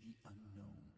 the unknown.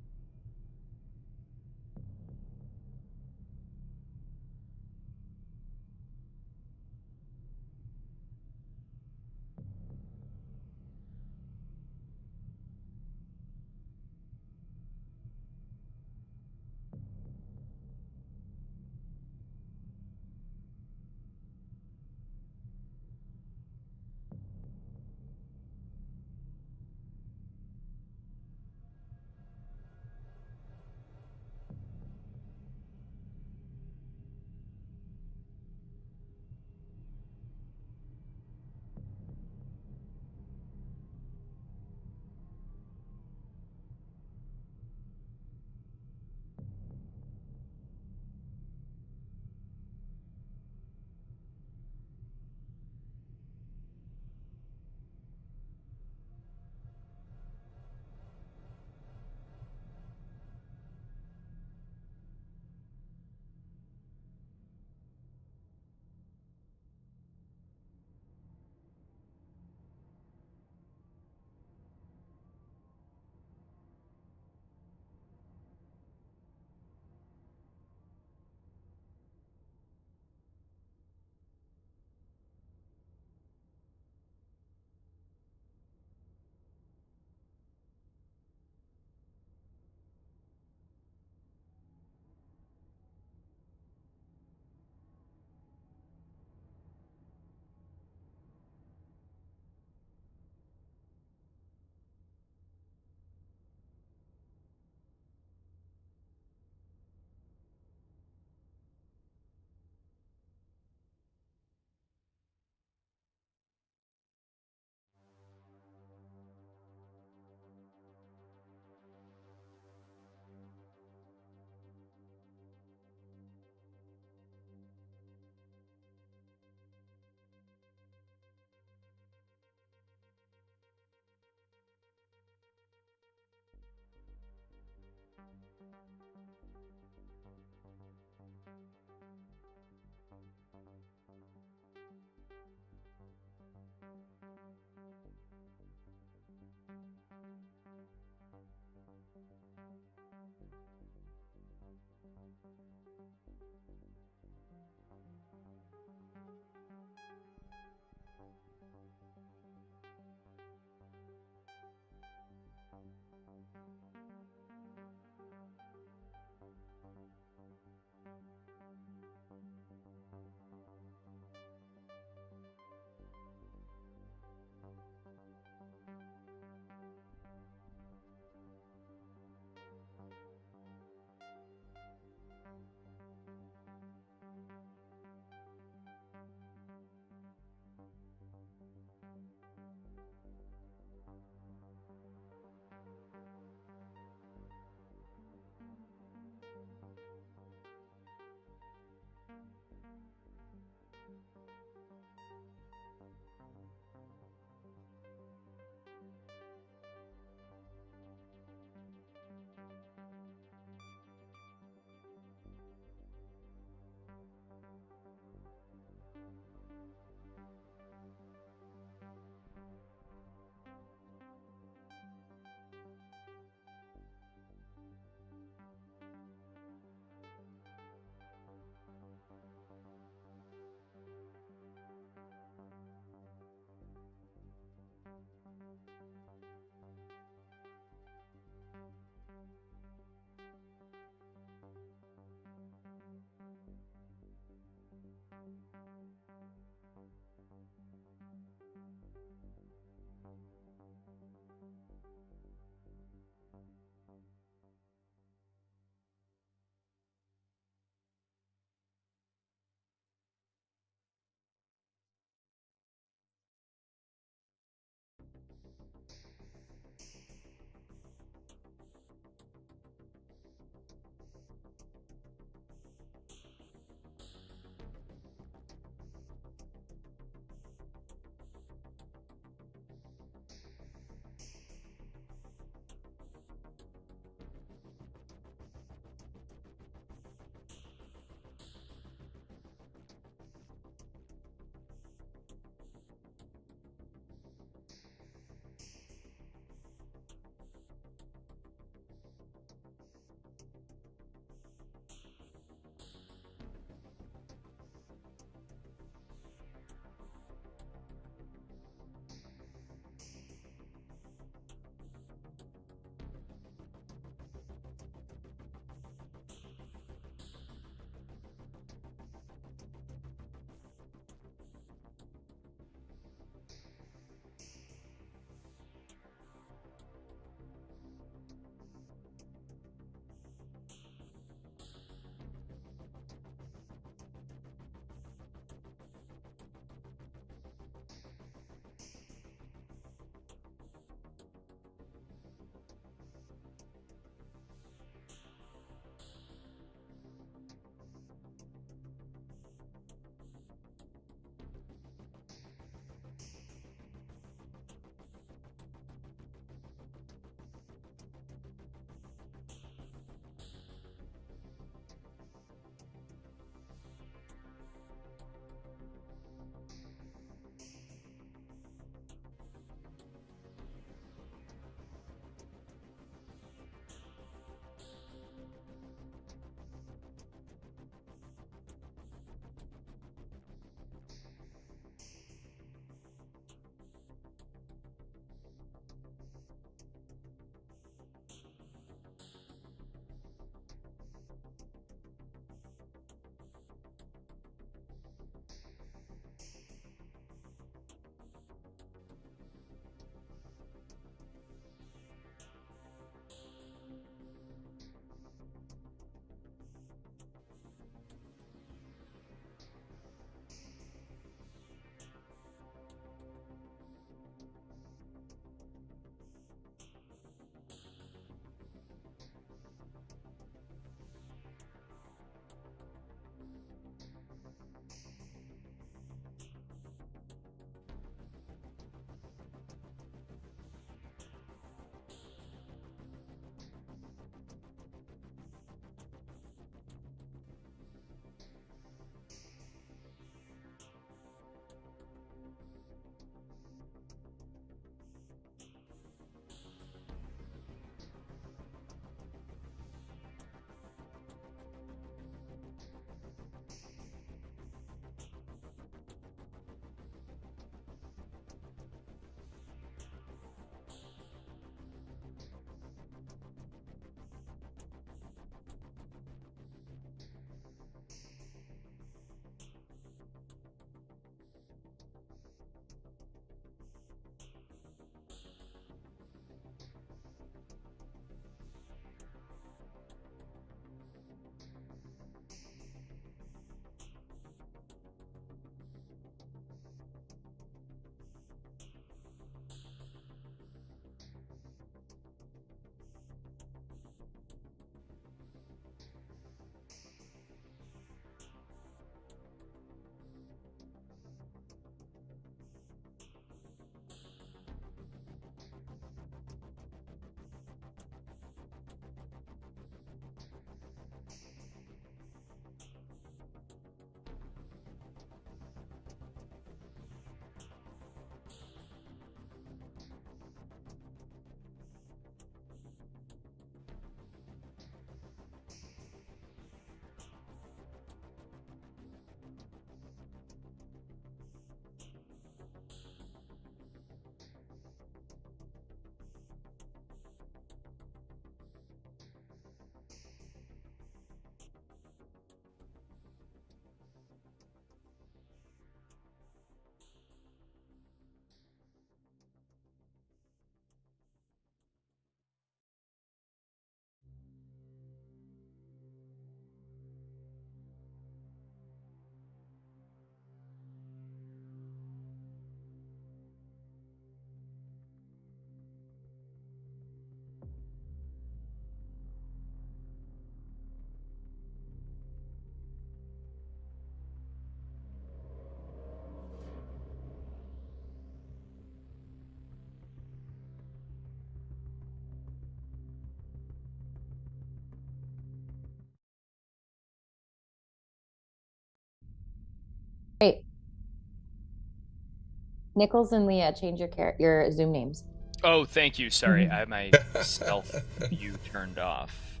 Nichols and Leah, change your Zoom names. Oh, thank you. Sorry, I have my stealth view turned off.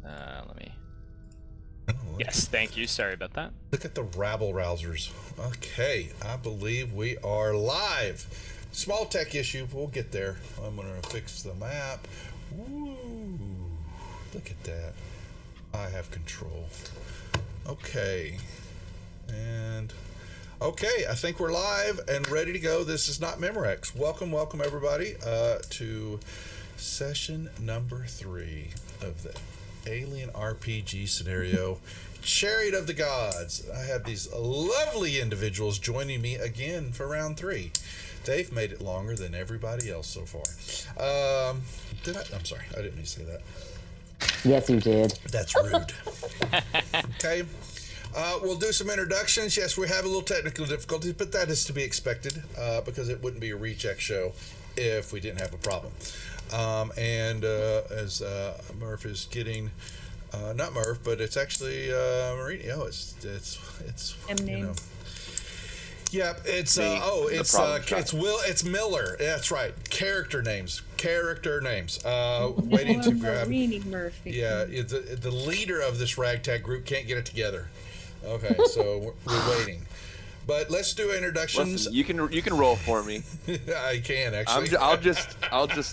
Let me. Oh, Yes, thank you. Sorry about that. Look at the rabble rousers. Okay, I believe we are live. Small tech issue, we'll get there. I'm gonna fix the map. Woo! Look at that. I have control. Okay. And okay, I think we're live and ready to go. This is not Memorex. Welcome everybody to session number 3 of the Alien RPG scenario, Chariot of the Gods. I have these lovely individuals joining me again for round 3. They've made it longer than everybody else so far. I'm sorry, I didn't mean to say that. Yes, you did. That's rude. Okay. We'll do some introductions. Yes, we have a little technical difficulties, but that is to be expected because it wouldn't be a recheck show if we didn't have a problem. As Murph is getting, not Murph, but it's actually Marini. Oh, it's you know. Yep, it's it's Miller. That's right. Character names. Waiting to grab. Murphy. Yeah, the leader of this ragtag group can't get it together. Okay, so we're waiting. But let's do introductions. Listen, you can roll for me. I can actually. I'll just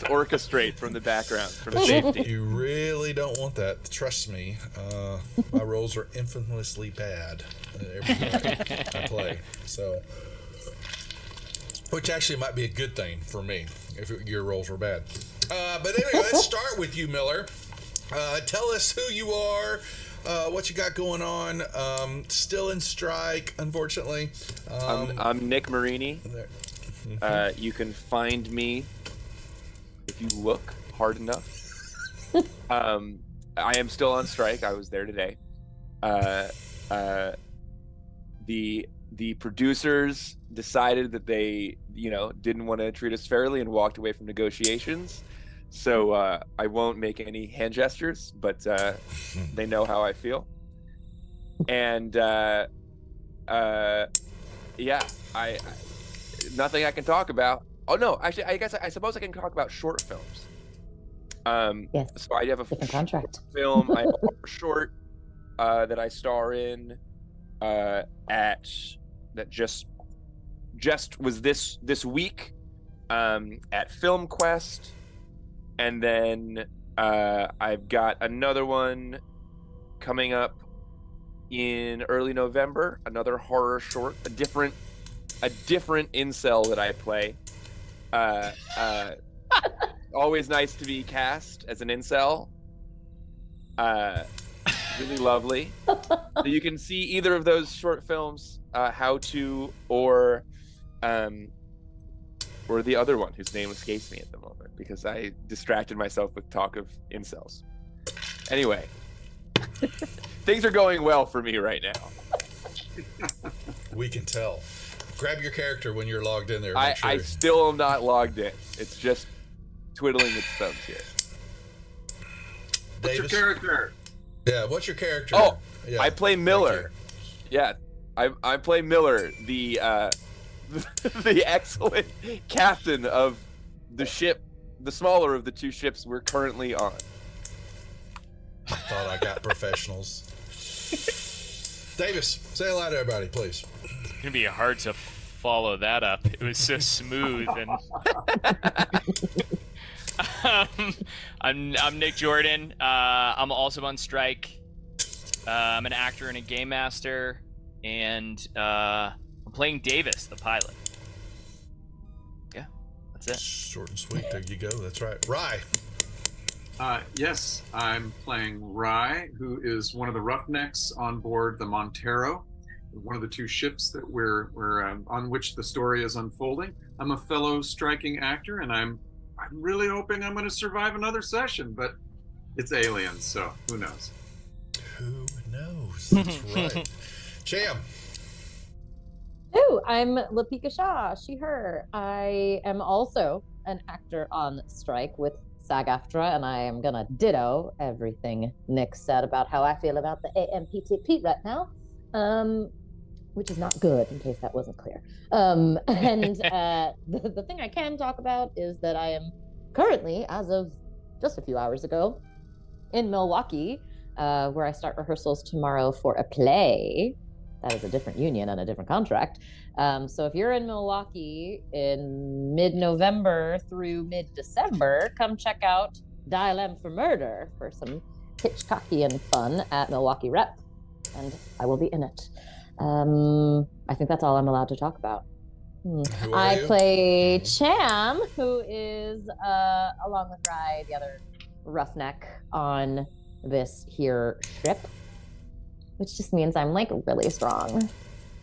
orchestrate from the background, from safety. You really don't want that. Trust me. My rolls are infamously bad every time I play. So, which actually might be a good thing for me if your rolls were bad. But anyway, let's start with you, Miller. Tell us who you are. What you got going on? Still in strike, unfortunately. I'm Nick Marini. You can find me if you look hard enough. I am still on strike. I was there today. The producers decided that they, didn't want to treat us fairly and walked away from negotiations. So I won't make any hand gestures, but they know how I feel. And I nothing I can talk about. Oh no, actually, I suppose I can talk about short films. Yes. So I have a different contract film. I have a short that I star in that just was this week at Film Quest. And then I've got another one coming up in early November, another horror short, a different incel that I play. Always nice to be cast as an incel. Really lovely. So you can see either of those short films, How To, or the other one whose name escapes me at the moment because I distracted myself with talk of incels. Anyway, things are going well for me right now. We can tell. Grab your character when you're logged in there. I still am not logged in. It's just twiddling its thumbs here. Davis? What's your character? Yeah, what's your character? Oh, yeah, I play Miller. Yeah, I play Miller, the the excellent captain of the ship, the smaller of the two ships we're currently on. I thought I got professionals. Davis, say hello to everybody, please. It's gonna be hard to follow that up. It was so smooth and. I'm Nick Jordan. I'm also on strike. I'm an actor and a game master, and I'm playing Davis, the pilot. Yeah, that's it. Short and sweet. There you go. That's right. Rye. Yes, I'm playing Rye, who is one of the roughnecks on board the Montero, one of the two ships that we're on which the story is unfolding. I'm a fellow striking actor, and I'm really hoping I'm going to survive another session, but it's aliens, so who knows? Who knows? That's right. Cham. Oh, I'm Lapika Shah, she, her. I am also an actor on strike with SAG-AFTRA, and I am going to ditto everything Nick said about how I feel about the AMPTP right now. which is not good, in case that wasn't clear. And the thing I can talk about is that I am currently, as of just a few hours ago, in Milwaukee, where I start rehearsals tomorrow for a play. That is a different union and a different contract. So if you're in Milwaukee in mid-November through mid-December, come check out Dial M for Murder for some Hitchcockian fun at Milwaukee Rep, and I will be in it. I think that's all I'm allowed to talk about. I play Cham, who is, along with Rye, the other roughneck on this here ship, which just means I'm like really strong.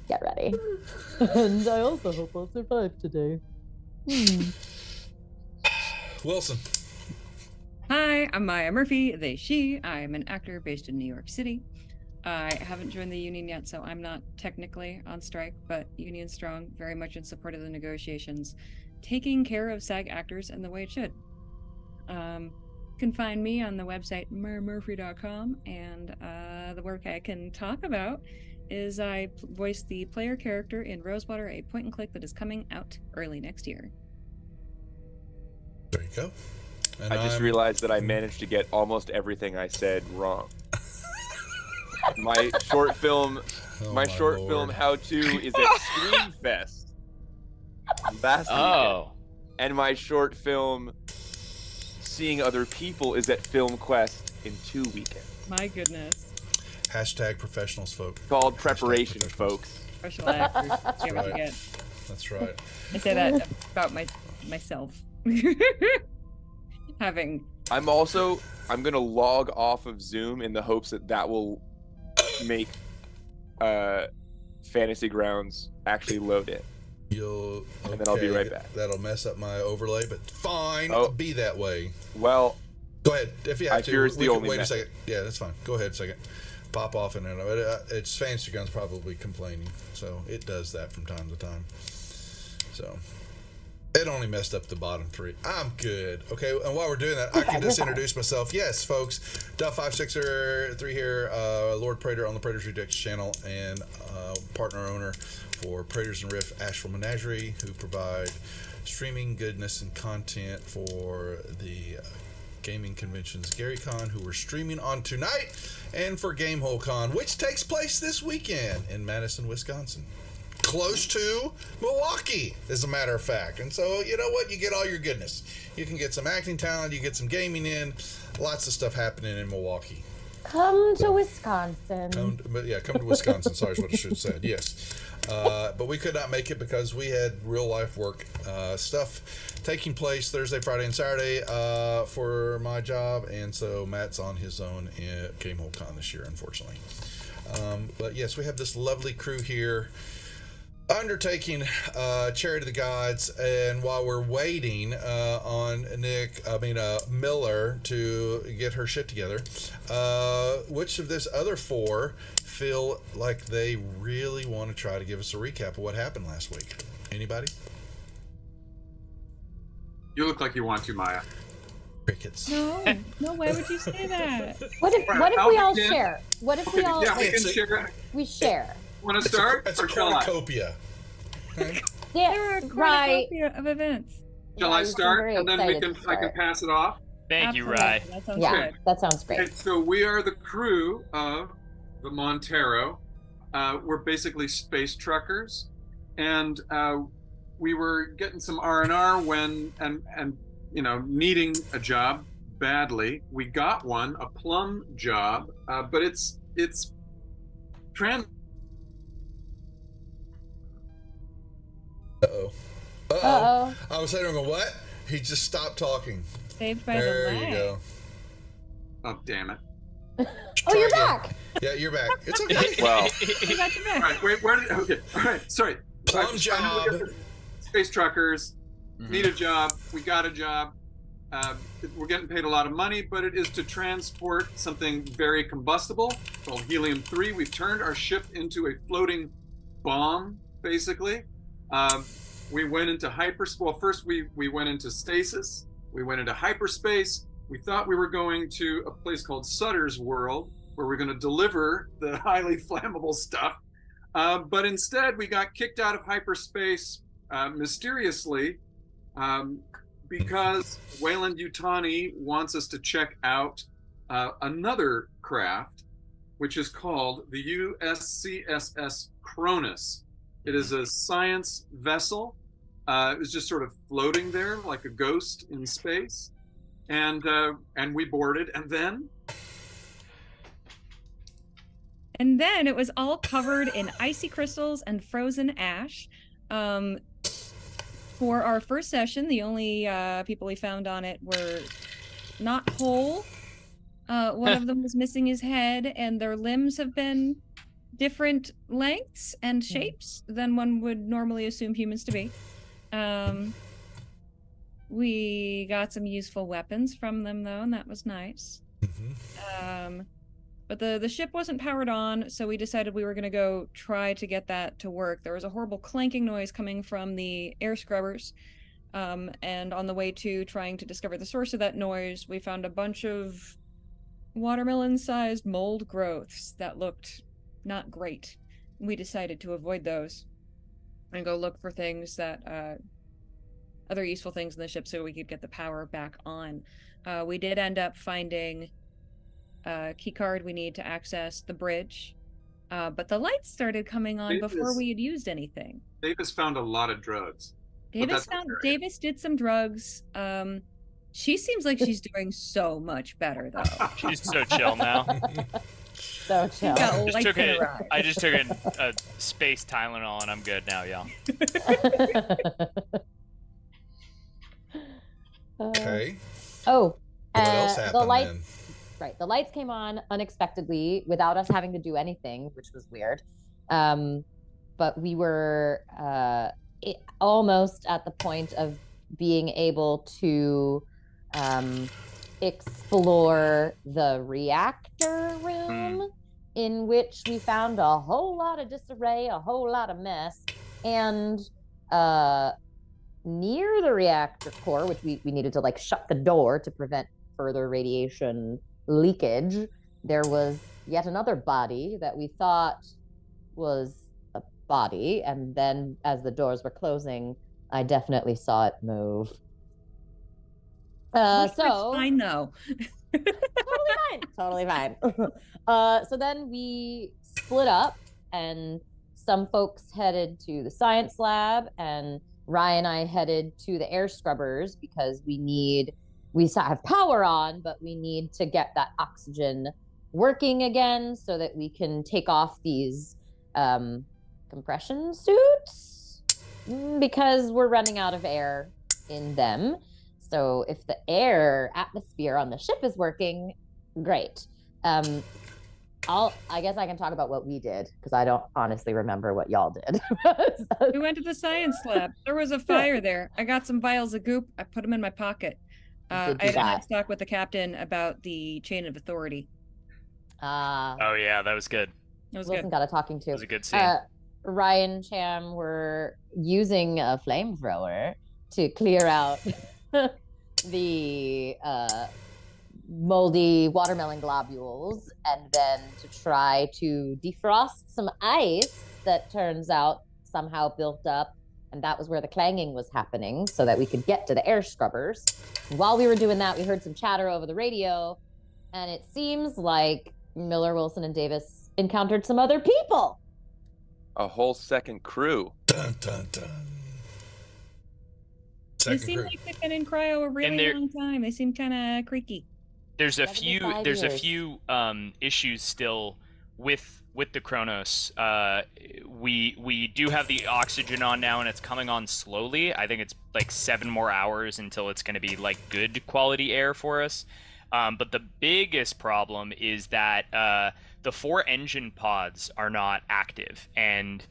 Get ready. And I also hope I'll survive today. Wilson. Hi, I'm Maya Murphy, they, she. I'm an actor based in New York City. I haven't joined the union yet, so I'm not technically on strike, but Union Strong, very much in support of the negotiations, taking care of SAG actors in the way it should. You can find me on the website mayamurphy.com, and the work I can talk about is I voice the player character in Rosewater, a point and click that is coming out early next year. There you go. And I just realized that I managed to get almost everything I said wrong. My short film, film How To is at Screenfest last weekend, and my short film Seeing Other People is at Film Quest in 2 weekends. My goodness. Hashtag professionals, folks. Called preparation, folks. Professional actors. Get what you get. That's right. I say that about myself. I'm gonna log off of Zoom in the hopes that will make Fantasy Grounds actually load it. And then I'll be right back. That'll mess up my overlay, but fine. Be that way. Well, go ahead if you have I to. fear it's the only wait method. a second. Yeah, that's fine. Go ahead a second. Pop off and it's Fantasy Grounds probably complaining, so it does that from time to time. So it only messed up the bottom 3. I'm good. Okay, and while we're doing that, I can just introduce myself. Yes, folks, Duff563 here, Lord Praetor on the Praetor's Redux channel, and partner owner for Praetors and Rift Astral Menagerie, who provide streaming goodness and content for the gaming conventions GaryCon, who we're streaming on tonight, and for Gamehole Con, which takes place this weekend in Madison, Wisconsin. Close to Milwaukee, as a matter of fact. And so, you know what? You get all your goodness. You can get some acting talent, you get some gaming in, lots of stuff happening in Milwaukee. Come to Wisconsin. Come to Wisconsin. Sorry is what I should have said. Yes. But we could not make it because we had real life work stuff taking place Thursday, Friday, and Saturday for my job. And so Matt's on his own at Gamehole Con this year, unfortunately. But yes, we have this lovely crew here undertaking Chariot of the Gods, and while we're waiting on Miller to get her shit together, which of this other 4 feel like they really want to try to give us a recap of what happened last week? Anybody? You look like you want to, Maya. Crickets. No, why would you say that? What if we all share? What if we all we can share. We share. Want to start? It's a cornucopia. Yeah, There are a right. cornucopia of events. Shall I start? And then I can pass it off. Thank you, Absolutely. Rye. That sounds Yeah, good. that sounds great. Okay, so we are the crew of the Montero. We're basically space truckers, and we were getting some R&R when needing a job badly. We got one, a plum job, but it's Uh-oh. I was saying, what? He just stopped talking. Saved by There the you lag. go. Oh, damn it. Oh, you're again. back. Yeah, you're back. It's okay. Well, You got your All back. right, wait, where did... Okay, all right, sorry. Plum job. Space truckers, need a job. We got a job. We're getting paid a lot of money, but it is to transport something very combustible called helium-3. We've turned our ship into a floating bomb, basically. We went into hyperspace. Well, first we went into stasis. We went into hyperspace. We thought we were going to a place called Sutter's World, where we're going to deliver the highly flammable stuff. But instead, we got kicked out of hyperspace mysteriously because Wayland Yutani wants us to check out another craft, which is called the USCSS Cronus. It is a science vessel. It was just sort of floating there like a ghost in space, and we boarded, and then it was all covered in icy crystals and frozen ash. For our first session, the only people we found on it were not whole. One of them was missing his head, and their limbs have been different lengths and shapes than one would normally assume humans to be. We got some useful weapons from them, though, and that was nice. But the ship wasn't powered on, so we decided we were going to go try to get that to work. There was a horrible clanking noise coming from the air scrubbers, and on the way to trying to discover the source of that noise, we found a bunch of watermelon-sized mold growths that looked not great. We decided to avoid those and go look for things that other useful things in the ship so we could get the power back on. We did end up finding a key card we need to access the bridge, but the lights started coming on before we had used anything. Davis found a lot of drugs. Davis did some drugs. She seems like she's doing so much better, though. She's so chill now. So chill. I just took a space Tylenol and I'm good now, y'all. Okay. What else happened the lights, then? Right, the lights came on unexpectedly without us having to do anything, which was weird. But we were almost at the point of being able to explore the reactor room, in which we found a whole lot of disarray, a whole lot of mess, and near the reactor core, which we needed to like shut the door to prevent further radiation leakage, there was yet another body that we thought was a body, and then as the doors were closing, I definitely saw it move. So fine though. totally fine. So then we split up, and some folks headed to the science lab, and Ryan and I headed to the air scrubbers because we have power on, but we need to get that oxygen working again so that we can take off these compression suits because we're running out of air in them. So if the air atmosphere on the ship is working, great. I guess I can talk about what we did because I don't honestly remember what y'all did. We went to the science lab. There was a fire there. I got some vials of goop. I put them in my pocket. I had talk with the captain about the chain of authority. Oh yeah, that was good. It was Wilson good. got a talking to. It was a good scene. Ryan Cham were using a flamethrower to clear out the moldy watermelon globules, and then to try to defrost some ice that turns out somehow built up, and that was where the clanging was happening so that we could get to the air scrubbers. And while we were doing that, we heard some chatter over the radio, and it seems like Miller, Wilson, and Davis encountered some other people. A whole second crew. Dun, dun, dun. They seem like they've been in cryo a really long time. They seem kind of creaky. There's a few issues still with the Chronos. We do have the oxygen on now, and it's coming on slowly. I think it's like 7 more hours until it's going to be like good quality air for us. But the biggest problem is that the 4 engine pods are not active, and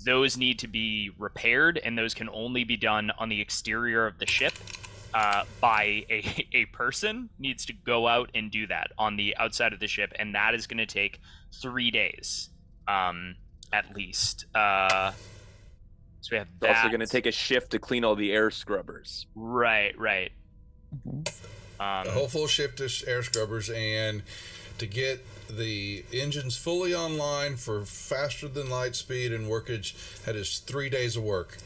those need to be repaired, and those can only be done on the exterior of the ship. By a person needs to go out and do that on the outside of the ship, and that is going to take 3 days, at least. So we have that. It's also going to take a shift to clean all the air scrubbers. Right. A whole full shift of air scrubbers, and to get the engines fully online for faster than light speed and workage. That is 3 days of work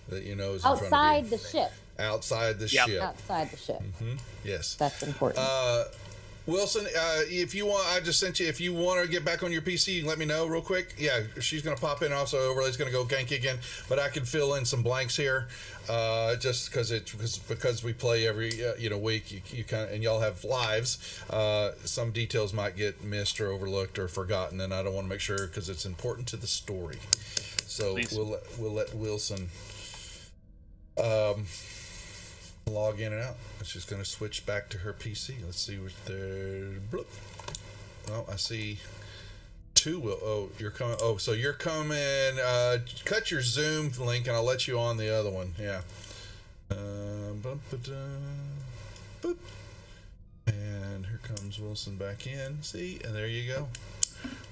that is in front of Outside you. the ship. Outside the Yep. ship. Outside the ship. Yes. That's important. Wilson, if you want, I just sent you. If you want to get back on your PC, you can let me know real quick. Yeah, she's going to pop in. Also, Overlay's going to go gank again, but I can fill in some blanks here, just because we play every week. You kind of, and y'all have lives. Some details might get missed or overlooked or forgotten, and I don't want to make sure because it's important to the story. So Please. we'll let Wilson log in and out. She's going to switch back to her PC. Let's see what there. Well, I see two. You're coming. Oh, so you're coming. Cut your Zoom link, and I'll let you on the other one. Yeah. Boop. And here comes Wilson back in. See, and there you go.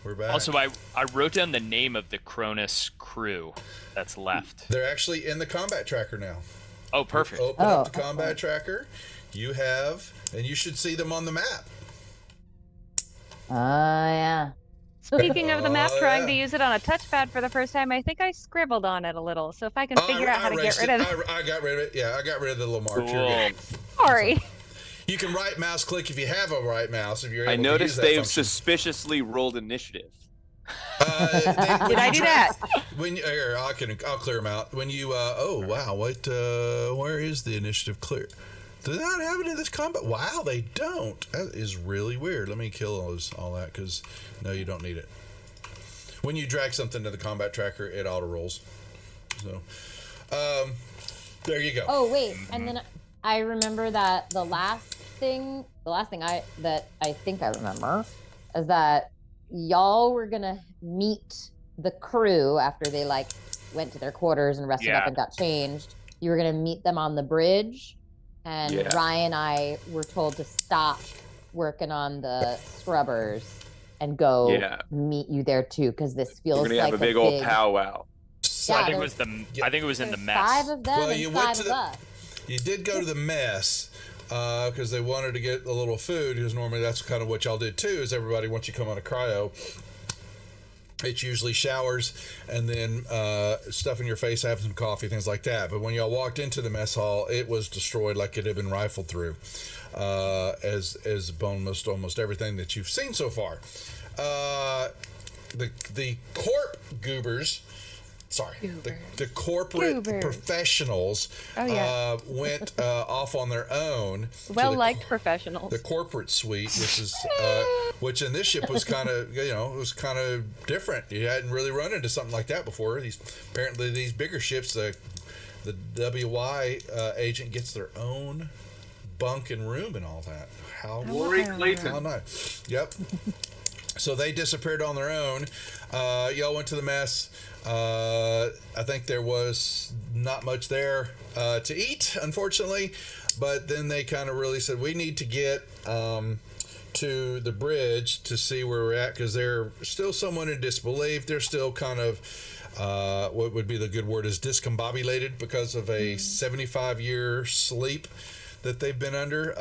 We're back. Also, I wrote down the name of the Cronus crew that's left. They're actually in the combat tracker now. Oh, perfect. Open up the combat tracker. You have, and you should see them on the map. Yeah. Speaking of the map, trying yeah. to use it on a touchpad for the first time, I think I scribbled on it a little. So if I can figure out how to get rid of it. I got rid of it. Yeah, I got rid of the little mark. Cool. Sorry. You can right mouse click if you have a right mouse. If you're able I to noticed use that they've function. suspiciously rolled initiative. Did I do that? When here, I'll clear them out. When you wait, where is the initiative clear? Do they not have it in this combat? Wow, they don't. That is really weird. Let me kill all that because no, you don't need it. When you drag something to the combat tracker, it auto rolls. So, there you go. Oh wait, and then I remember that the last thing I think I remember is that y'all were gonna meet the crew after they went to their quarters and rested up and got changed. You were gonna meet them on the bridge, and Ryan and I were told to stop working on the scrubbers and go meet you there too, because this feels We're gonna like have a big old powwow. Yeah, I think it was in the mess. 5 of them Well, and you 5 went to of the- us. You did go to the mess because they wanted to get a little food, because normally that's kind of what y'all did too, is everybody, once you come out of cryo, it's usually showers and then stuff in your face, having some coffee, things like that. But when y'all walked into the mess hall, it was destroyed like it had been rifled through, as almost everything that you've seen so far. The corp goobers, the corporate professionals went off on their own. Well-liked professionals. The corporate suite, which in this ship was kind of, different. You hadn't really run into something like that before. Apparently these bigger ships, the WY agent gets their own bunk and room and all that. How nice. Yep. So they disappeared on their own. Y'all went to the mess. I think there was not much there to eat, unfortunately. But then they kind of really said, we need to get to the bridge to see where we're at, because they're still somewhat in disbelief. They're still kind of, what would be the good word is discombobulated because of a 75-year sleep that they've been under.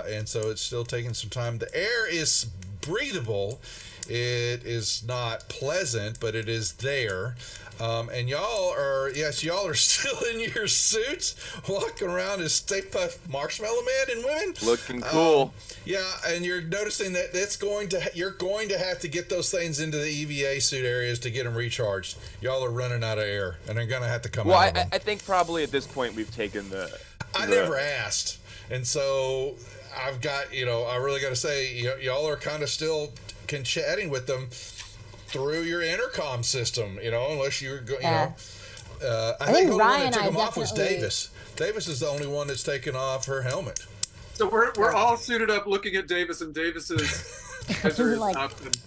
And so it's still taking some time. The air is breathable. It is not pleasant, but it is there. And y'all are still in your suits, walking around as Stay Puft Marshmallow Men and women. Looking cool. And you're noticing that you're going to have to get those things into the EVA suit areas to get them recharged. Y'all are running out of air, and they're going to have to come out of them. I think probably at this point we've taken I never asked. And so I've got, I really got to say, y'all are kind of still chatting with them through your intercom system, unless you're going, I think the only one that took them off was Davis. Davis is the only one that's taken off her helmet. So we're all suited up looking at Davis, and Davis's visor is up. And...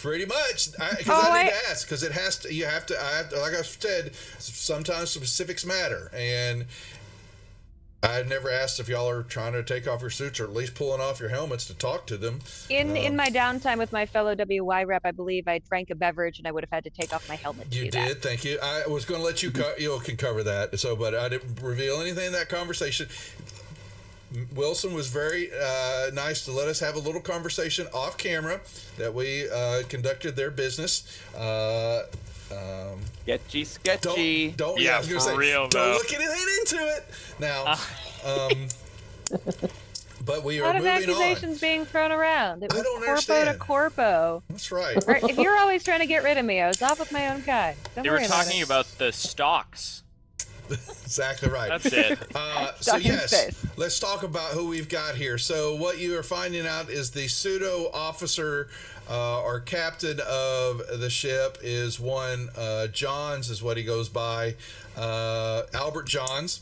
Pretty much, because I need to ask, because it has to. You have to. Like I said, sometimes specifics matter, and I've never asked if y'all are trying to take off your suits or at least pulling off your helmets to talk to them. In my downtime with my fellow WY rep, I believe I drank a beverage and I would have had to take off my helmet to You do did, that. thank you. I was going to let you can cover that. So, but I didn't reveal anything in that conversation. Wilson was very nice to let us have a little conversation off camera that we conducted their business. Sketchy. Don't Yeah, I was gonna for say, real, don't though. look into it now. But we A are lot of moving accusations being thrown around. It I was don't corpo understand. to corpo. on. That's right. Right? If you're always trying to get rid of me, I was off with my own kind. Don't They were worry talking it. about the stocks. Exactly right. That's it. So Stuck in yes, space. let's talk about who we've got here. So what you are finding out is the pseudo officer or captain of the ship is one Johns is what he goes by, Albert Johns.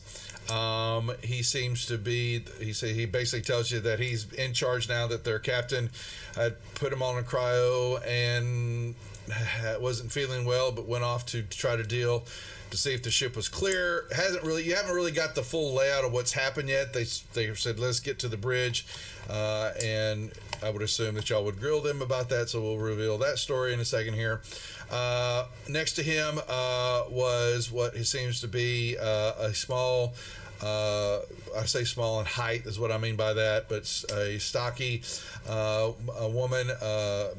He seems to be. He basically tells you that he's in charge now. That their captain had put him on a cryo and wasn't feeling well, but went off to try to deal to see if the ship was clear. You haven't really got the full layout of what's happened yet. They said let's get to the bridge, and I would assume that y'all would grill them about that. So we'll reveal that story in a second here. Next to him was what he seems to be a small. I say small in height is what I mean by that, but a stocky a woman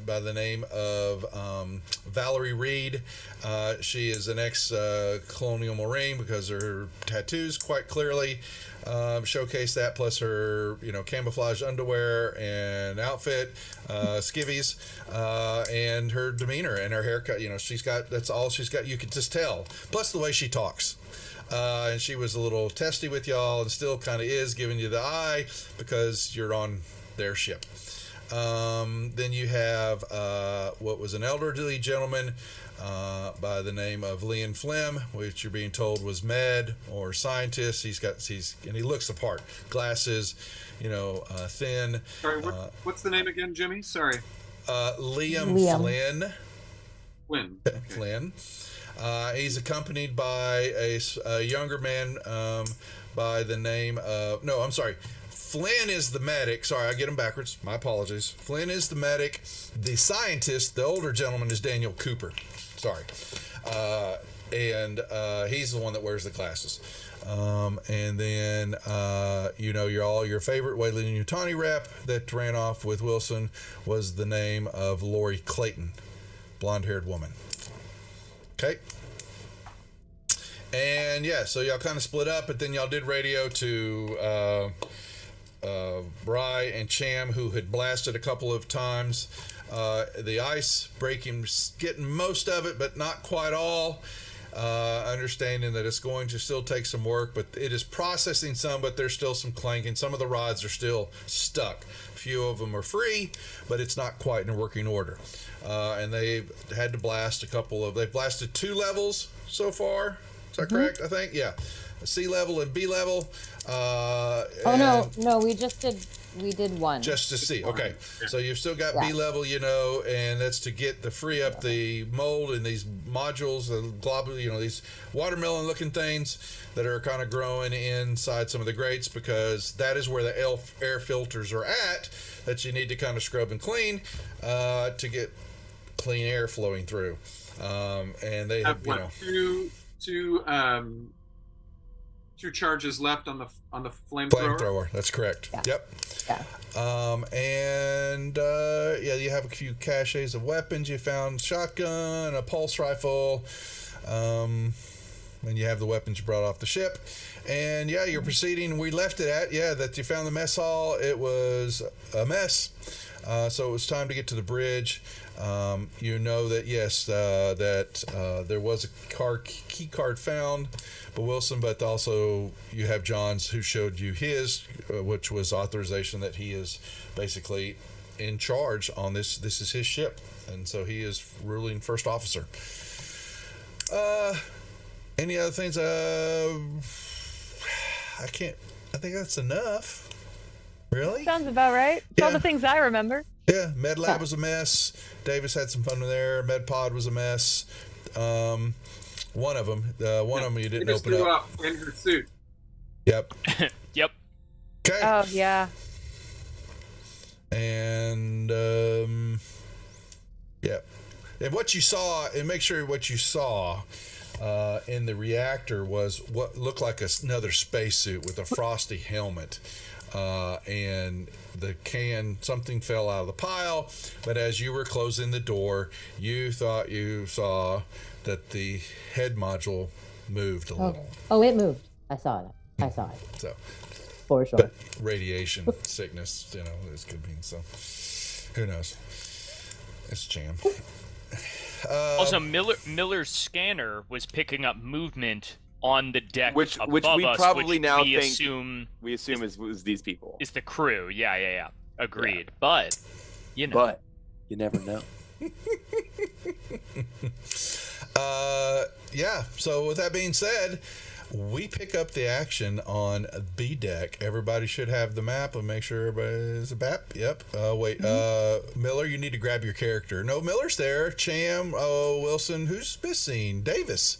by the name of Valerie Reed. She is an ex-colonial Marine because her tattoos quite clearly showcase that, plus her camouflage underwear and outfit, skivvies, and her demeanor and her haircut. That's all she's got. You can just tell. Plus the way she talks. And she was a little testy with y'all and still kind of is, giving you the eye because you're on their ship. Then you have what was an elderly gentleman by the name of Liam Flem, which you're being told was med or scientist. And he looks the part. Glasses, thin. Sorry, what's the name again, Jimmy? Sorry. Liam Flynn. Flynn. Okay. Flynn. He's accompanied by a younger man by the name of... No, I'm sorry. Flynn is the medic. Sorry, I get him backwards. My apologies. Flynn is the medic. The scientist, the older gentleman, is Daniel Cooper. Sorry. And he's the one that wears the glasses. And then, your favorite Weyland-Yutani rep that ran off with Wilson was the name of Lori Clayton, blonde-haired woman. Okay. And so y'all kind of split up, but then y'all did radio to Bry and Cham, who had blasted a couple of times. The ice breaking, getting most of it, but not quite all. Understanding that it's going to still take some work, but it is processing some, but there's still some clanking. Some of the rods are still stuck. A few of them are free, but it's not quite in working order. And they've had to blast they've blasted 2 levels so far. Is that correct? I think, yeah. C level and B level. No, we did one. Just to see. Okay. Yeah. So you've still got B level, and that's to get the free up the mold in these modules, the globule, these watermelon looking things that are kind of growing inside some of the grates, because that is where the air filters are at that you need to kind of scrub and clean to get clean air flowing through. And they have, two charges left on the flamethrower. Flamethrower, that's correct. Yeah. Yep. Yeah. You have a few caches of weapons. You found shotgun, a pulse rifle, and you have the weapons you brought off the ship. And you're proceeding. We left it at that you found the mess hall. It was a mess, so it was time to get to the bridge. That there was a key card found by Wilson, but also you have Johns who showed you his, which was authorization that he is basically in charge on this. This is his ship, and so he is ruling first officer. Any other things? I think that's enough. Really? Sounds about right. It's all Yeah. the things I remember. Yeah, Med Lab was a mess. Davis had some fun in there. Med Pod was a mess. One of them you didn't open threw up. up in her suit. Yep. Yep. Okay. Oh yeah. And and what you saw, and make sure what you saw in the reactor was what looked like another spacesuit with a frosty helmet. and something fell out of the pile, but as you were closing the door, you thought you saw that the head module moved a little. Oh, it moved. I saw it. So, For sure. but radiation sickness, this could be. So, who knows? It's Cham. Also, Miller's scanner was picking up movement on the deck which above we us, probably which now we think assume is these people. is the crew. Yeah. Agreed. But you know. But you never know. Yeah. So with that being said, we pick up the action on B deck. Everybody should have the map and make sure everybody's a map. Yep. Wait. Miller, you need to grab your character. No, Miller's there. Cham. Oh, Wilson. Who's missing? Davis.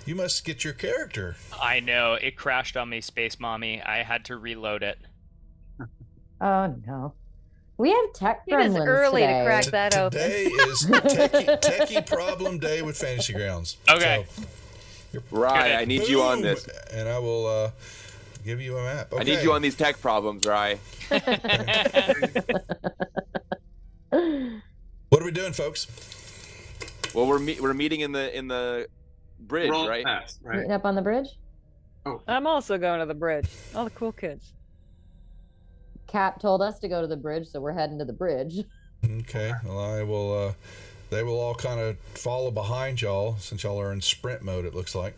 You must get your character. I know, it crashed on me, Space Mommy. I had to reload it. Oh no. We have tech It is gremlins early today. to crack that open. Today is techie problem day with Fantasy Grounds. Okay. So, Rye, I need you on this. And I will give you a map. Okay. I need you on these tech problems, Rye. What are we doing, folks? Well, we're meeting in the bridge, We're all right? fast, right? Meeting up on the bridge? I'm also going to the bridge. All the cool kids. Cap told us to go to the bridge, so we're heading to the bridge. Okay. Well, I will. They will all kind of follow behind y'all since y'all are in sprint mode. It looks like.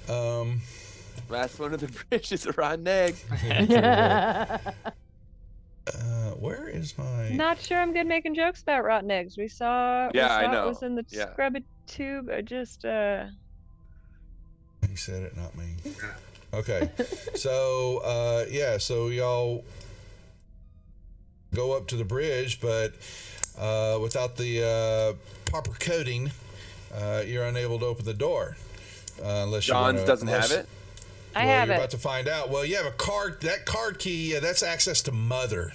Last one of the bridge is a rotten egg. Where is my? Not sure I'm good making jokes about rotten eggs. We saw I know. it was in the Yeah. scrub it tube. I just He said it, not me. Okay. So so y'all go up to the bridge, but without the proper coding, you're unable to open the door. Unless Johns doesn't have it. I have you're it. about to find out. Well, you have a card. That card key, that's access to Mother,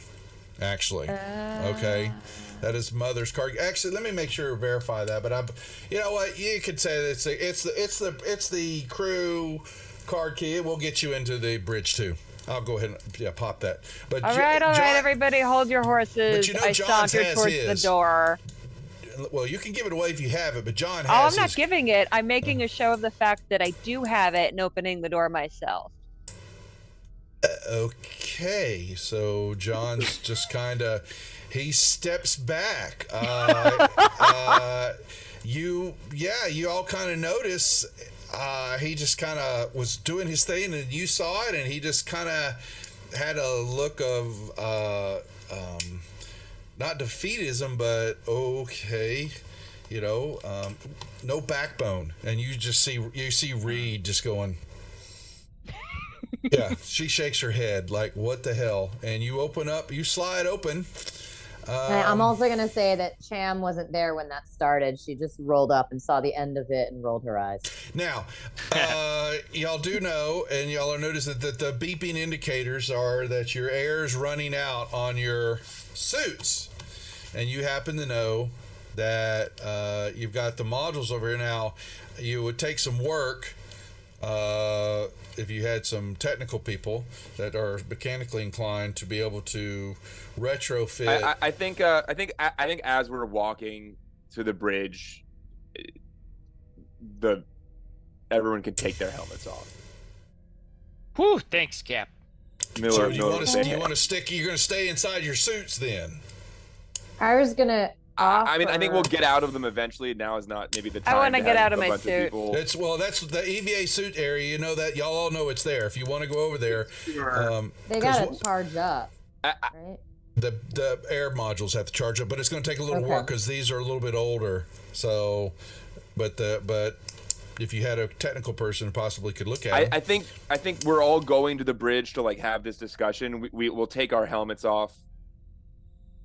actually. Okay, that is Mother's card. Actually, let me make sure verify that. But you know what? You could say that it's the crew card key. It will get you into the bridge too. I'll go ahead and pop that. But All right, everybody, hold your horses. But you know I John's sauntered has towards his. the door. Well, you can give it away if you have it, but John has. Oh, I'm not his. giving it. I'm making a show of the fact that I do have it and opening the door myself. Okay, so John's just kind of he steps back. You all kind of notice he just kind of was doing his thing, and you saw it, and he just kind of had a look of not defeatism, but okay, no backbone, and you see Reed just going. Yeah, she shakes her head like, what the hell? And you slide open. I'm also going to say that Cham wasn't there when that started. She just rolled up and saw the end of it and rolled her eyes. Now, y'all do know, and y'all are noticing that the beeping indicators are that your air is running out on your suits. And you happen to know that you've got the modules over here now. You would take some work if you had some technical people that are mechanically inclined to be able to retrofit. I think as we're walking to the bridge, everyone can take their helmets off. Whew, thanks, Cap. Miller, So you Miller, want to stick? You're going to stay inside your suits then? I was going to. I think we'll get out of them eventually. Now is not maybe the time. I want to get have out of a my bunch suit. That's the EVA suit area. You know that y'all all know it's there. If you want to go over there, They got to charge up, right? The air modules have to charge up, but it's going to take a little work because these are a little bit older. So, but if you had a technical person, possibly could look at them. I think we're all going to the bridge to have this discussion. We will take our helmets off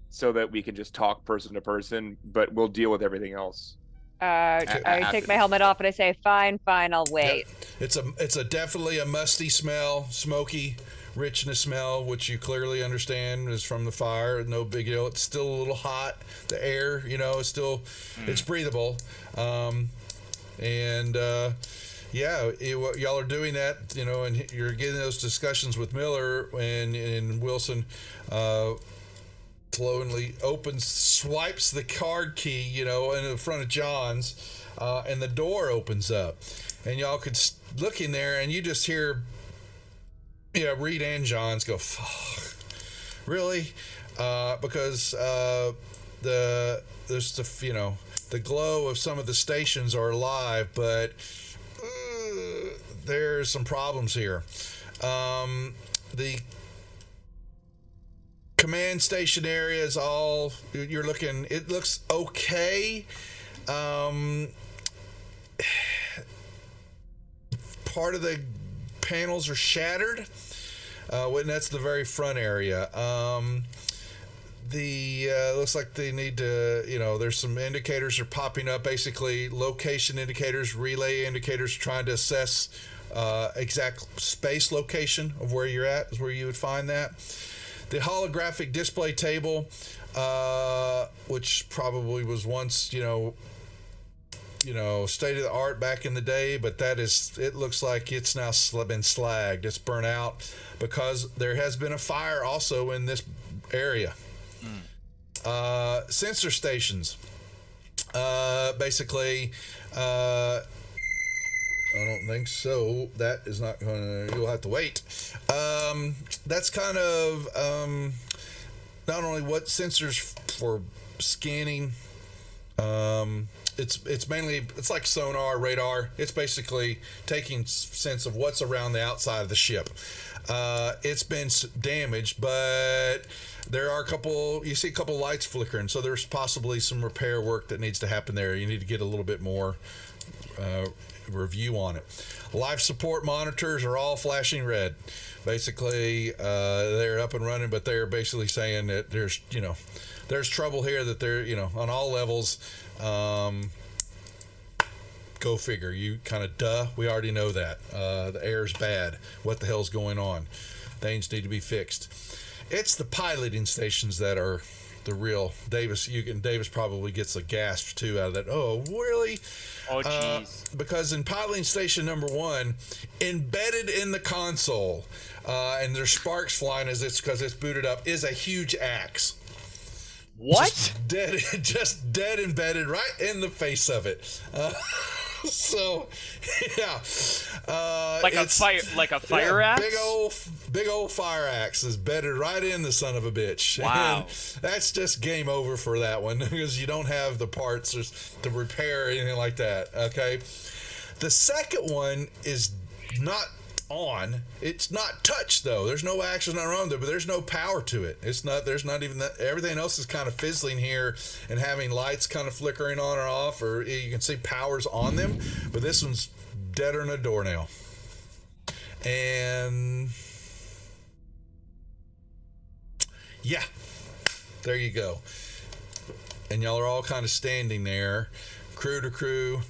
so that we can just talk person to person, but we'll deal with everything else. I take my helmet off and I say, fine, I'll wait. Yeah. It's definitely a musty smell, smoky richness smell, which you clearly understand is from the fire. No big deal. It's still a little hot. The air, it's still, it's breathable. And yeah, y'all are doing that, and you're getting those discussions with Miller and Wilson. Flowingly swipes the card key, in front of John's, and the door opens up, and y'all could look in there, and you just hear, Reed and John's go, "Fuck, really?" Because there's the glow of some of the stations are alive, but there's some problems here. The command station area is all you're looking. It looks okay. Part of the panels are shattered. When that's the very front area. Looks like they need to, there's some indicators are popping up, basically location indicators, relay indicators, trying to assess exact space location of where you're at is where you would find that. The holographic display table, which probably was once, state of the art back in the day, but it looks like it's now been slagged. It's burnt out because there has been a fire also in this area. Sensor stations. Basically, I don't think so. That is not going to, you'll have to wait. That's kind of not only what sensors for scanning, it's mainly, it's like sonar, radar. It's basically taking sense of what's around the outside of the ship. It's been damaged, but there are you see a couple lights flickering, so there's possibly some repair work that needs to happen there. You need to get a little bit more review on it. Life support monitors are all flashing red. Basically, they're up and running, but they're basically saying that there's trouble here, that they're, on all levels. Go figure. You kind of, we already know that. The air's bad. What the hell's going on? Things need to be fixed. It's the piloting stations that are the real Davis. Davis probably gets a gasp too out of that. Oh, really? Oh, jeez. Because in piloting station number 1, embedded in the console, and there's sparks flying because it's booted up, is a huge axe. What? Just dead embedded right in the face of it. So, yeah, like a fire axe. Big old fire axe is bedded right in the son of a bitch. Wow, and that's just game over for that one because you don't have the parts to repair or anything like that. Okay, the second one is not on. It's not touched though. There's no action around there, but there's no power to it. There's not even that. Everything else is kind of fizzling here and having lights kind of flickering on or off, or you can see powers on them, but this one's deader than a doornail. And yeah, there you go. And y'all are all kind of standing there, crew to crew,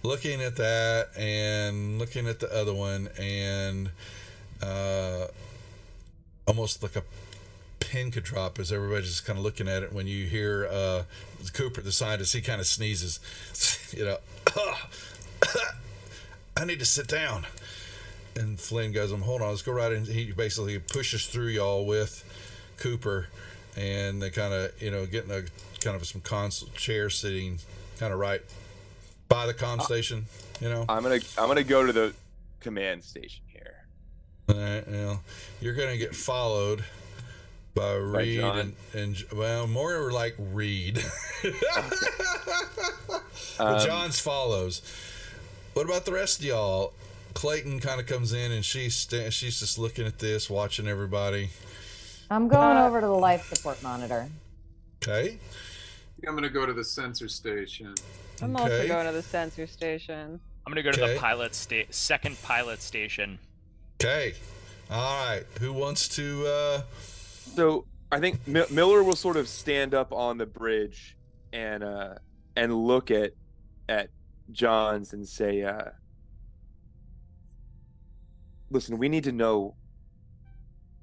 looking at that and looking at the other one, and almost like a pin could drop as everybody's just kind of looking at it. When you hear Cooper, the scientist, he kind of sneezes, I need to sit down. And Flynn goes, hold on, let's go right in. He basically pushes through y'all with Cooper, and they kind of, getting a kind of some console chair sitting kind of right by the comm station, I'm gonna go to the command station here. All right, you're gonna get followed by Reed and well, more like Reed. But John's follows. What about the rest of y'all? Clayton kind of comes in and she's just looking at this, watching everybody. I'm going over to the life support monitor. Okay. I'm going to go to the sensor station. I'm also going to the sensor station. I'm gonna go to the second pilot station. Okay. All right. Who wants to? So I think Miller will sort of stand up on the bridge and look at Johns and say, "Listen, we need to know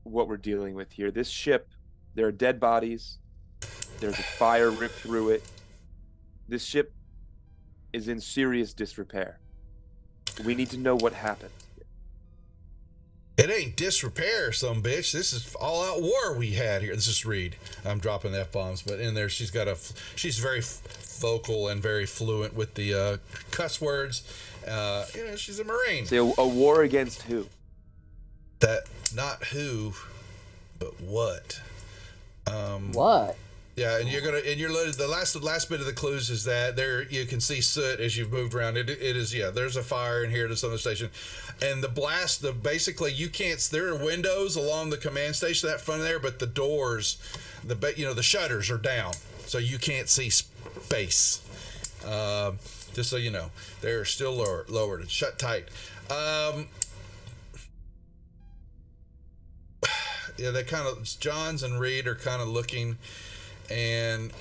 what we're dealing with here. This ship, there are dead bodies. There's a fire ripped through it. This ship is in serious disrepair. We need to know what happened. It ain't disrepair, some bitch. This is all-out war we had here. This is Reed. I'm dropping F-bombs, but in there she's very vocal and very fluent with the cuss words. She's a Marine. So a war against who? That not who, but what. What? Yeah, and you're loaded. The last bit of the clues is that there you can see soot as you've moved around. It is there's a fire in here at this other station, and the blast. Basically you can't. There are windows along the command station that front there, but the doors, the shutters are down, so you can't see space. Just so you know, they're still lowered and shut tight. Yeah, they kind of Johns and Reed are kind of looking. And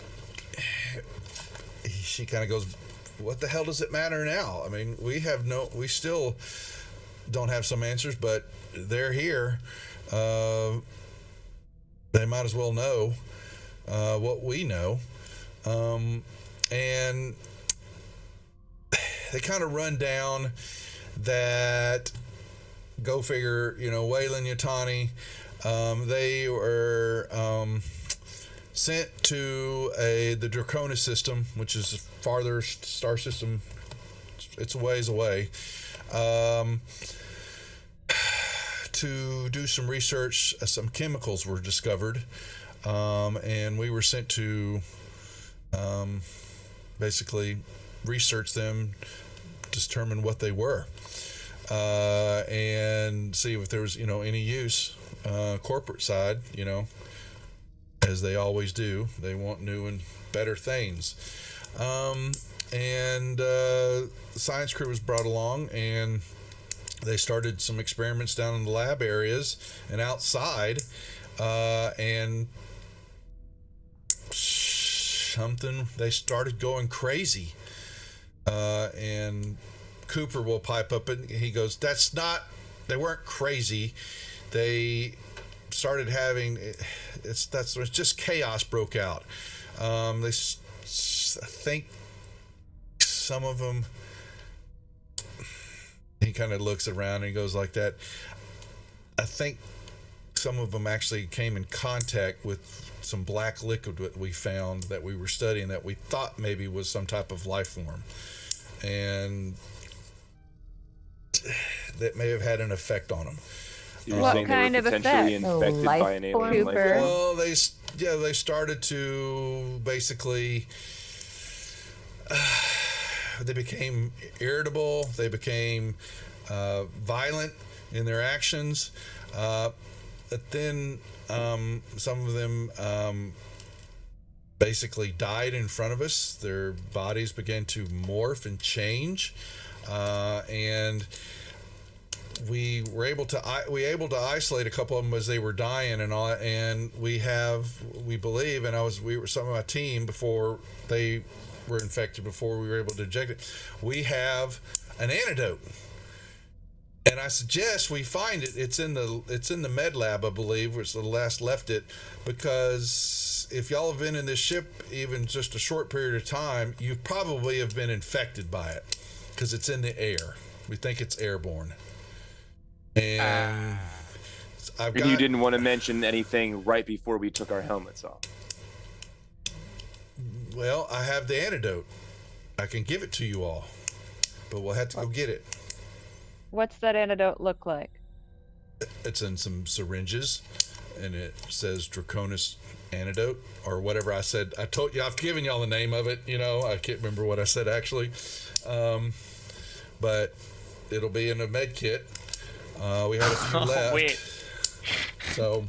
she kind of goes, what the hell does it matter now? I mean, we still don't have some answers, but they're here. They might as well know what we know. And they kind of run down that, go figure, Wayland Yutani, they were... sent to the Cronus system, which is the farthest star system. It's a ways away, to do some research. Some chemicals were discovered, and we were sent to basically research them, determine what they were, and see if there was any use. Corporate side, as they always do, they want new and better things. And the science crew was brought along, and they started some experiments down in the lab areas and outside, and they started going crazy. And Cooper will pipe up and he goes, they weren't crazy. They started having it's just chaos broke out. I think some of them, he kind of looks around and he goes like that. I think some of them actually came in contact with some black liquid that we found, that we were studying, that we thought maybe was some type of life form, and that may have had an effect on them. You're What saying kind they of were potentially effect? infected Life by an alien life form? form? Well, they started to basically they became irritable. They became violent in their actions. But then some of them basically died in front of us. Their bodies began to morph and change, and we were able to isolate a couple of them as they were dying and all. And we believe, and we were some of my team before they were infected, before we were able to eject it. We have an antidote, and I suggest we find it. It's in the med lab, I believe, which the last left it, because if y'all have been in this ship even just a short period of time, you probably have been infected by it, because it's in the air. We think it's airborne. And you didn't want to mention anything right before we took our helmets off. Well, I have the antidote. I can give it to you all, but we'll have to go get it. What's that antidote look like? It's in some syringes, and it says Draconis antidote or whatever I said. I told you, I've given y'all the name of it. I can't remember what I said actually, but it'll be in a med kit. We had a few left. Wait. So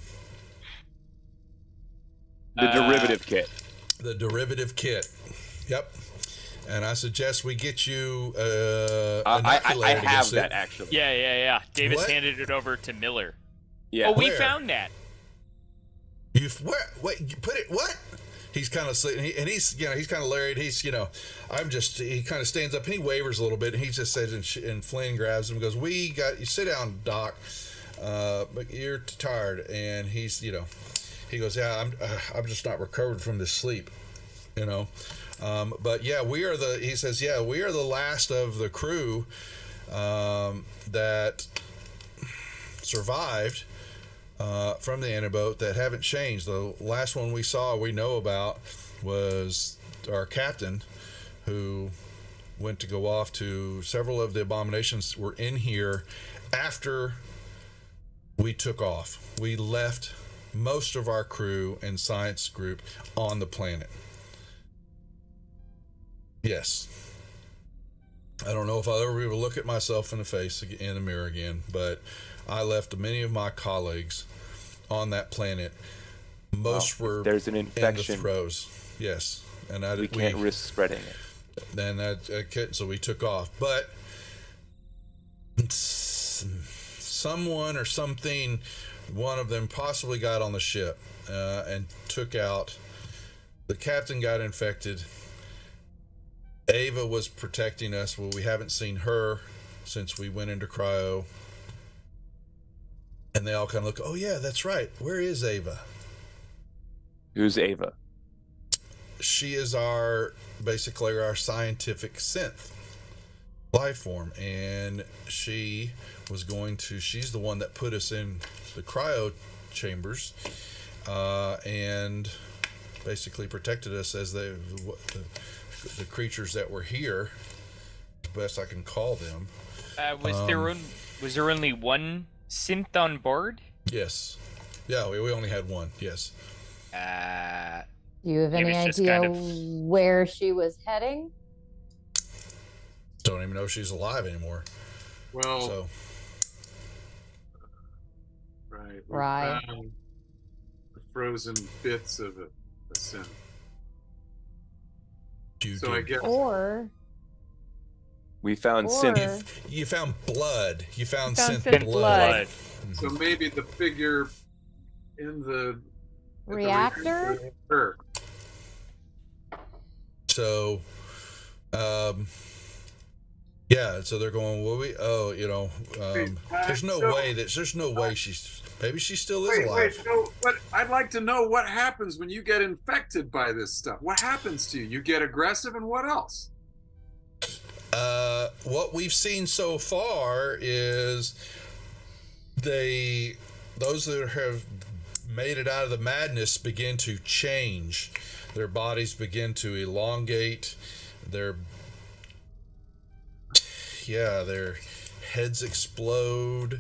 The derivative kit. The derivative kit. Yep. And I suggest we get you I inoculated have against that it. actually. Yeah. Davis What? handed it over to Miller. Yeah. Oh, we Where? found that. Wait, you put it what? He's kind of and he's kind of larried. He's he kind of stands up and he wavers a little bit, and he just says, and Flynn grabs him and goes, "We got you. Sit down, Doc. But you're tired." And he goes, "Yeah, I'm just not recovered from this sleep, But yeah, we are the last of the crew that survived from the antidote that haven't changed. The last one we know about was our captain, who went to go off to several of the abominations were in here after we took off. We left most of our crew and science group on the planet. Yes. I don't know if I'll ever be able to look at myself in the face in the mirror again, but I left many of my colleagues on that planet. Most were there's an infection in the throes. Yes. And we can't risk spreading it. Then so we took off. But someone or something, one of them possibly got on the ship and took out. The captain got infected. Ava was protecting us. Well, we haven't seen her since we went into cryo. And they all kind of look, oh yeah, that's right. Where is Ava? Who's Ava? She is basically our scientific synth life form. And she's the one that put us in the cryo chambers and basically protected us as the creatures that were here, the best I can call them. Was there only one synth on board? Yes. Yeah, we only had one. Yes. Do you have any idea where she was heading? Don't even know if she's alive anymore. Well, So right. Right. We found the frozen bits of a synth. So I guess Or We found synth. you found blood. You found Found synth synth blood. so maybe the figure in the at the reactor? reactor. So, yeah. So they're going. There's no way maybe she still is alive. Wait, no, but I'd like to know what happens when you get infected by this stuff. What happens to you? You get aggressive, and what else? What we've seen so far is those that have made it out of the madness begin to change. Their bodies begin to elongate. Their heads explode.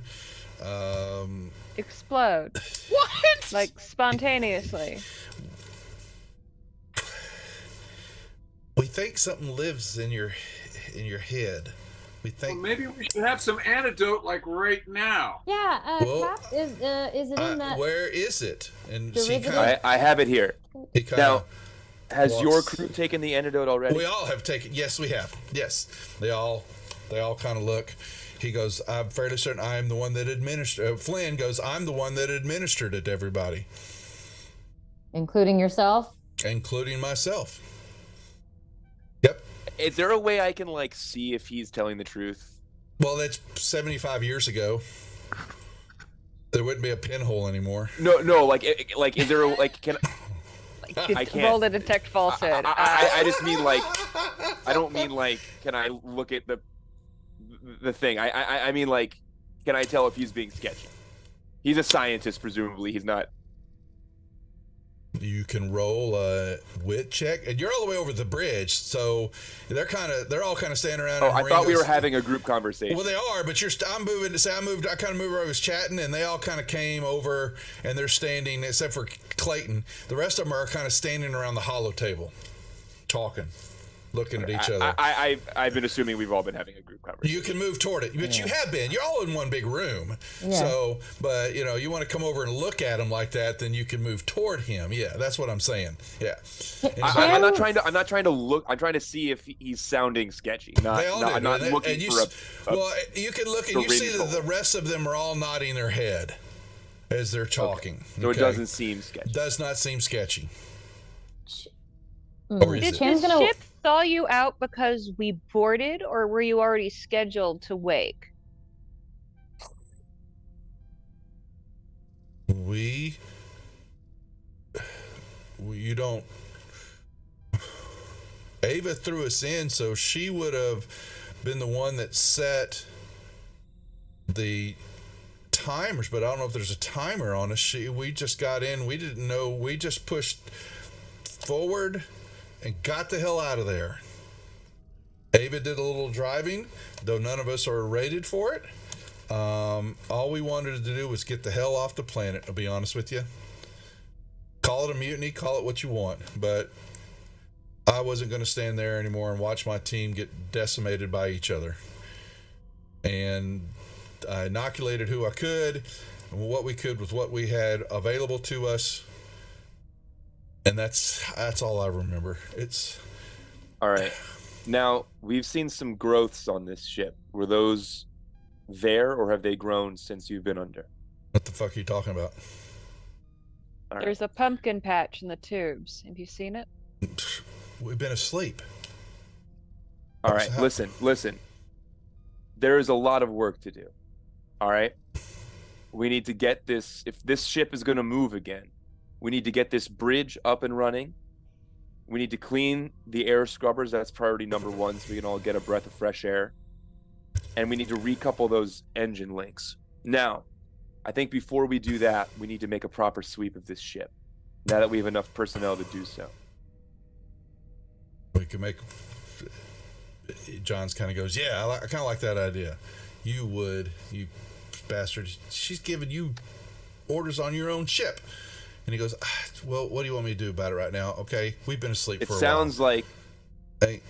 Explode. What? Like spontaneously. We think something lives in your head. We Well, think maybe we should have some antidote, like right now. Yeah, Well, Cap, is it in that? where is it? And Derivative? I have it here. Now, has walks- your crew taken the antidote already? We all have taken. Yes, we have. Yes, they all kind of look. He goes, I'm fairly certain I'm the one that administered. Flynn goes, I'm the one that administered it to everybody, Including yourself? including myself. Yep. Is there a way I can see if he's telling the truth? Well, that's 75 years ago. There wouldn't be a pinhole anymore. No, is there a can I can't. Roll to detect falsehood. I just mean I don't mean can I look at the thing? I mean can I tell if he's being sketchy? He's a scientist, presumably. He's not. You can roll a wit check, and you're all the way over the bridge, so they're all kind of standing around. Oh, and I thought we Ringo's- were having a group conversation. Well, they are, but I kind of moved where I was chatting, and they all kind of came over, and they're standing, except for Clayton. The rest of them are kind of standing around the hollow table, talking, looking at each other. I've been assuming we've all been having a group conversation. You can move toward it, but you have been. You're all in one big room. Yeah. So, but you want to come over and look at him like that, then you can move toward him. Yeah, that's what I'm saying. Yeah. I'm not trying to look. I'm trying to see if he's sounding sketchy. I'm not looking for a. Well, you can look and you see that syringe the rest of them are all nodding their head as they're talking. So it doesn't seem sketchy. Does not seem sketchy. Mm. Or is Did it? Ken's the gonna- ship thaw you out because we boarded, or were you already scheduled to wake? You don't. Ava threw us in, so she would have been the one that set the timers, but I don't know if there's a timer on us. We just got in. We didn't know. We just pushed forward and got the hell out of there. Ava did a little driving, though none of us are rated for it. All we wanted to do was get the hell off the planet, I'll be honest with you. Call it a mutiny, call it what you want, but I wasn't going to stand there anymore and watch my team get decimated by each other. And I inoculated who I could, and what we could with what we had available to us. And that's all I remember. It's all right. Now, we've seen some growths on this ship. Were those there, or have they grown since you've been under? What the fuck are you talking about? All right. There's a pumpkin patch in the tubes. Have you seen it? We've been asleep. All right, listen. There is a lot of work to do. All right? We need to get this, if this ship is going to move again, we need to get this bridge up and running. We need to clean the air scrubbers. That's priority number 1, so we can all get a breath of fresh air. And we need to recouple those engine links. Now, I think before we do that, we need to make a proper sweep of this ship, now that we have enough personnel to do so. We can make... John's kind of goes, yeah, I kind of like that idea. You would, you bastard. She's giving you orders on your own ship. And he goes, well, what do you want me to do about it right now? Okay, we've been asleep for a while. It sounds like... Hey,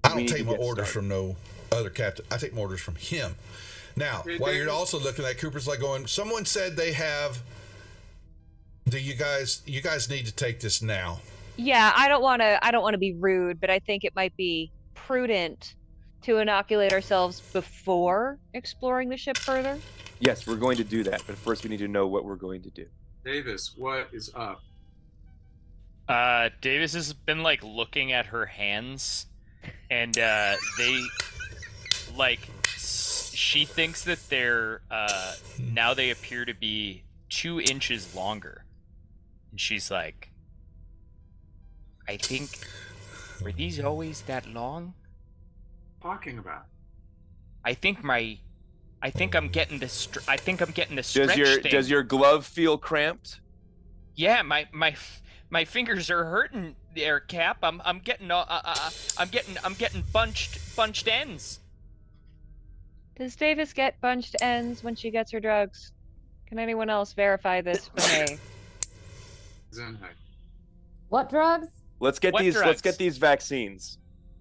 I don't take my orders from no other captain. I take my orders from him. Now, while you're also looking at Cooper's like going, someone said they have... Do you guys need to take this now? Yeah, I don't want to be rude, but I think it might be prudent to inoculate ourselves before exploring the ship further. Yes, we're going to do that, but first we need to know what we're going to do. Davis, what is up? Davis has been like looking at her hands, and they like she thinks that they're now they appear to be 2 inches longer, and she's like, I think, were these always that long? Talking about? I think I'm getting the stretch thing. Does your glove feel cramped? Yeah, my fingers are hurting there, Cap. I'm getting bunched ends. Does Davis get bunched ends when she gets her drugs? Can anyone else verify this for me? Zenhai. What drugs? Let's get these vaccines.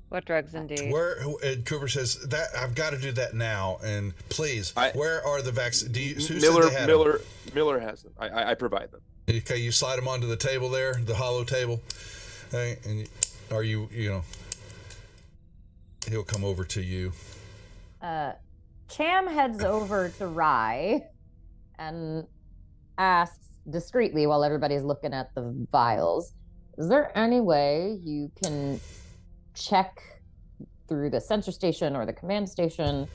What drugs, indeed? Where Cooper says that I've got to do that now, and please, where are the vaccines? Miller has them. I provide them. Okay, you slide them onto the table there, the hollow table, okay, and are you know, he'll come over to you. Cham heads over to Rye and asks discreetly while everybody's looking at the vials, is there any way you can check through the sensor station or the command station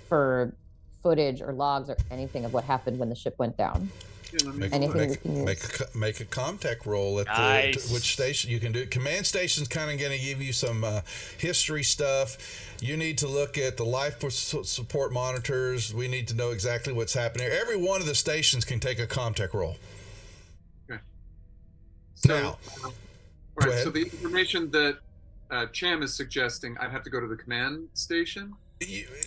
for footage or logs or anything of what happened when the ship went down? Make a comtech roll at which station you can do it. Command station's kind of going to give you some history stuff. You need to look at the life support monitors. We need to know exactly what's happening. Every one of the stations can take a comtech roll. Okay. So, now, right, so the information that Cham is suggesting, I'd have to go to the command station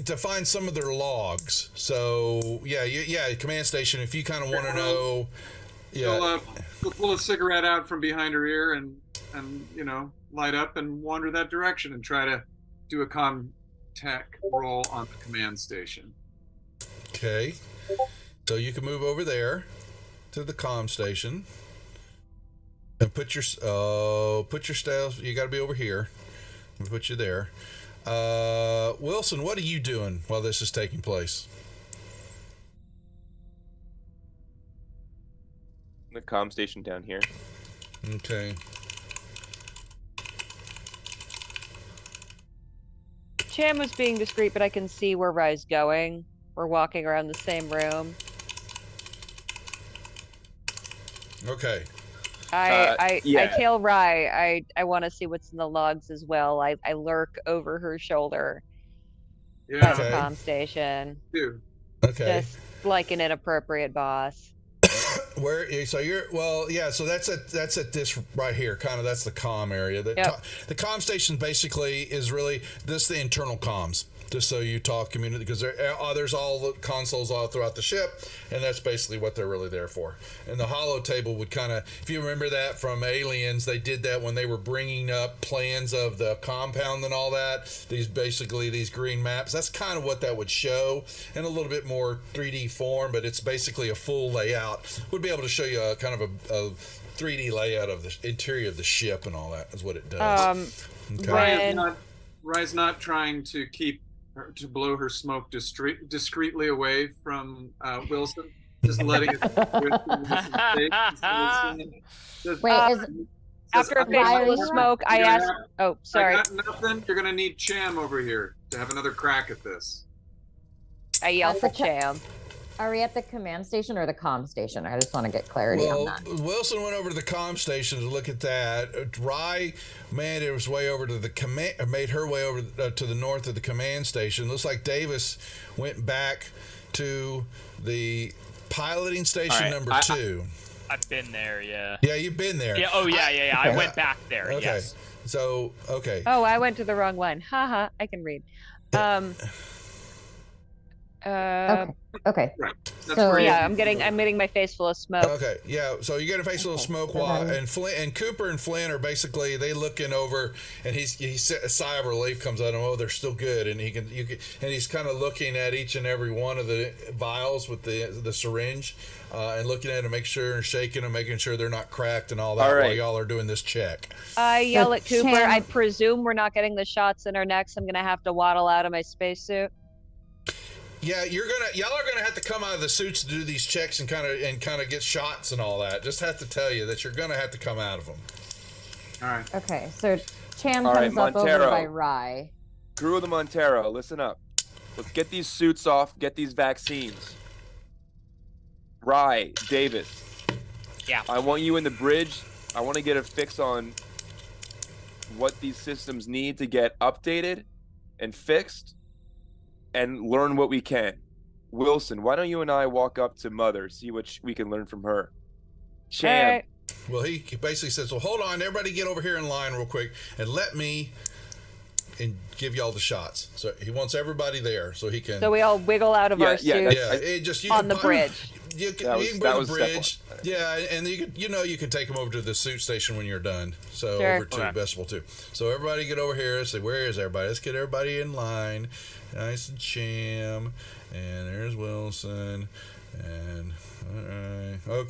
to find some of their logs. So yeah, command station. If you kind of want to know, we'll pull a cigarette out from behind her ear and you know, light up and wander that direction and try to do a comtech roll on the command station. Okay, so you can move over there to the comm station and put your staff. You got to be over here. We'll put you there. Wilson, what are you doing while this is taking place? The comm station down here. Okay. Cham was being discreet, but I can see where Rye's going. We're walking around the same room. Okay. I tail Rye. I want to see what's in the logs as well. I lurk over her shoulder. Yeah. By the comm station. Dude, Okay. Just like an inappropriate boss. Where? So you're So that's at this right here. Kind of that's the comm area. The comm station basically is really this the internal comms. Just so you talk community, because there's all the consoles all throughout the ship, and that's basically what they're really there for. And the holo table would kind of, if you remember that from Aliens, they did that when they were bringing up plans of the compound and all that. These green maps. That's kind of what that would show in a little bit more 3D form, but it's basically a full layout. Would be able to show you a kind of a 3D layout of the interior of the ship and all that is what it does. Okay. Rye's not trying to blow her smoke discreetly away from Wilson, just letting it after a face of smoke, I asked. Oh, sorry. I got nothing. You're gonna need Cham over here to have another crack at this. I yell for Cham. Are we at the command station or the comm station? I just want to get clarity on that. Wilson went over to the comm station to look at that. Rye made her way over to the north of the command station. Looks like Davis went back to the piloting station number 2. I've been there, yeah. Yeah, you've been there. Yeah. Oh, yeah. I went back there. Okay. Yes. So, okay. Oh, I went to the wrong one. Haha. I can read. Okay. Right. So yeah, I'm getting my face full of smoke. Okay, yeah. So you get a face full of smoke, and Flynn and Cooper and Flynn are basically looking over, and a sigh of relief comes out. Oh, they're still good, and he's kind of looking at each and every one of the vials with the syringe, and looking at them, shaking them, making sure they're not cracked and all that. While y'all are doing this check. I yell at Cooper. I presume we're not getting the shots in our necks. I'm gonna have to waddle out of my spacesuit. Yeah, y'all are gonna have to come out of the suits to do these checks and kind of get shots and all that. Just have to tell you that you're gonna have to come out of them. All right. Okay, so Cham comes up over by Rye. Crew of the Montero, listen up. Let's get these suits off. Get these vaccines. Rye, Davis. Yeah. I want you in the bridge. I want to get a fix on what these systems need to get updated and fixed, and learn what we can. Wilson, why don't you and I walk up to Mother, see what we can learn from her? Cham. Right. Well, he basically says, well, hold on, everybody get over here in line real quick and let me give y'all the shots. So he wants everybody there so he can... So we all wiggle out of our suits on the bridge. You can bring the bridge. Yeah, and you can take them over to the suit station when you're done. So over to Decibel 2. So everybody get over here. Say, where is everybody? Let's get everybody in line. Nice and Cham. And there's Wilson. And all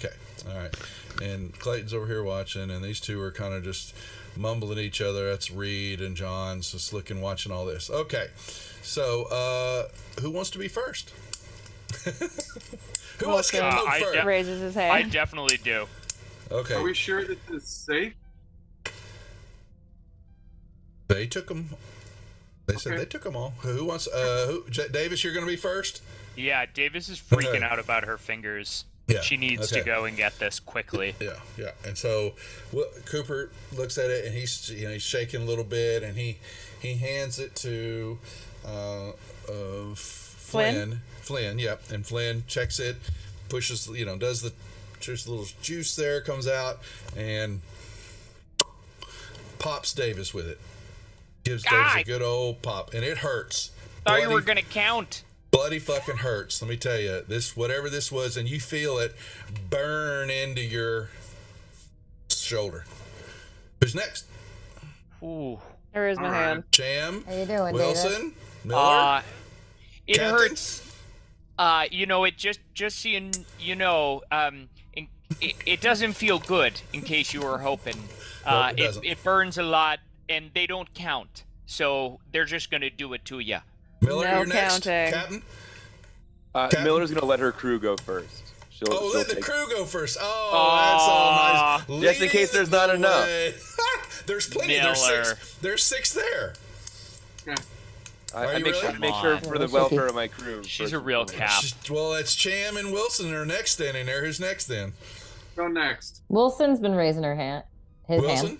right. And Clayton's over here watching, and these two are kind of just mumbling at each other. That's Reed and John's just looking, watching all this. Okay. So who wants to be first? Who wants to get first? Raises his hand. I definitely do. Okay. Are we sure that this is safe? They took them. They said they took them all. Who wants? Davis, you're going to be first. Yeah, Davis is freaking out about her fingers. Yeah. She needs to go and get this quickly. Yeah. And so Cooper looks at it, and he's shaking a little bit, and he hands it to Flynn. Flynn, yep. And Flynn checks it, pushes, does the just a little juice there, comes out, and pops Davis with it. Gives Davis a good old pop, and it hurts. Thought you were gonna count. Bloody fucking hurts. Let me tell you, whatever this was, and you feel it burn into your shoulder. Who's next? Ooh. There is my hand. Cham. How you doing, Wilson. Davis? Miller. It Captain? hurts. It just so it doesn't feel good. In case you were hoping, it burns a lot, and they don't count, so they're just gonna do it to you. Miller, no you're next. counting. Captain. Miller's gonna let her crew go first. Let the crew go first. That's all nice. Just in case there's not enough. There's plenty. Miller. There's six there. Okay. I make sure for the welfare of my crew. She's a real cap. Well, it's Cham and Wilson are next standing there. Who's next then? Go next. Wilson's been raising her hand. His Wilson, hand.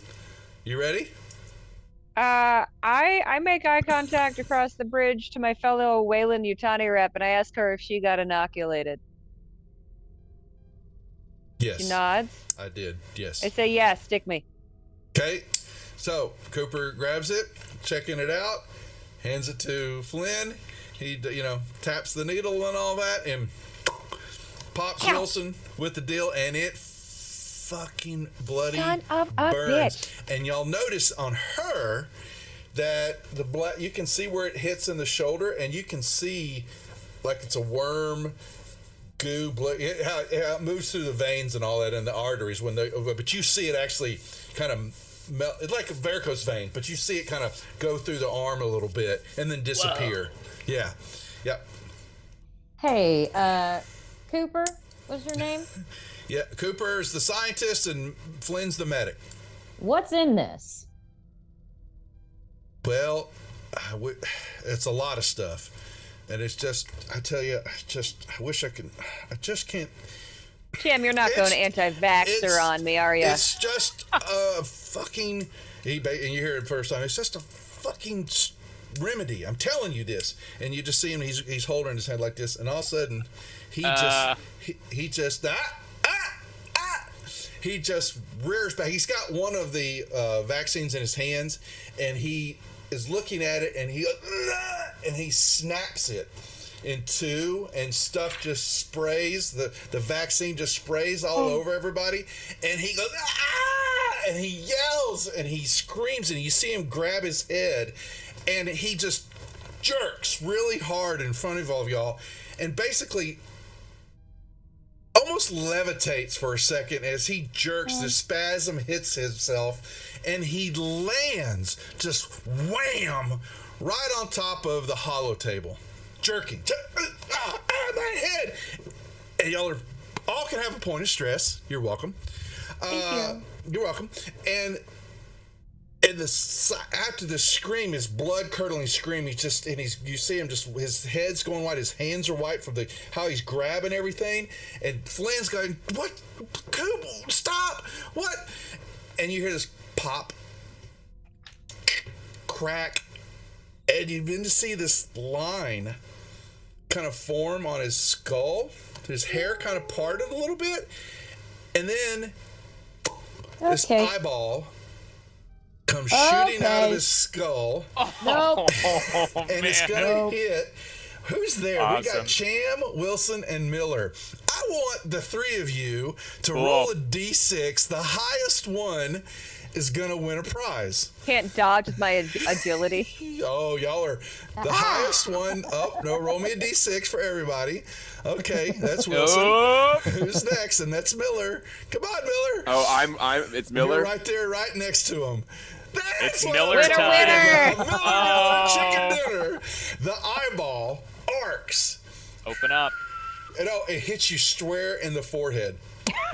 you ready? I make eye contact across the bridge to my fellow Wayland Yutani rep, and I ask her if she got inoculated. Yes. She nods. I did, yes. I say, yeah, stick me. Okay, so Cooper grabs it, checking it out, hands it to Flynn. He, taps the needle and all that, and pops Wilson with the deal, and it fucking bloody Son of a burns. bitch. And y'all notice on her that the blood, you can see where it hits in the shoulder, and you can see like it's a worm goo blood, how it moves through the veins and all that and the arteries but you see it actually kind of melt. It's like a varicose vein, but you see it kind of go through the arm a little bit and then disappear. Whoa. Yeah. Yep. Hey, Cooper, what's your name? Yeah, Cooper's the scientist and Flynn's the medic. What's in this? Well, it's a lot of stuff. And it's just, I tell you, I wish I just can't. Tim, you're not going anti-vaxxer on me, are you? It's just a fucking, and you hear it first time, it's just a fucking remedy. I'm telling you this. And you just see him, he's holding his head like this, and all of a sudden, he just rears back. He's got one of the vaccines in his hands, and he is looking at it, and he snaps it in two, and stuff just sprays. The vaccine just sprays all over everybody, and he goes, and he yells, and he screams, and you see him grab his head, and he just jerks really hard in front of all of y'all, and basically almost levitates for a second as he jerks. The spasm hits himself, and he lands just wham right on top of the hollow table, jerking. My head! And y'all all can have a point of stress. You're welcome. Thank you. You're welcome. And after the scream, his blood curdling scream, you see him just, his head's going white, his hands are white from how he's grabbing everything, and Flynn's going, "What? Stop! What?" And you hear this pop, crack, and you begin to see this line kind of form on his skull. His hair kind of parted a little bit, and then this eyeball comes shooting out of his skull. Nope. And it's gonna hit. Who's there? Awesome. We got Cham, Wilson, and Miller. I want the three of you to roll a d6. The highest one is gonna win a prize. Can't dodge with my agility. Oh, y'all are the highest one. Oh, no, roll me a d6 for everybody. Okay, that's Wilson. Who's next? And that's Miller. Come on, Miller. Oh, it's Miller. You're right there, right next to him. It's Miller time. Winner. Miller, chicken dinner. The eyeball arcs. Open up. And it hits you square in the forehead.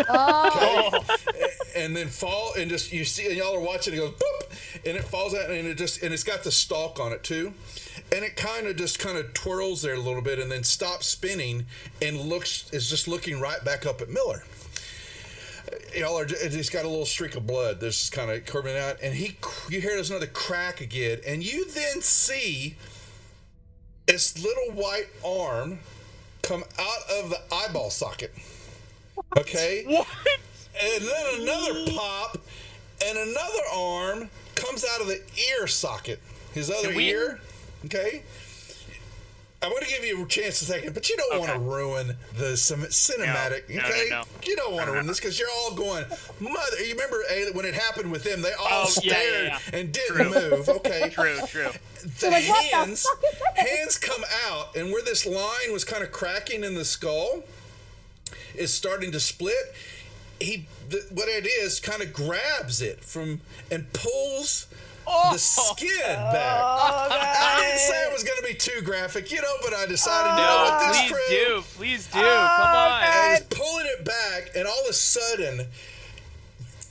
Oh. Okay? And then fall, and just you see, and y'all are watching. It goes boop, and it falls out, and it's got the stalk on it too, and it kind of twirls there a little bit, and then stops spinning, and is just looking right back up at Miller. Y'all are, it's got a little streak of blood that's kind of curving out, and you hear there's another crack again, and you then see this little white arm come out of the eyeball socket. Okay? What? And then another pop, and another arm comes out of the ear socket. His other ear. Okay? I'm going to give you a chance in a second, but you don't want to ruin the cinematic. No, okay? no. You don't want to ruin this because you're all going, mother. You remember when it happened with them? They all stared and didn't move. Okay? True. The hands come out, and where this line was kind of cracking in the skull is starting to split. What it is, kind of grabs it and pulls the skin back. I didn't say it was going to be too graphic, but I decided, please do. Come on. And he's pulling it back, and all of a sudden,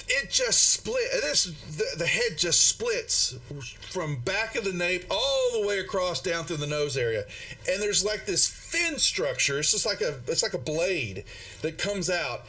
it just split. The head just splits from back of the nape all the way across down through the nose area, and there's like this fin structure. It's just like a blade that comes out,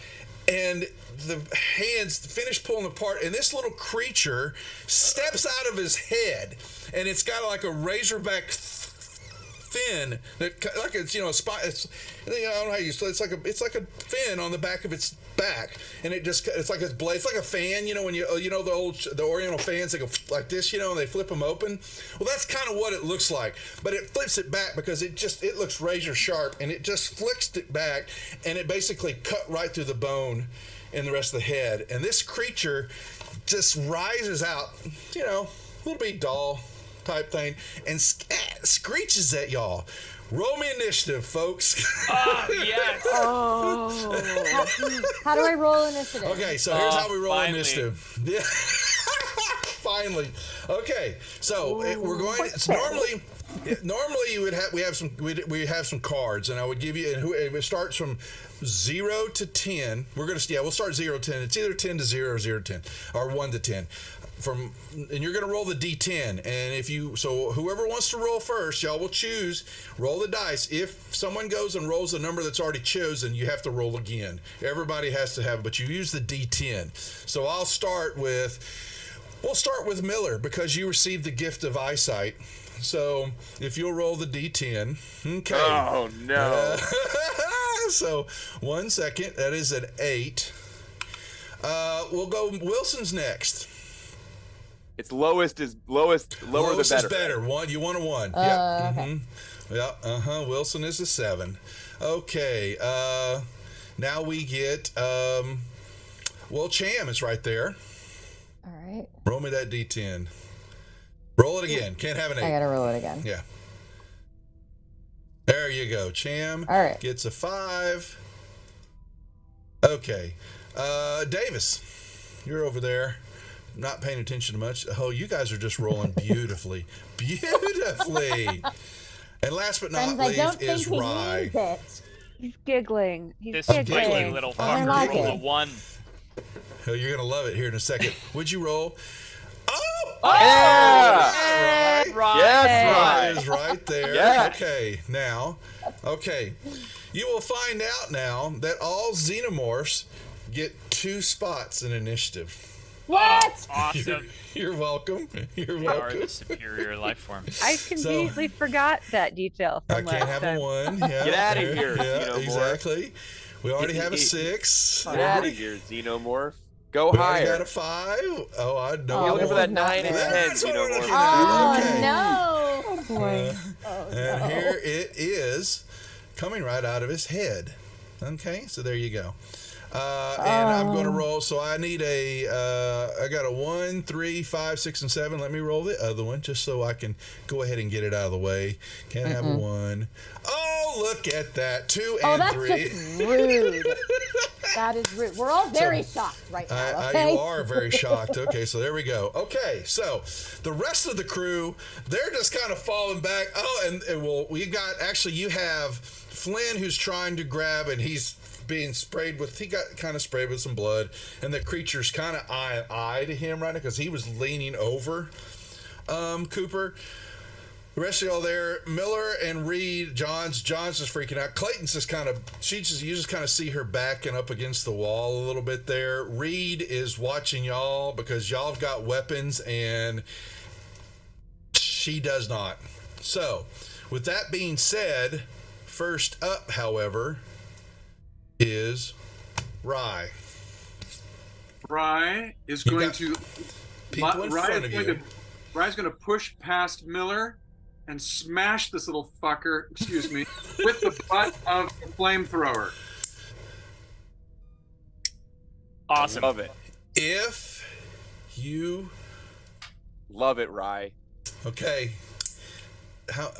and the hands finish pulling apart, and this little creature steps out of his head, and it's got like a razorback fin that, like, it's, you know, a spot. It's, I don't know how you. So it's like a fin on the back of its back, and it's like a blade. It's like a fan, you know, when you know the Oriental fans, they go like this, you know, and they flip them open. Well, that's kind of what it looks like, but it flips it back because it looks razor sharp, and it just flicks it back, and it basically cut right through the bone in the rest of the head, and this creature just rises out, you know, a little bit doll type thing, and screeches at y'all. Roll me initiative, folks. Oh, yes. Oh. How do I roll initiative? Okay, so here's how we roll finally. initiative. Yeah. Finally. Okay, so we're going. It's normally you would have we have some cards, and I would give you. And it starts from 0 to 10. We'll start 0 to 10. It's either 10 to 0 or 0 to 10, or 1 to 10. And you're going to roll the D10, and so whoever wants to roll first, y'all will roll the dice. If someone goes and rolls a number that's already chosen, you have to roll again. Everybody has to have, but you use the D10. So we'll start with Miller, because you received the gift of eyesight. So if you'll roll the D10, okay. Oh no! So 1 second. That is an 8. We'll go. Wilson's next. It's lower the Lowest better. is better. You want a 1. Yep. Okay. Yep. Wilson is a 7. Okay. Now we get. Cham is right there. All right. Roll me that D10. Roll it again. Can't have an 8. I gotta roll it again. Yeah. There you go. Cham All right. gets a 5. Okay. Davis, you're over there. Not paying attention to much. Oh, you guys are just rolling beautifully. Beautifully. And last but not Friends, I don't least think is he Rye. needs it. He's giggling. He's This giggling. spiky little I fucker like rolled it. a 1. Oh, you're going to love it here in a second. Would you roll? Oh! Yeah! Right. Yes, Rye right. is right there. Yeah. Okay, now. Okay. You will find out now that all xenomorphs get 2 spots in initiative. What? Awesome. You're welcome. You're We are welcome. the superior life form. I conveniently forgot that detail I from can't last have time. a 1. Yeah, Get outta there. here, Yeah, xenomorph. exactly. We already have a 6. Get out of here, xenomorph. Go We already higher. got a 5. Oh, I know. Oh, You're looking for that not 9 and there. 10, That's what we're xenomorph. looking at. Oh Okay. no! Oh boy! And here it is, coming right out of his head. Okay, so there you go. And I'm going to roll. So I need I got a 1, 3, 5, 6, and 7. Let me roll the other one just so I can go ahead and get it out of the way. Can't have a 1. Oh, look at that. 2 Oh, and that's 3. just rude. That is rude. We're all very shocked right now. Okay. You are very shocked. Okay, so there we go. Okay, so the rest of the crew, they're just kind of falling back. Oh, and you have Flynn, who's trying to grab, and he's being sprayed with, he got kind of sprayed with some blood, and the creature's kind of eye to him right now because he was leaning over Cooper. The rest of y'all there, Miller and Reed, John's just freaking out. Clayton's just you just kind of see her backing up against the wall a little bit there. Reed is watching y'all because y'all have got weapons and she does not. So, with that being said, first up, however, is Rye. Rye is You going got to. people in front of you. Rye's going to push past Miller and smash this little fucker, excuse me, with the butt of the flamethrower. Awesome. Love it. If you Love it, Rye. okay,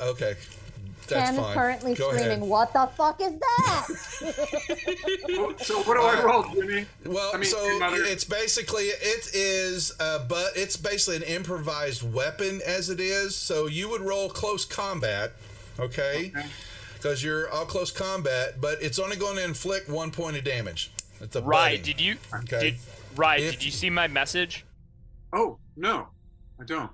okay, that's Cam is fine. currently Go screaming, ahead. "What the fuck is that?" So what do I roll, Jimmy? Well, I mean, so Mother. it's basically but it's basically an improvised weapon as it is. So you would roll close combat, okay? Because you're all close combat, but it's only going to inflict 1 point of damage. It's a Right, budding. did you see my message? Oh, no, I don't.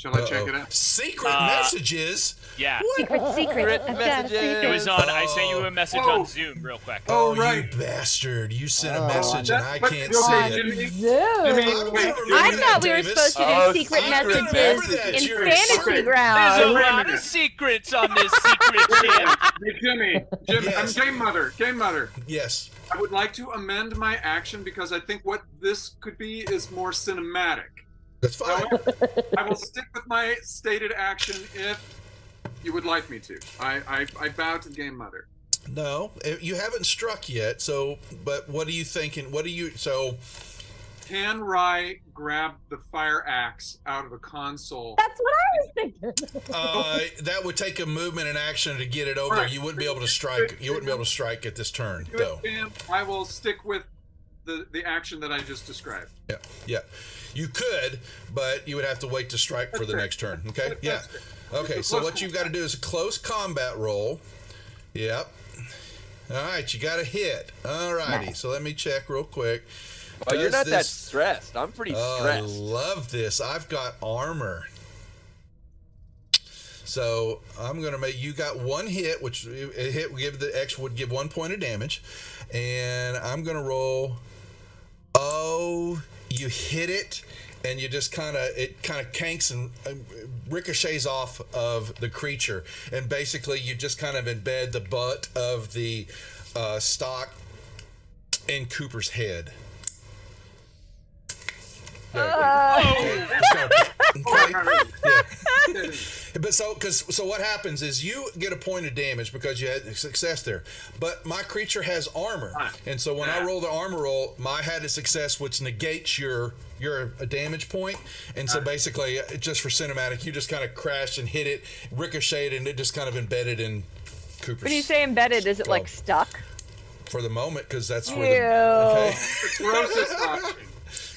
Shall I check it out? Secret messages? Yeah. What? Secret. I've got a messages. secret. It was on. I sent you a message on Zoom real quick. Oh, right. you bastard. You sent a message and I But- can't okay, see it. Jimmy, Dude. wait, I thought we were Davis. supposed to do Oh, secret secret messages messages. in You're fantasy secret. There's a ground. wait a lot of minute. secrets on this secret ship. Hey, Jimmy, Yes. Game Mother. Yes. I would like to amend my action because I think what this could be is more cinematic. That's fine. However, I will stick with my stated action if you would like me to. I bow to Game Mother. No, you haven't struck yet. So, but what are you thinking? Can Rye grab the fire axe out of the console? That's what I was thinking. That would take a movement and action to get it over there. You wouldn't be able to strike. You wouldn't be able to strike at this turn, though. I will stick with the action that I just described. Yeah. You could, but you would have to wait to strike for the next turn. Okay? Yeah. Okay, so what you've got to do is a close combat roll. Yep. All right, you got to hit. All righty. So let me check real quick. Oh, you're not that Does this- stressed. I'm pretty I stressed. love this. I've got armor. So I'm gonna make you got one hit, which a hit would give the X would give 1 point of damage, and I'm gonna roll. Oh, you hit it, and you just kind of kanks and ricochets off of the creature, and basically you just kind of embed the butt of the stock in Cooper's head. Okay. Yeah. But so what happens is you get a point of damage because you had success there. But my creature has armor, and so when I roll the armor roll, I had a success which negates your damage point. And so basically, just for cinematic, you just kind of crashed and hit it, ricocheted, and it just kind of embedded in Cooper's. When you say embedded, is it like stuck? For the moment, because that's Ew. where okay. The grossest option.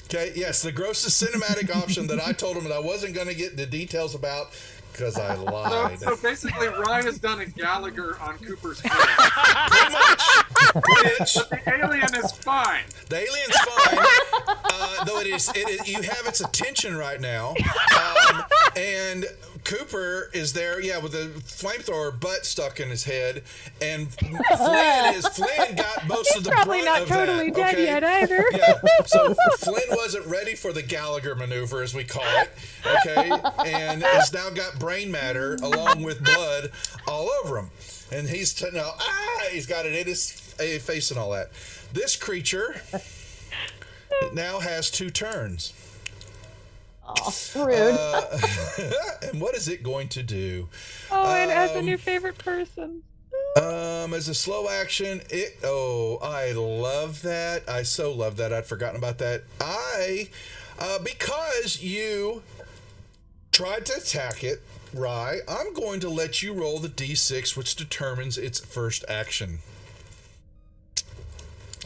Okay, yes, the grossest cinematic option that I told him that I wasn't going to get the details about because I lied. So basically, Ryan has done a Gallagher on Cooper's head. Pretty much. But the alien is fine. The alien's fine, though it is. You have its attention right now, and Cooper is there, with a flamethrower butt stuck in his head, and Flynn got most of the Probably brunt not of totally that, dead okay? yet either. Yeah, so Flynn wasn't ready for the Gallagher maneuver, as we call it, okay, and has now got brain matter along with blood all over him, and he's got it in his face and all that. This creature now has 2 turns. Oh, rude. And what is it going to do? Oh, and as a new favorite person. As a slow action, I love that. I so love that. I'd forgotten about that. Because you tried to attack it, Rye, I'm going to let you roll the D6, which determines its first action.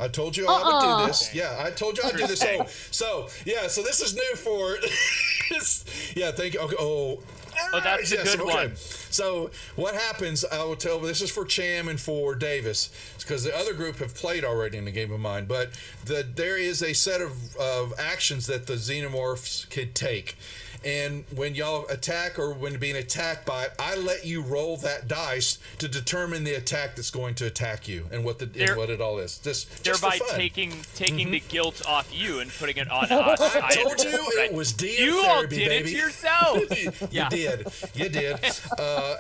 I told you I would do this. Yeah, I told you I'd do this. So this is new for. Yeah, thank you. Okay. Oh, that's a good one. So what happens? I will tell. This is for Cham and for Davis, because the other group have played already in the Game of Mind. But there is a set of actions that the xenomorphs could take. And when y'all attack or when being attacked by it, I let you roll that dice to determine the attack that's going to attack you and what it all is. Just thereby for fun. taking the guilt off you and putting it on us. I told you it was DM you therapy, all did baby. it yourself. You did.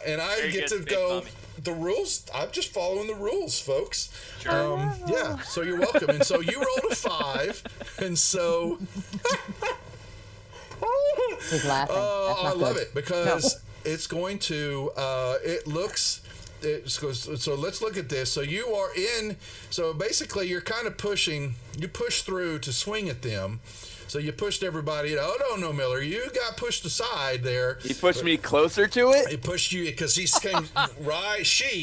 And I Very get good, to big go. mommy. The rules. I'm just following the rules, folks. Sure. Yeah. So you're welcome. And so you rolled a 5, and so. He's laughing. That's I not love good. it because it's going to. So let's look at this. So you are in. So basically, you're kind of pushing. You push through to swing at them. So you pushed everybody. Oh no, Miller, you got pushed aside there. He pushed me closer to it. He pushed you because she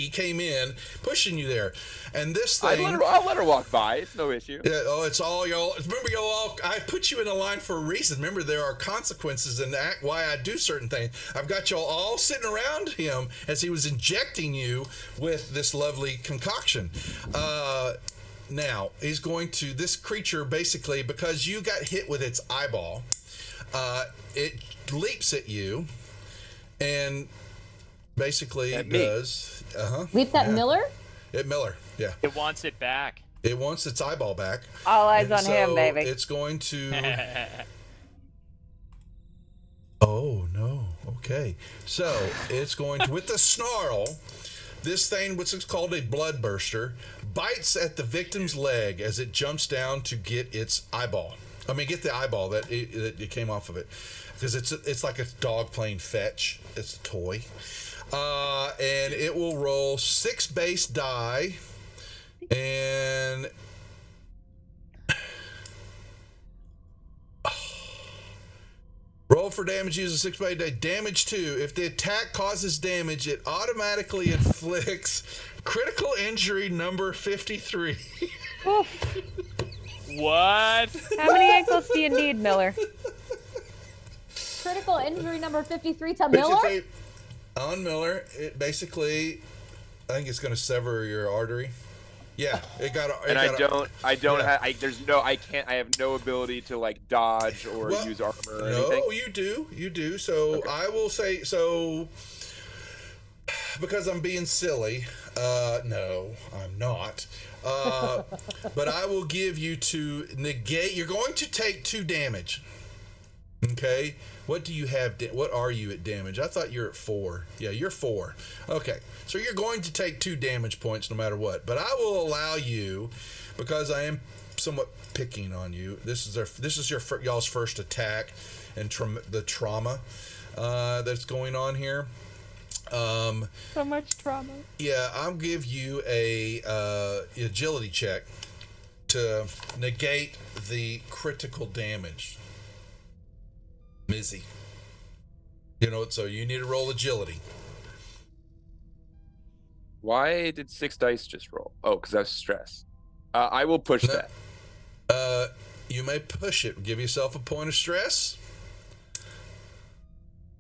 came in pushing you there, and this thing. I'll let her walk by. It's no issue. Yeah, it's all y'all. Remember, y'all all. I put you in a line for a reason. Remember, there are consequences in that. Why I do certain things. I've got y'all all sitting around him as he was injecting you with this lovely concoction. Now he's going to this creature basically because you got hit with its eyeball. It leaps at you and basically At me. does. Leaps at Miller? At Miller, yeah. It wants it back. It wants its eyeball back. All eyes And on him, so baby. It's going to. Oh, no. Okay. So it's going to, with the snarl, this thing, which is called a bloodburster, bites at the victim's leg as it jumps down to get its eyeball. I mean, get the eyeball that it came off of it. Because it's like a dog playing fetch. It's a toy. And it will roll 6 base die. And roll for damage using 6 base die. Damage 2. If the attack causes damage, it automatically inflicts critical injury number 53. Oof. What? How many ankles do you need, Miller? Critical injury number 53 to Miller? Basically, on Miller, it basically, I think it's going to sever your artery. Yeah, it got. And I don't yeah. have. I have no ability to like dodge or use armor or anything. No, you do. So Okay. I will say so. Because I'm being silly. No, I'm not. But I will give you to negate. You're going to take 2 damage. Okay. What do you have? What are you at damage? I thought you're at 4. Yeah, you're 4. Okay. So you're going to take 2 damage points no matter what. But I will allow you, because I am somewhat picking on you. This is y'all's first attack and the trauma that's going on here. So much trauma. Yeah, I'll give you a agility check to negate the critical damage. Mizzy. So you need to roll agility. Why did 6 dice just roll? Oh, because I was stressed. I will push that. You may push it. Give yourself a point of stress.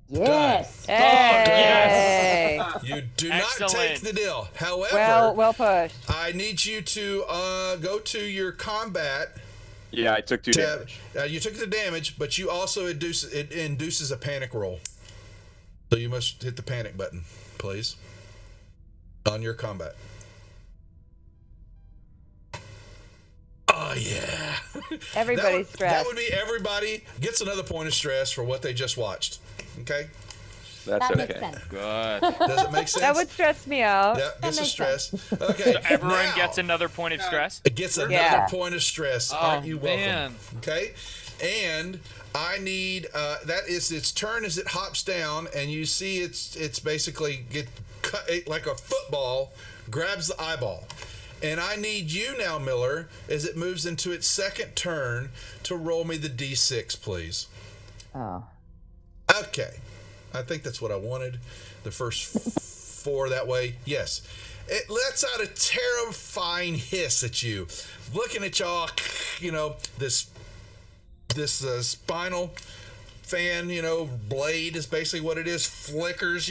Yes. Hey. You do Excellent. not take the deal. However, Well pushed. I need you to go to your combat. Yeah, I took 2 tab. damage. You took the damage, but you also induces a panic roll. So you must hit the panic button, please, on your combat. Oh, yeah. Everybody's stressed. That would be everybody gets another point of stress for what they just watched. Okay? That's That okay. makes sense. Good. Does it make sense? That would stress me out. Yeah, gets a makes stress. Okay. So everyone now, gets another point of stress? It gets another Yeah. point of stress. Oh, Aren't you welcome? man. Okay? And I need that is its turn as it hops down, and you see it's basically get cut like a football, grabs the eyeball. And I need you now, Miller, as it moves into its second turn, to roll me the D6, please. Oh. Okay. I think that's what I wanted. The first 4 that way. Yes. It lets out a terrifying hiss at you. Looking at y'all, this spinal fan, blade is basically what it is. Flickers,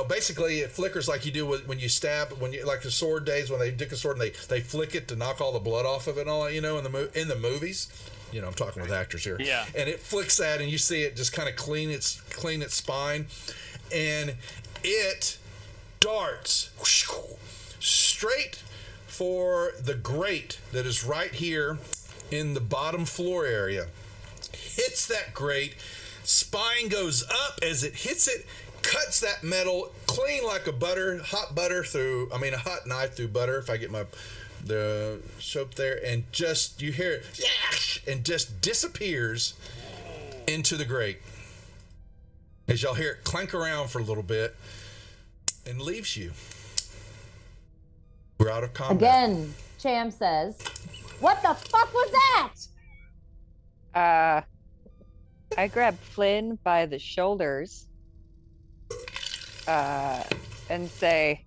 basically it flickers like you do when you stab, like the sword days when they take a sword and they flick it to knock all the blood off of it and all, in the movies. I'm talking with actors here. Yeah. And it flicks that, and you see it just kind of clean its spine, and it darts straight for the grate that is right here in the bottom floor area. Hits that grate, spine goes up as it hits it, cuts that metal clean like a hot knife through butter. If I get the soap there, and just you hear it, yeah, and just disappears into the grate as y'all hear it clank around for a little bit and leaves you. We're out of combat. Again, Cham says, "What the fuck was that?" I grabbed Flynn by the shoulders and say,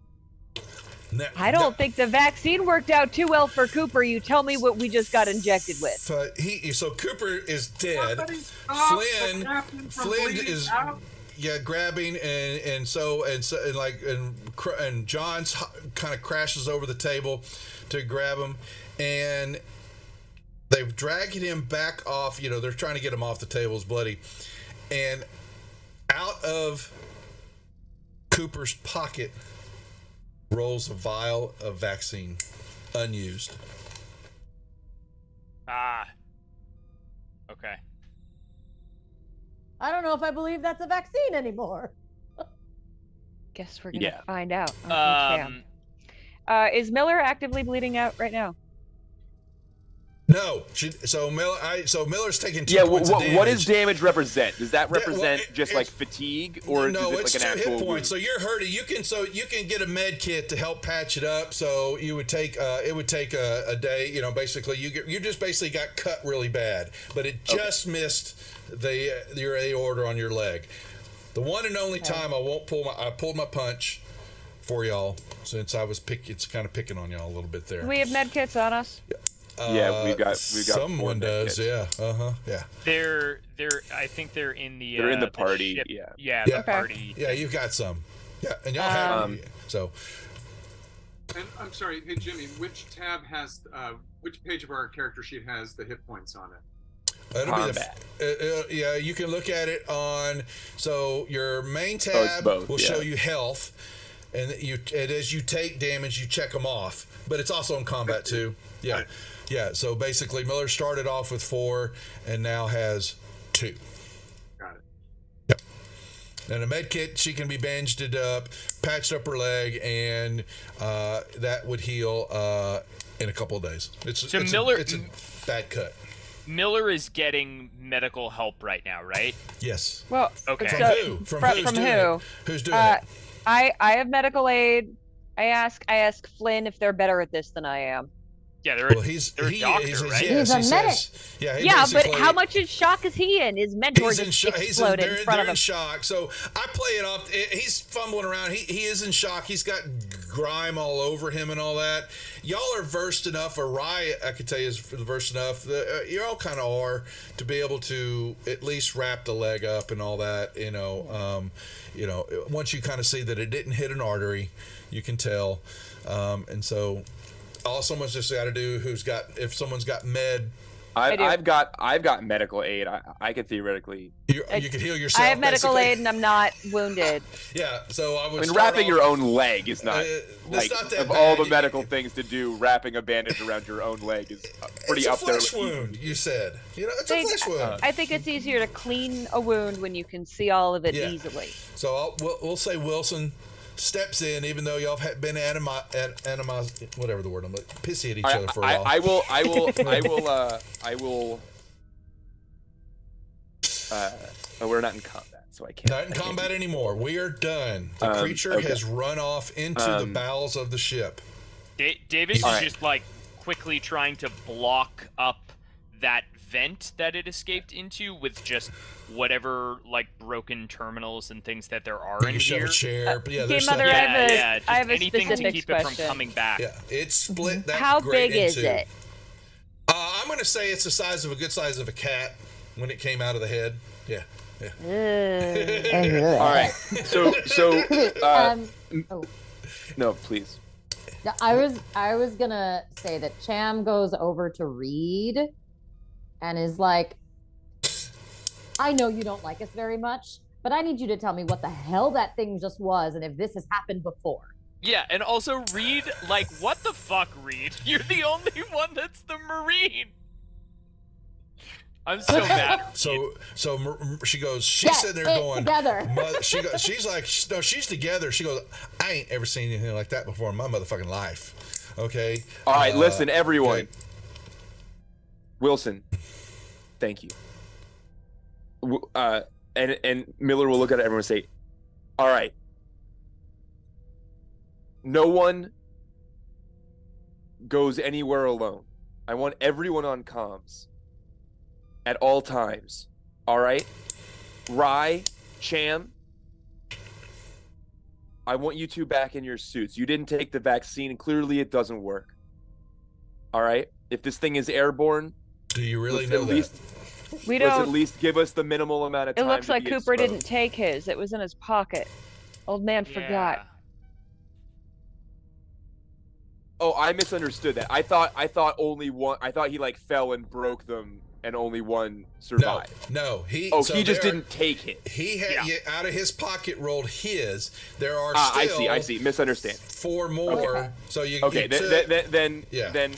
Now, I don't think the vaccine worked out too well for Cooper. You tell me what we just got injected with. So Cooper is dead. Somebody stop the Flynn captain from Flynn bleeding is out. grabbing and John's kind of crashes over the table to grab him, and They've dragged him back off. You know, they're trying to get him off the tables, bloody. And out of Cooper's pocket rolls a vial of vaccine, unused. Ah. Okay. I don't know if I believe that's a vaccine anymore. Guess we're gonna Yeah. find out. Okay, is Miller actively bleeding out right now? No, so Miller's taking 2 Yeah, points of damage. what does damage represent? Does that well, represent just like it's- fatigue, or no, is it it's like an 2 actual hit points. wound? So you're hurting. You can get a med kit to help patch it up. So you would take it would take a day. You know, basically you just basically got cut really bad, but it just missed your aorta on your leg. The one and only time I pulled my punch for y'all, since I was it's kind of picking on y'all a little bit there. Do we have med kits on us? Yeah, we got someone does. Yeah. Yeah. They're I think they're in the They're in the party. ship. Yeah. Yeah, Yeah. the party. Yeah, you've got some. Yeah, and y'all have so. And I'm sorry, hey Jimmy, which tab has which page of our character sheet has the hit points on it? It'll Combat. be yeah, you can look at it on. So your main it's tab both, will yeah. show you health, and as you take damage, you check them off. But it's also in combat too. Yeah, Right. yeah. So basically, Miller started off with 4 and now has 2. Got it. Yep. And a med kit, she can be bandaged up, patched up her leg, and that would heal in a couple of days. It's a bad cut. Miller is getting medical help right now, right? Yes. Well, Okay. From so- who? From who's from doing who? it? Who's doing it? I have medical aid. I ask Flynn if they're better at this than I am. Yeah, they're Well, he's they're a doctor, right? Yes, He's a he medic. says, yeah, he Yeah, but basically- how much in shock is he in? His mentor He's in just shock. exploded in front They're of in him. shock. So I play it off. He's fumbling around. He is in shock. He's got grime all over him and all that. Y'all are versed enough, or Rye, I could tell you, is versed enough. You all kind of are to be able to at least wrap the leg up and all that. Once you kind of see that it didn't hit an artery, you can tell. And so all someone's just got to do if someone's got med, I've got medical aid. I could theoretically. you can heal yourself. I have medical basically. aid and I'm not wounded. Yeah, so I would. I mean, start wrapping off- your own leg is not that's not that of all bad. the medical things to do. Wrapping a bandage around your own leg is pretty it's up a there. flesh wound. You said, it's Think- a flesh wound. I think it's easier to clean a wound when you can see all of it Yeah. easily. So we'll say Wilson steps in, even though y'all have been whatever the word I'm like, pissy at each other for a while. I will. We're not in combat, so I can't. Not in I can't combat do- anymore. We are done. The creature okay. has run off into the bowels of the ship. Davis is Alright. just like quickly trying to block up that vent that it escaped into with just whatever like broken terminals and things that there are You in can shove here. a chair, but yeah, Game there's Mother, stuff. Just I have a anything to specific keep it from question. coming back. Yeah, it's split that. How grate big is into- it? I'm going to say it's a good size of a cat when it came out of the head. Yeah. All right. So no, please. I was gonna say that Cham goes over to Reed and is like, I know you don't like us very much, but I need you to tell me what the hell that thing just was and if this has happened before. Yeah, and also Reed, like, what the fuck, Reed? You're the only one that's the Marine. I'm so mad. So she goes. She's Get sitting there it going. together. She's like, no, she's together. She goes, I ain't ever seen anything like that before in my motherfucking life. Okay. All right, listen, everyone. okay. Wilson, thank you. And Miller will look at everyone and say, "All right, no one goes anywhere alone. I want everyone on comms at all times. All right, Rye, Cham, I want you two back in your suits. You didn't take the vaccine, and clearly it doesn't work. All right, if this thing is airborne, Do you really let's know at that? least We let's at don't. least give us the minimal amount of It time. looks to like be Cooper didn't exposed. take his. It was in his pocket. Old man forgot. Oh, I misunderstood that. I thought only one. I thought he like fell and broke them, and only one survived. No. He just didn't take it. He had out of his pocket rolled his. There are still. I see. Misunderstand. 4 more. Okay. So you. Okay. You then.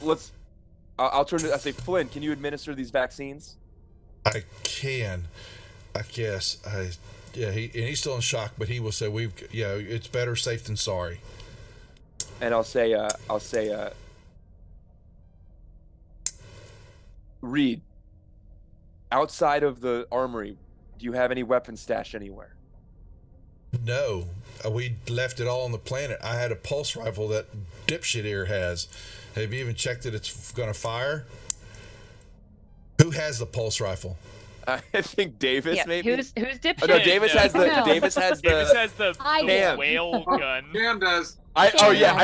Let's. I'll turn to. I say, Flynn, can you administer these vaccines? I can. I guess. He's still in shock, but he will say, it's better safe than sorry. And I'll say, Reed, outside of the armory, do you have any weapon stash anywhere? No, we left it all on the planet. I had a pulse rifle that dipshit here has. Have you even checked that it's going to fire? Who has the pulse rifle? I think Davis, maybe. Who's dipshit? Oh, no, Davis has the. No. Davis has the I whale gun. Cam does. I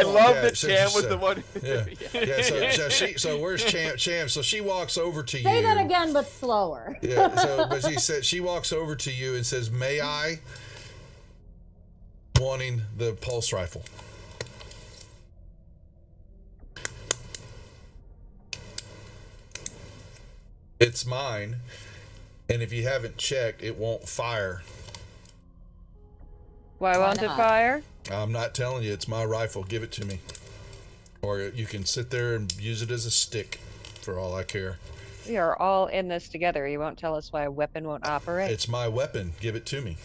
love that so- Cham was so- the one. So where's Cham? So she walks over to you. Say that again, but slower. Yeah. So, but she walks over to you and says, "May I?" Wanting the pulse rifle. It's mine, and if you haven't checked, it won't fire. Why won't it not? fire? I'm not telling you, it's my rifle. Give it to me. Or you can sit there and use it as a stick, for all I care. We are all in this together. You won't tell us why a weapon won't operate. It's my weapon. Give it to me.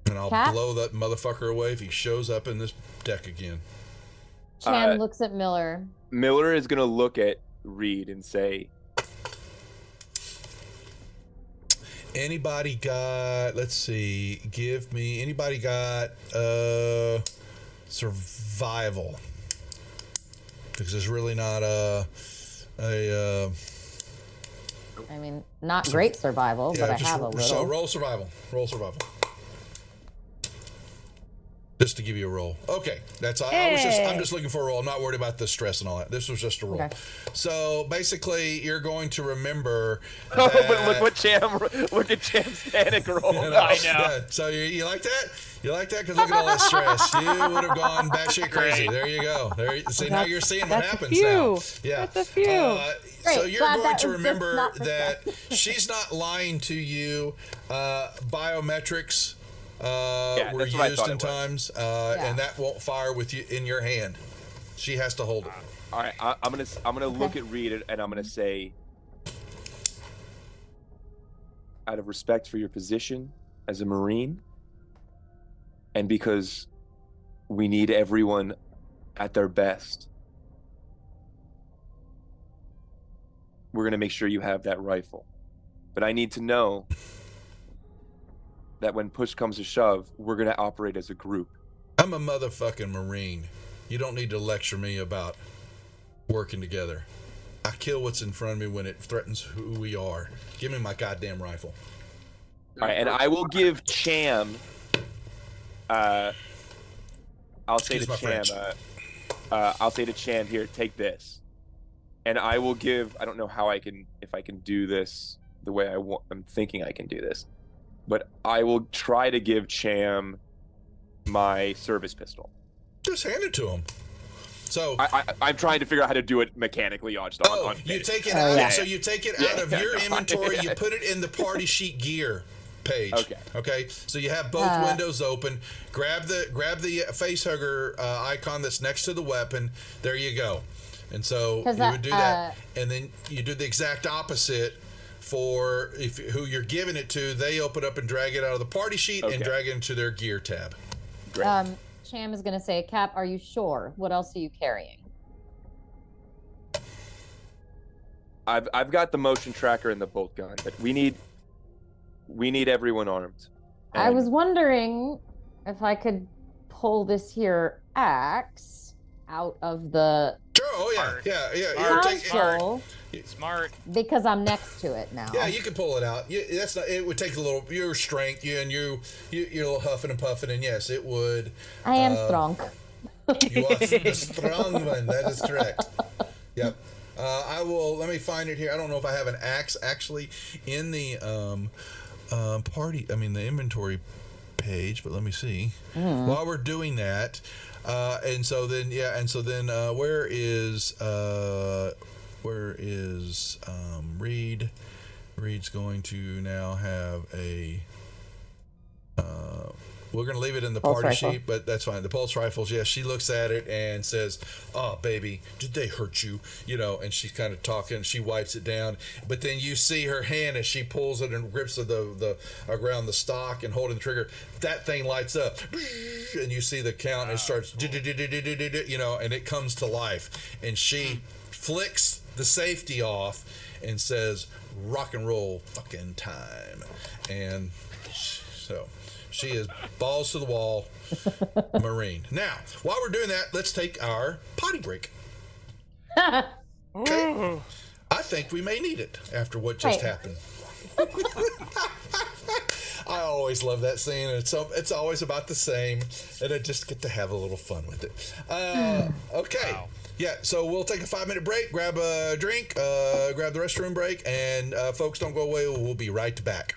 And I'll Cat? blow that motherfucker away if he shows up in this deck again. Chan looks at Miller. Miller is gonna look at Reed and say, Anybody got, let's see, anybody got survival? Because there's really not I mean, not great survival, but I have a little. So roll survival. Just to give you a roll. Okay, that's all. I'm just looking for a roll. I'm not worried about the stress and all that. This was just a roll. Okay. So basically, you're going to remember. "Oh, that, but look at Cham's panic roll." you I know. Yeah, so you like that? You like that? Because look at all that stress. You would have gone batshit crazy. There you go. See, now you're seeing what That's a happens few. now. Yeah. That's a few. So Great, you're glad going that to was just remember not that she's not lying to you. Biometrics were that's what I used thought in it was. times, and that won't fire with you in your hand. She has to hold it. All right, I'm gonna look at Reed and I'm gonna say, out of respect for your position as a Marine, and because we need everyone at their best, we're gonna make sure you have that rifle. But I need to know that when push comes to shove, we're gonna operate as a group. I'm a motherfucking Marine. You don't need to lecture me about working together. I kill what's in front of me when it threatens who we are. Give me my goddamn rifle. All right, and I will give Cham. I'll say Excuse my to Cham. French. I'll say to Cham, here, take this, and I will give. I don't know how if I can do this the way I'm thinking I can do this, but I will try to give Cham my service pistol. Just hand it to him. So I'm trying to figure out how to do it mechanically. On you take it Oh, out. yeah. So you take it out of your inventory. You put it in the party sheet gear page. Okay. So you have both windows open. Grab the face hugger icon that's next to the weapon. There you go. And so you would do that, and then you do the exact opposite for who you're giving it to. They open up and drag it out of the party sheet and drag it into their gear tab. Great. Cham is going to say, Cap, are you sure? What else are you carrying? I've got the motion tracker and the bolt gun, but we need everyone armed. I was wondering if I could pull this here axe out of the Sure. Oh yeah. console Smart. because I'm next to it now. Yeah, you can pull it out. That's not. It would take a little your strength. You're a little huffing and puffing, and yes, it would. I am strong. You are the strong one. That is correct. Yep. Let me find it here. I don't know if I have an axe actually in the the inventory page, but let me see. While we're doing that, where is Reed? Reed's going to now have a. We're going to leave it in the Pulse party rifle. sheet, but that's fine. The pulse rifles, yes. She looks at it and says, "Oh, baby, did they hurt you?" And she's kind of talking. She wipes it down, but then you see her hand as she pulls it and grips the around the stock and holding the trigger. That thing lights up, and you see the count. And it starts, and it comes to life. And she flicks the safety off and says, "Rock and roll, fucking time," and so. She is balls to the wall, Marine. Now, while we're doing that, let's take our potty break. Okay. I think we may need it after what just happened. I always love that scene. It's always about the same, and I just get to have a little fun with it. Okay. Wow. Yeah, so we'll take a 5-minute break, grab a drink, grab the restroom break, and folks, don't go away. We'll be right back.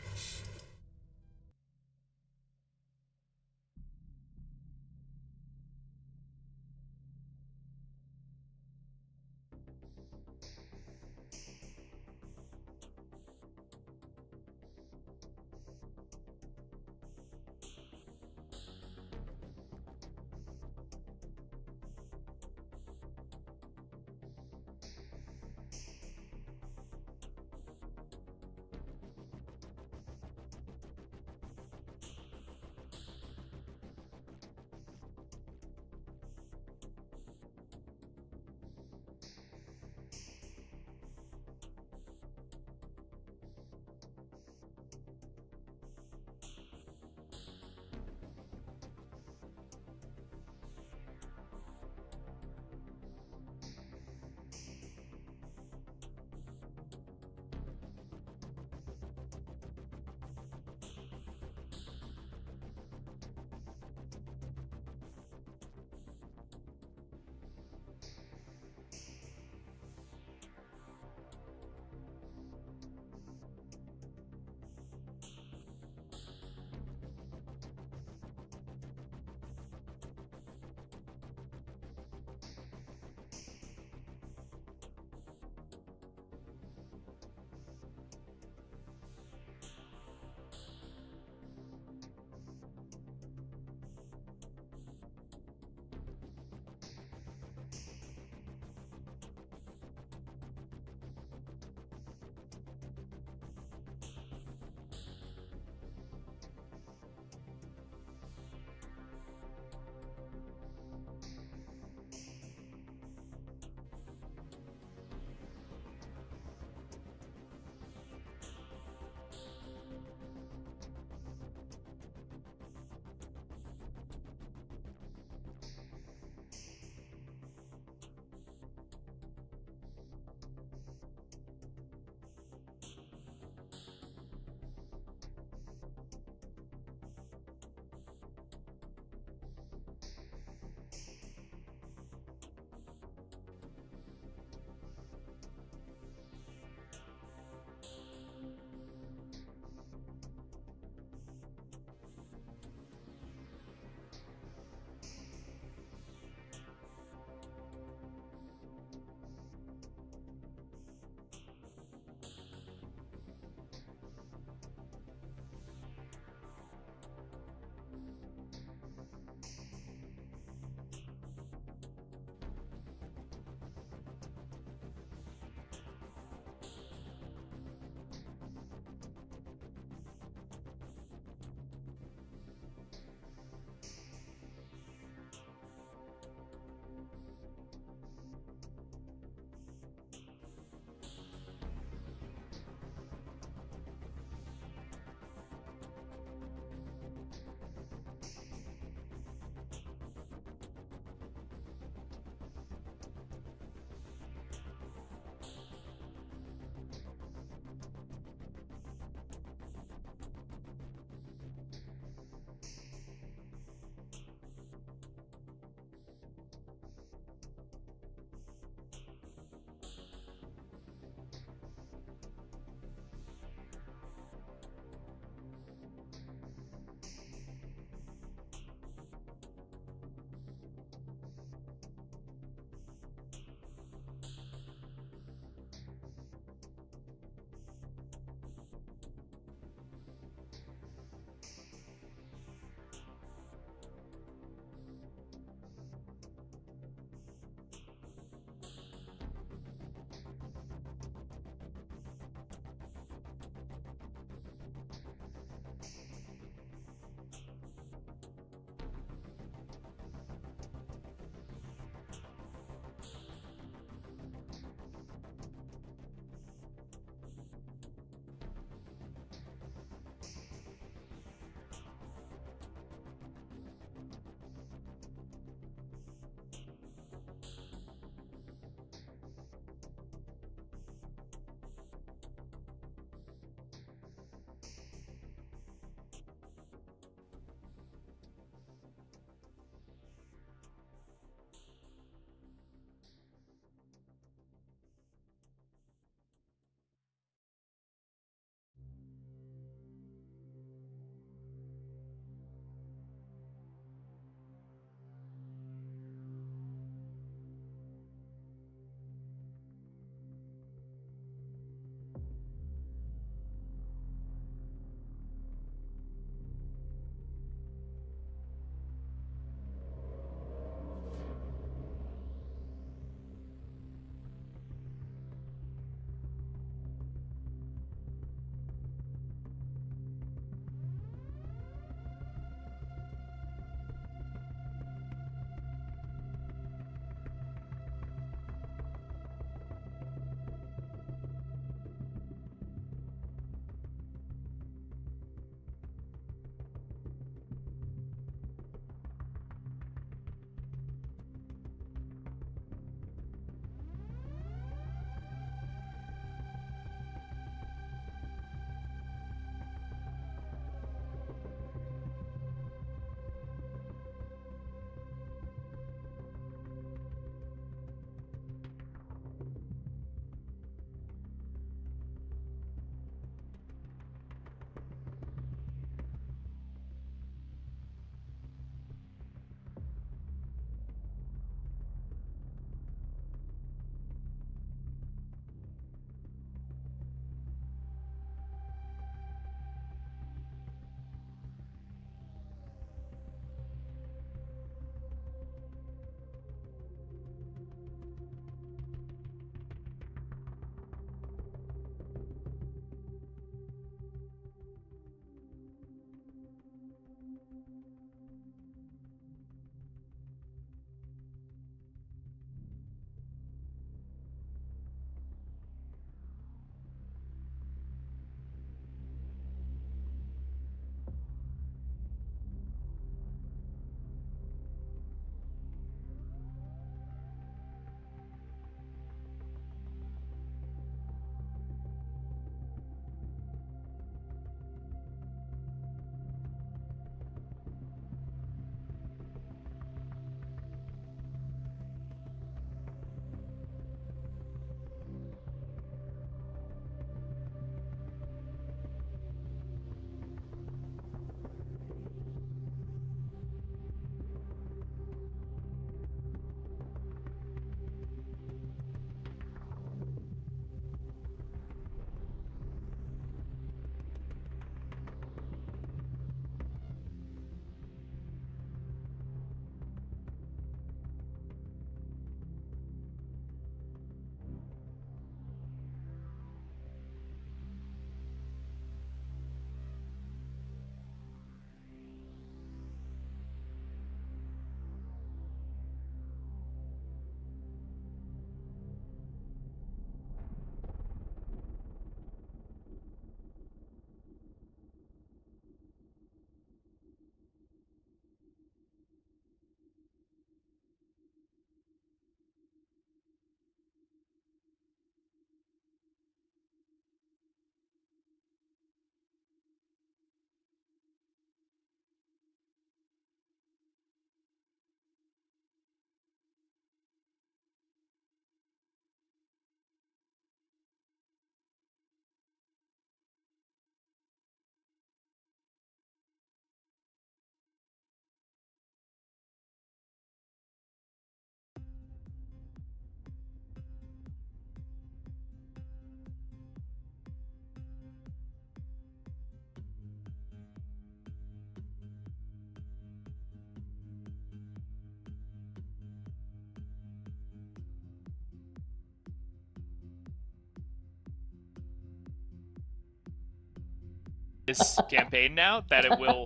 this campaign now that it will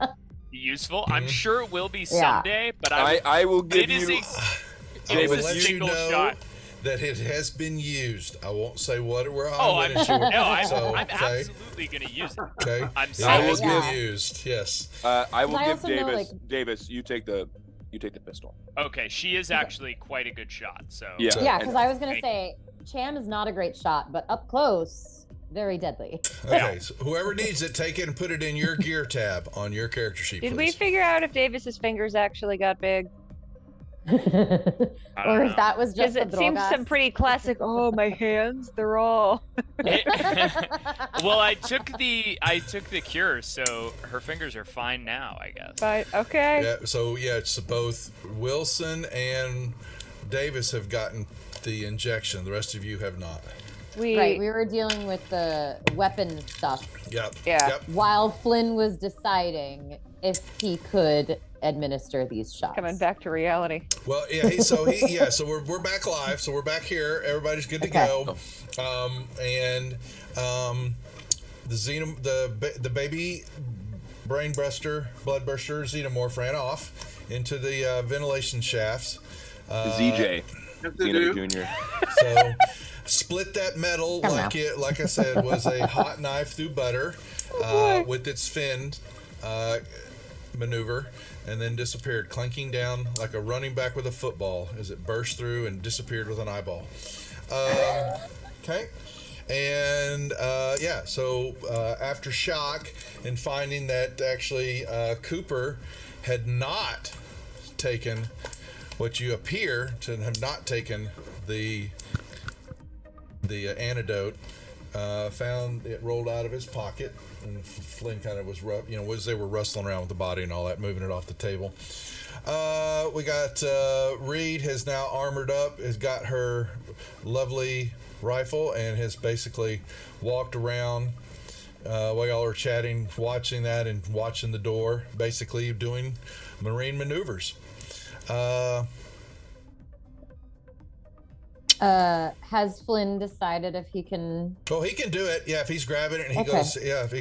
be useful. I'm sure it will be Yeah. someday, but I will give it is you. I it will is a let you single know shot. that it has been used. I won't say what it were. Oh, I'm into sure. it. No, I'm So, I'm okay. absolutely gonna use it. Okay. I'm It sorry. has Yeah. been used. Yes. I will I give also know, Davis. like- Davis, you take the pistol. Okay, she is actually quite a good shot. So Yeah. Yeah, and- because I was gonna Thank say Cham is not a great shot, but up close, very deadly. Okay. So whoever needs it, take it and put it in your gear tab on your character sheet, Did we please. figure out if Davis's fingers actually got big? Or if that was just Because the it seems drogas. some pretty classic. Oh, my hands, they're all. Well, I took the cure, so her fingers are fine now, I guess. But okay. Yeah. So yeah, it's both Wilson and Davis have gotten the injection. The rest of you have not. Right, we were dealing with the weapon stuff Yep. Yeah. Yep. while Flynn was deciding if he could administer these shots. Coming back to reality. Well, yeah. So we're back live. So we're back here. Everybody's good to go. The baby bloodburster xenomorph ran off into the ventilation shafts. ZJ, Have to Xeno do. Jr. So split that metal Come like I said, was a hot knife through butter with its fin maneuver, and then disappeared, clanking down like a running back with a football as it burst through and disappeared with an eyeball. Okay. And so after shock and finding that actually Cooper had not taken what you appear to have not taken the antidote, found it rolled out of his pocket, and Flynn kind of was rough, as they were wrestling around with the body and all that, moving it off the table. We got Reed has now armored up, has got her lovely rifle, and has basically walked around while y'all are chatting, watching that and watching the door, basically doing marine maneuvers. Has Flynn decided if he can? Oh, he can do it. Yeah, if he's grabbing it and he goes, if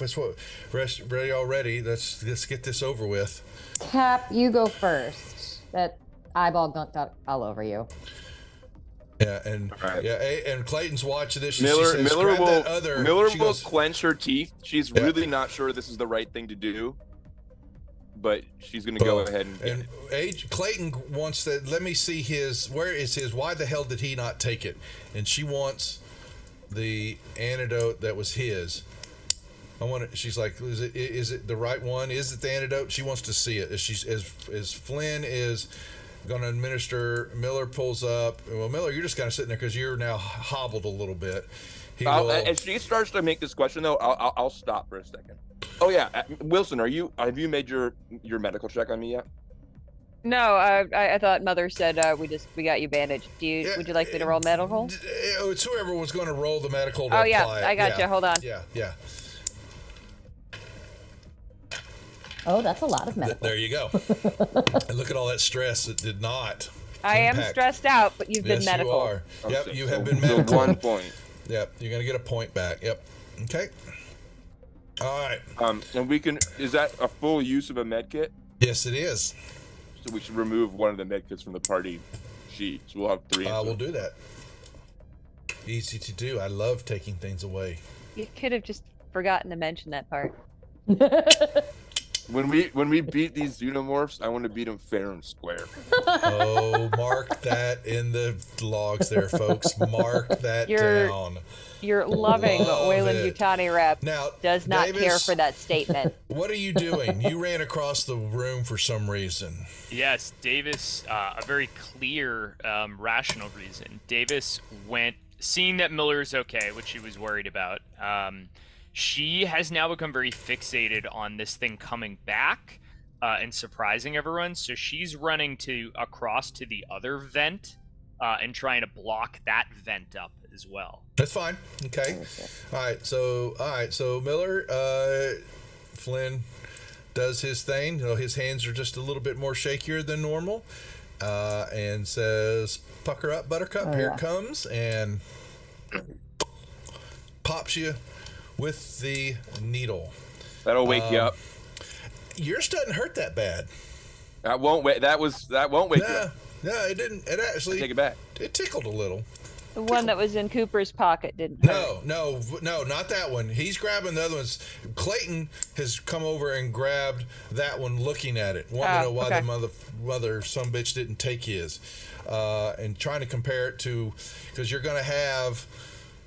it's what ready already, let's get this over with. Cap, you go first. That eyeball got all over you. Yeah, and Right. and Clayton's watching this. Miller she says, Miller "Grab will that other." Miller She will goes, clench her teeth. She's Yeah. really not sure this is the right thing to do, but she's gonna go ahead and Clayton wants to let me see his. Where is his? Why the hell did he not take it? And she wants the antidote that was his. I want it. She's like, is it the right one? Is it the antidote? She wants to see it. As Flynn is going to administer, Miller pulls up. Well, Miller, you're just kind of sitting there because you're now hobbled a little bit. as she starts to make this question though, I'll stop for a second. Oh yeah, Wilson, have you made your medical check on me yet? No, I thought Mother said we got you bandaged. Would you like me to roll medical? It's whoever was going to roll the medical. Oh yeah, apply it. I got you. Hold on. Yeah. Oh, that's a lot of medical. There you go. And look at all that stress that did not. I am impact. stressed out, but you've been Yes, medical. you are. Yep, Okay, you so- have been so medical. 1 point. Yep, you're gonna get a point back. Yep. Okay. All right. And we can. Is that a full use of a med kit? Yes, it is. So we should remove one of the med kits from the party sheet. So we'll have 3. We'll do that. Easy to do. I love taking things away. You could have just forgotten to mention that part. When we beat these xenomorphs, I want to beat them fair and square. Oh, mark that in the logs there, folks. Mark that You're- down. You're loving Love Wayland it. Yutani rep. Now, Does not care Davis, for that statement. What are you doing? You ran across the room for some reason. Yes, Davis, a very clear, rational reason. Davis went, seeing that Miller's okay, which she was worried about. She has now become very fixated on this thing coming back and surprising everyone. So she's running across to the other vent and trying to block that vent up as well. That's fine. Okay. All right. So Miller, Flynn does his thing. His hands are just a little bit more shakier than normal, and says, "Pucker up, Buttercup. Here it comes," and pops you with the needle. That'll wake you up. Yours doesn't hurt that bad. That won't wake. That won't wake you up. No, it didn't. It actually Take it back. It tickled a little. The one that was in Cooper's pocket didn't hurt. No, not that one. He's grabbing the other ones. Clayton has come over and grabbed that one, looking at it, wanting to know why the mother some bitch didn't take his, and trying to compare it to, because you're gonna have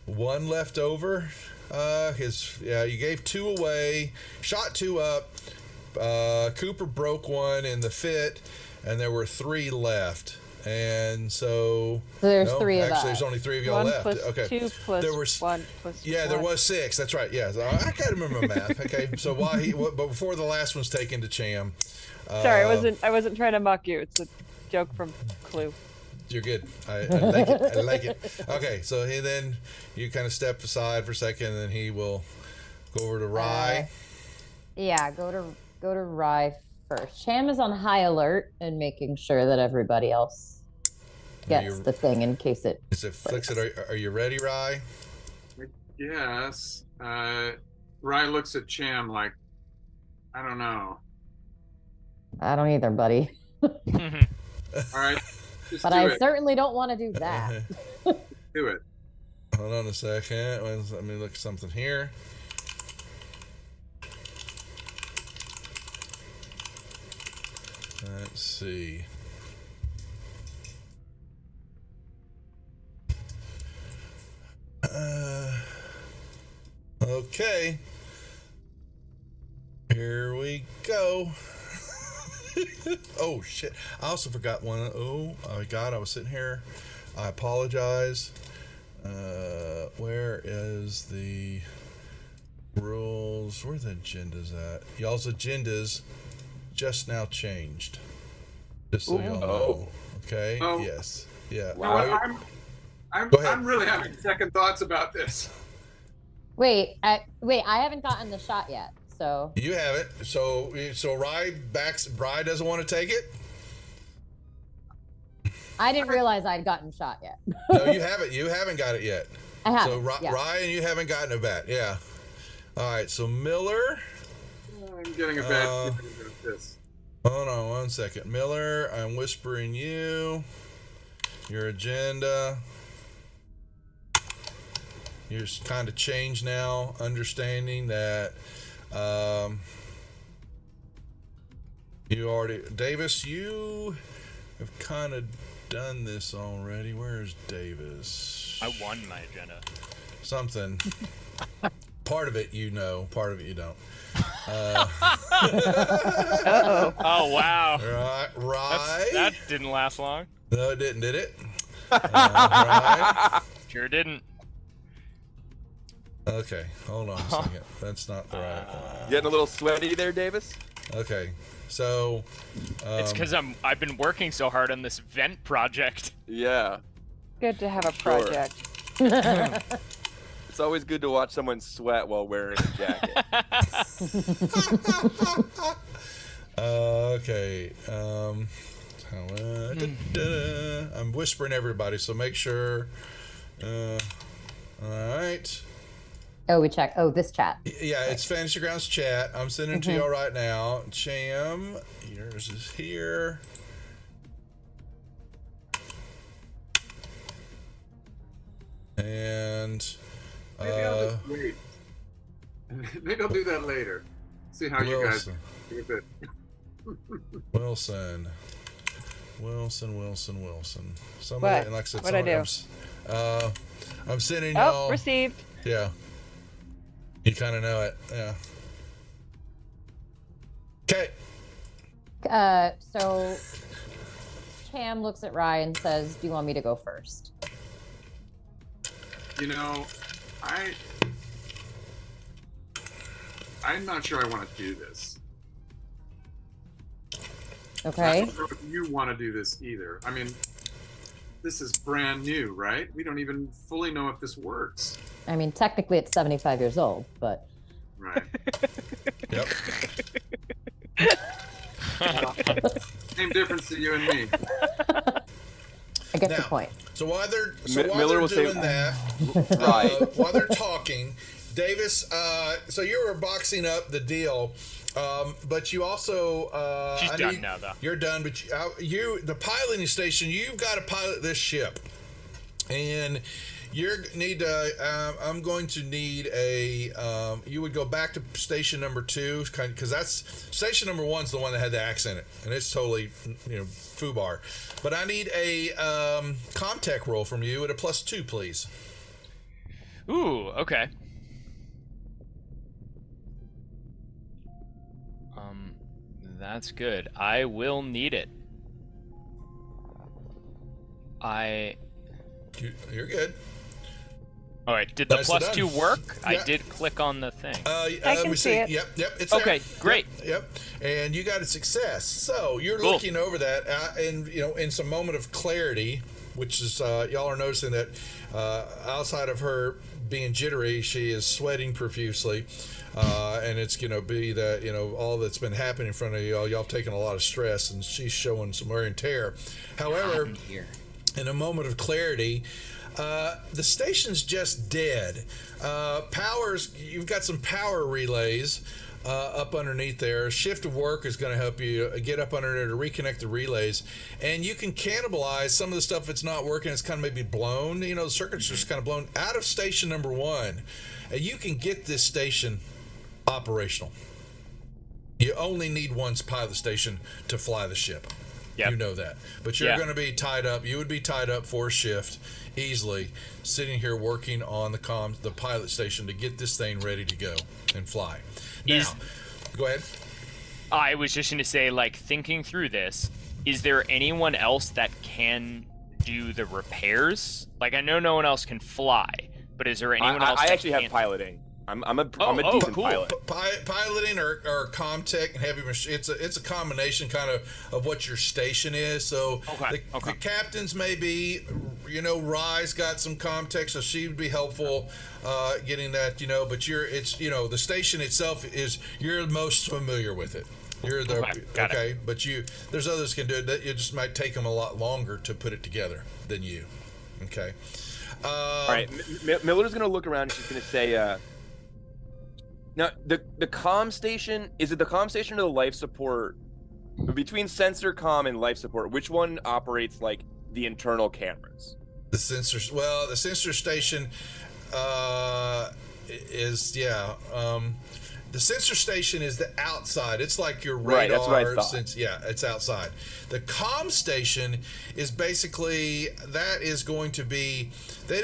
one left over. You gave 2 away, shot 2 up. Cooper broke one in the fit, and there were 3 left. And so there's 3 of us. Actually, there's only 3 of y'all left. 1 + Okay. 2 + There was 1 + Yeah, 1. there was 6. That's right. Yeah, so I can't remember math. Okay, so but before the last one's taken to Cham. Sorry, I wasn't trying to mock you. It's a joke from Clue. You're good. I like it. I like it. Okay, so then you kind of step aside for a second, and then he will go over to Rye. Yeah, go to Rye first. Cham is on high alert and making sure that everybody else gets the thing in case it. Is it flicks it? Are you ready, Rye? Yes. Rye looks at Cham like, I don't know. I don't either, buddy. All right. Just But do I it. certainly don't want to do that. Do it. Hold on a second. Let me look at something here. Let's see. Okay. Here we go. Oh shit! I also forgot one. Oh my god! I was sitting here. I apologize. Where is the rules? Where are the agendas at? Y'all's agendas just now changed. Just so y'all know. Okay. Oh. Yes. Yeah. Wow. Go ahead. I'm really having second thoughts about this. Wait, I haven't gotten the shot yet. So You have it. So Rye doesn't want to take it. I didn't realize I'd gotten shot yet. No, you haven't. You haven't got it yet. I haven't. So yeah. Ryan, you haven't gotten it back. Yeah. All right. So Miller. I'm getting a bad feeling about this. Hold on one second. Miller, I'm whispering you. Your agenda. You're kind of changed now, understanding that Davis, you have kind of done this already. Where's Davis? I won my agenda. Something. Part of it you know, part of it you don't. Uh-oh. Oh wow. Right. That didn't last long. No, it didn't, did it? Right. Sure didn't. Okay, hold on a second. That's not the right one. Getting a little sweaty there, Davis? Okay, so It's because I've been working so hard on this vent project. Yeah. Good to have a Sure. project. It's always good to watch someone sweat while wearing a jacket. okay. I'm whispering everybody, so make sure. All right. Oh, we check. Oh, this chat. Yeah, it's Fantasy Grounds chat. I'm sending it to y'all right now. Cham, yours is here. And Maybe I'll just wait. Maybe I'll do that later. See how you guys do with it. Wilson. Somebody, What? like I said, What'd I somebody, I'm sending Oh, y'all. received. Yeah. You kind of know it. Yeah. Okay. So Cham looks at Rye and says, "Do you want me to go first?" You know, I'm not sure I want to do this. I Okay. don't know if you want to do this either. I mean, this is brand new, right? We don't even fully know if this works. I mean, technically it's 75 years old, but Right. Yep. Same difference to you and me. I get Now, the point. So while they're Miller will say- doing that, Right. while they're talking, Davis, so you were boxing up the deal, but you also She's done now, though. You're done, but the piloting station, you've got to pilot this ship, and I'm going to need you would go back to station number 2, because that's station number 1's the one that had the axe in it, and it's totally, foobar. But I need a Comtech roll from you at a +2, please. Ooh, okay. That's good. I will need it. You're good. All right. Did the +2 work? Yeah. I did click on the thing. I can see it. Yep, it's Okay, there. great. Yep, and you got a success. So you're Cool. looking over that, and in some moment of clarity, which is y'all are noticing that outside of her being jittery, she is sweating profusely, and it's be that all that's been happening in front of y'all. Y'all taking a lot of stress, and she's showing some wear and tear. However, in a moment of clarity, the station's just dead. You've got some power relays up underneath there. A shift of work is going to help you get up under there to reconnect the relays, and you can cannibalize some of the stuff that's not working. It's kind of maybe blown. The circuit's just kind of blown out of station number 1. And you can get this station operational. You only need one pilot station to fly the ship. Yep. You know that. But you're going to be tied up. You would be tied up for a shift easily, sitting here working on the pilot station to get this thing ready to go and fly. Now, go ahead. I was just going to say, thinking through this, is there anyone else that can do the repairs? I know no one else can fly, but is there anyone else? I actually have piloting. I'm a decent pilot. Piloting or Comtech and heavy machine. It's a combination kind of what your station is. So the captains may be, Rye's got some Comtech, so she would be helpful getting that. But the station itself you're most familiar with it. You're the okay, but there's others can do it. It just might take them a lot longer to put it together than you. Okay. All right, Miller's gonna look around and she's gonna say. Now, the comm station, is it the comm station or the life support? Between sensor comm and life support, which one operates the internal cameras? The sensor station is the sensor station is the outside. It's like your radar. Right, that's what I thought. It's outside. The comm station is basically that is going to be. They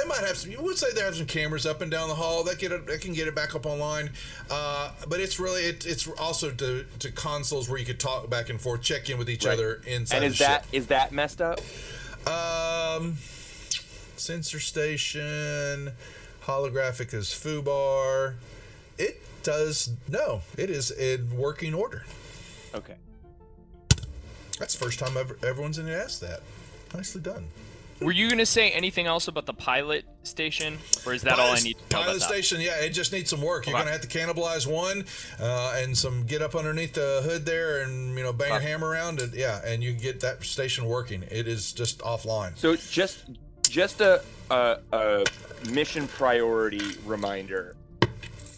might have some. You would say they have some cameras up and down the hall that can get it back up online. But it's really it's also to consoles where you could talk back and forth, check in with each other inside. And is that messed up? Sensor station, holographic is foobar. It is in working order. Okay. That's the first time everyone's going to ask that. Nicely done. Were you going to say anything else about the pilot station, or is that all I need to know about pilot station, it just needs some work. You're going to have to cannibalize one and get up underneath the hood there and, bang your hammer around it. Yeah, and you get that station working. It is just offline. So just a mission priority reminder.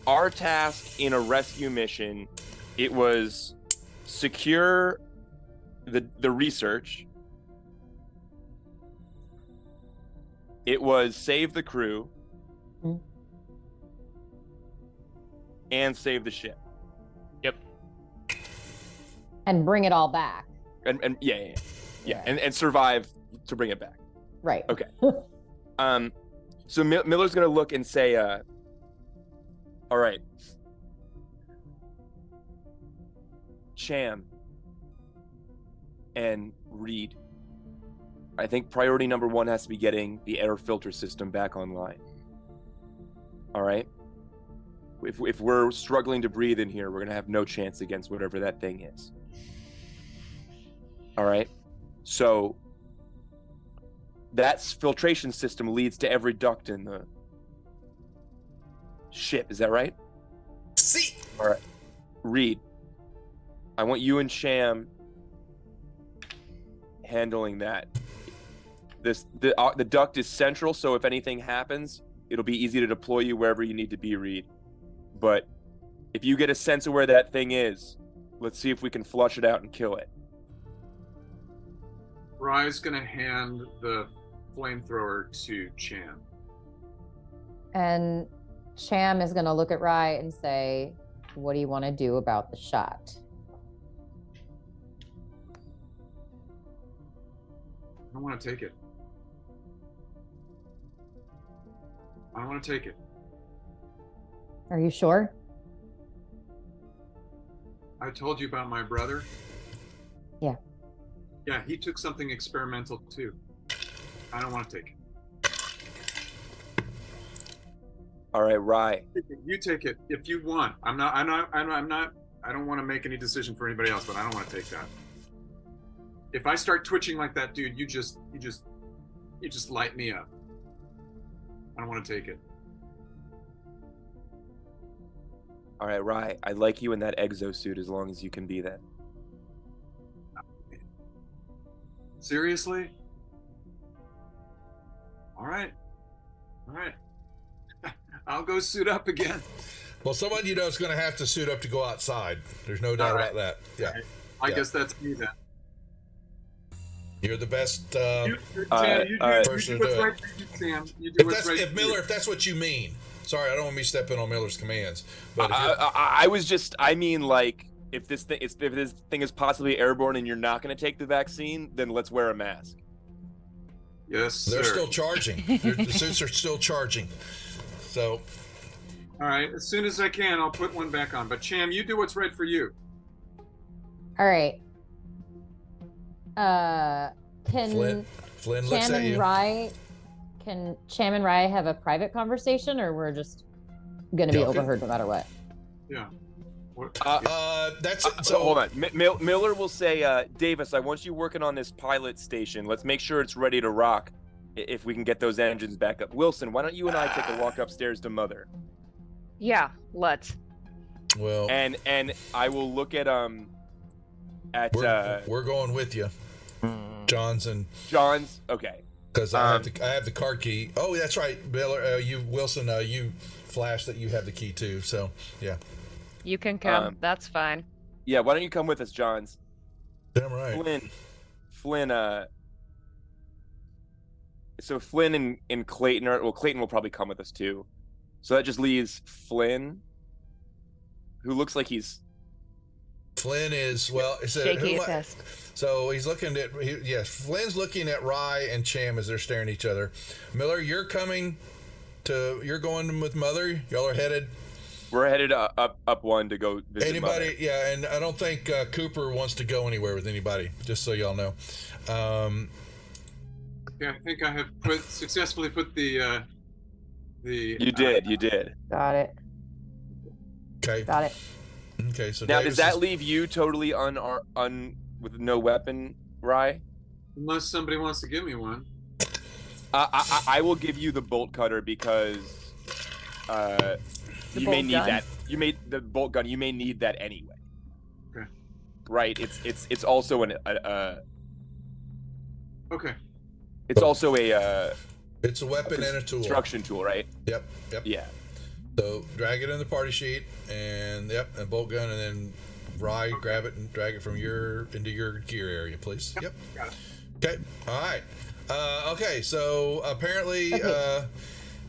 Our task in a rescue mission, it was secure the research. It was save the crew and save the ship. Yep. And bring it all back. And and survive to bring it back. Right. Okay. So Miller's gonna look and say, all right, Cham and Reed, I think priority number 1 has to be getting the air filter system back online. All right? If we're struggling to breathe in here, we're going to have no chance against whatever that thing is. All right? So that filtration system leads to every duct in the ship. Is that right? See. All right. Reed, I want you and Cham handling that. The duct is central, so if anything happens, it'll be easy to deploy you wherever you need to be, Reed. But if you get a sense of where that thing is, let's see if we can flush it out and kill it. Rye's gonna hand the flamethrower to Cham. And Cham is going to look at Rye and say, what do you want to do about the shot? I don't want to take it. I don't want to take it. Are you sure? I told you about my brother. Yeah. Yeah, he took something experimental too. I don't want to take it. All right, Rye. You take it if you want. I'm not. I don't want to make any decision for anybody else, but I don't want to take that. If I start twitching like that, dude, you just light me up. I don't want to take it. All right, Rye. I like you in that exosuit as long as you can be that. Seriously? All right. I'll go suit up again. Well, someone you know is going to have to suit up to go outside. There's no doubt about that. Yeah. I guess that's me then. You're the best Sam, you do what's right for you, Sam. You do what's right for you. If that's what you mean. Sorry, I don't want me stepping on Miller's commands. But I mean, like, if this thing is possibly airborne and you're not going to take the vaccine, then let's wear a mask. Yes, sir. They're still charging. The suits are still charging. So. All right, as soon as I can, I'll put one back on. But Cham, you do what's right for you. All right. Flynn looks Cham at you. and Rye, can Cham and Rye have a private conversation, or we're just gonna be overheard no matter what? Yeah. That's so. Hold on. Miller will say, Davis, I want you working on this pilot station. Let's make sure it's ready to rock. If we can get those engines back up. Wilson, why don't you and I take a walk upstairs to Mother? Yeah, let's. Well. And I will look at we're going with you, John's. Okay. Because I have the card key. Oh, that's right, Miller. Wilson, you flashed that you have the key too. So yeah. You can come. That's fine. Yeah. Why don't you come with us, Johns? Damn right. Flynn. So Flynn and Clayton Clayton will probably come with us too. So that just leaves Flynn, who looks like Flynn is shaky at best. So he's looking at Flynn's looking at Rye and Cham as they're staring at each other. Miller, you're going with Mother. Y'all are headed. We're headed up one to go visit anybody. Mother. Yeah, and I don't think Cooper wants to go anywhere with anybody. Just so y'all know. Yeah, I think I have successfully put the. You did. Got it. Okay. Got it. Okay, so now Davis does that leave you totally with no weapon, Rye? Unless somebody wants to give me one. I will give you the bolt cutter because you may need that. You may the bolt gun. You may need that anyway. Okay. Right. It's also Okay. It's also a. It's a weapon and a tool. Construction tool, right? Yep. Yeah. So drag it in the party sheet, and a bolt gun, and then Rye, grab it and drag it from into your gear area, please. Yep. Got it. Okay. All right. Okay. So apparently, y'all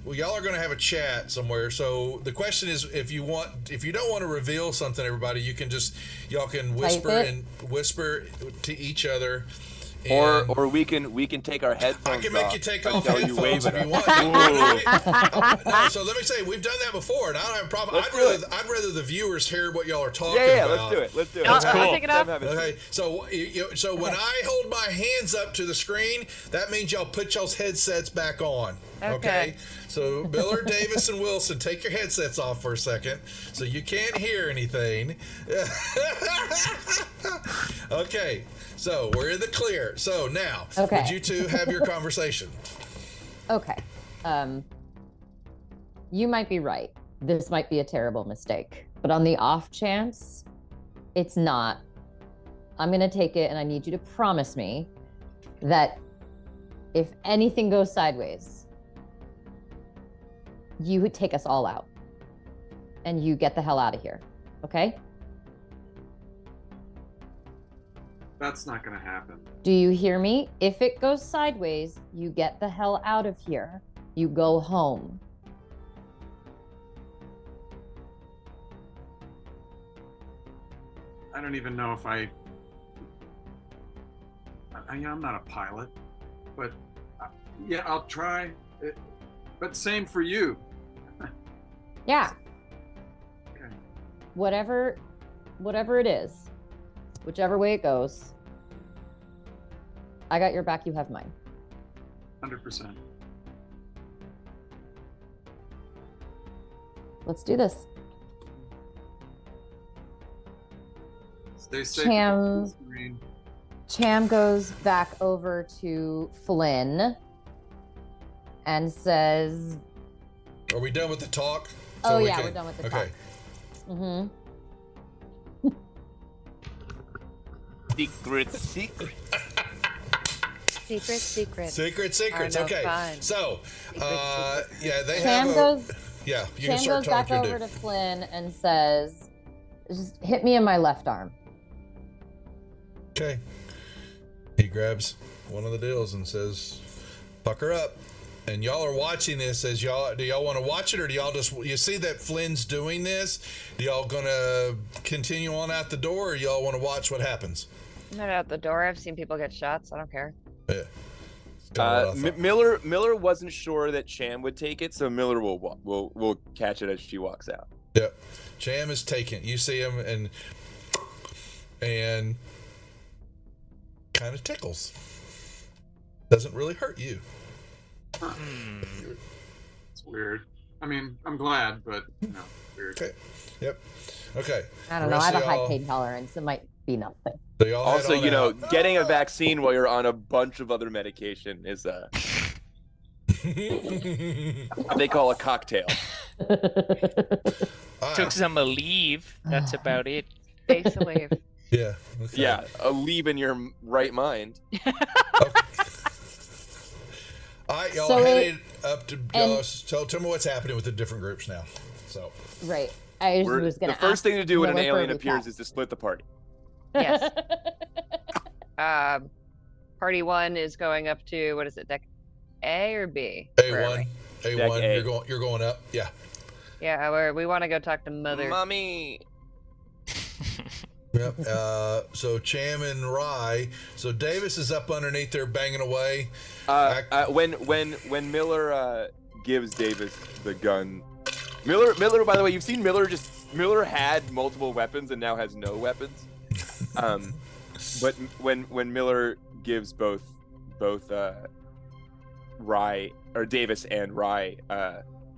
are going to have a chat somewhere. So the question is, if you don't want to reveal something, everybody, y'all can whisper to each other. Or we can take our headphones off. I can make you take off headphones if you want. No, so let me say, we've done that before, and I don't have a problem. I'd rather the viewers hear what y'all are talking about. Yeah, let's do it. That's cool. I'll take it off. Okay, so when I hold my hands up to the screen, that means y'all put y'all's headsets back on. Okay. So Miller, Davis, and Wilson, take your headsets off for a second, so you can't hear anything. Okay. So we're in the clear. So now, would you two have your conversation? Okay. You might be right. This might be a terrible mistake. But on the off chance it's not, I'm going to take it, and I need you to promise me, that if anything goes sideways, you would take us all out. And you get the hell out of here. Okay? That's not going to happen. Do you hear me? If it goes sideways, you get the hell out of here. You go home. I don't even know if I'm not a pilot, but yeah, I'll try. But same for you. Yeah. Okay. Whatever it is, whichever way it goes, I got your back, you have mine. 100%. Let's do this. Stay safe. Cham- Green. Cham goes back over to Flynn and says, Are we done with the talk? oh we yeah, can- we're done with the Okay. talk. Mm-hmm. Secret. Secrets. no Okay. fun. So, yeah, they Cham have goes yeah, you Cham can start goes back talking over to to Flynn and says, just hit me in my left arm. Okay. He grabs one of the deals and says, pucker up. And y'all are watching this do y'all want to watch it, or do y'all you see that Flynn's doing this? Do y'all gonna continue on out the door, or y'all want to watch what happens? Not out the door. I've seen people get shots. I don't care. Yeah. Kinda what I thought. Miller wasn't sure that Cham would take it, so Miller will catch it as she walks out. Yep. Cham is taking. You see him and kind of tickles. Doesn't really hurt you. It's weird. I mean, I'm glad, but weird. Okay. Yep. Okay. I don't know. I have a high pain tolerance. It might be nothing. So y'all head Also, on out. getting a vaccine while you're on a bunch of other medication is they call a cocktail. All right. Took some leave. That's about it. Face a wave. Yeah. Okay. Yeah, a leave in your right mind. All right, y'all So headed up to tell me what's happening with the different groups now. So Right. I just was going The to first thing to do when an Miller for a alien appears recap. is to split the party. Yes. Party 1 is going up to, what is it, deck A or B? Where are A1, we? Deck A1, A. you're going up. Yeah. Yeah, we want to go talk to Mother. Mommy. Yep. So Cham and Rye. So Davis is up underneath there banging away. When Miller gives Davis the gun, Miller. By the way, you've seen Miller had multiple weapons and now has no weapons. But when Miller gives both Rye or Davis and Rye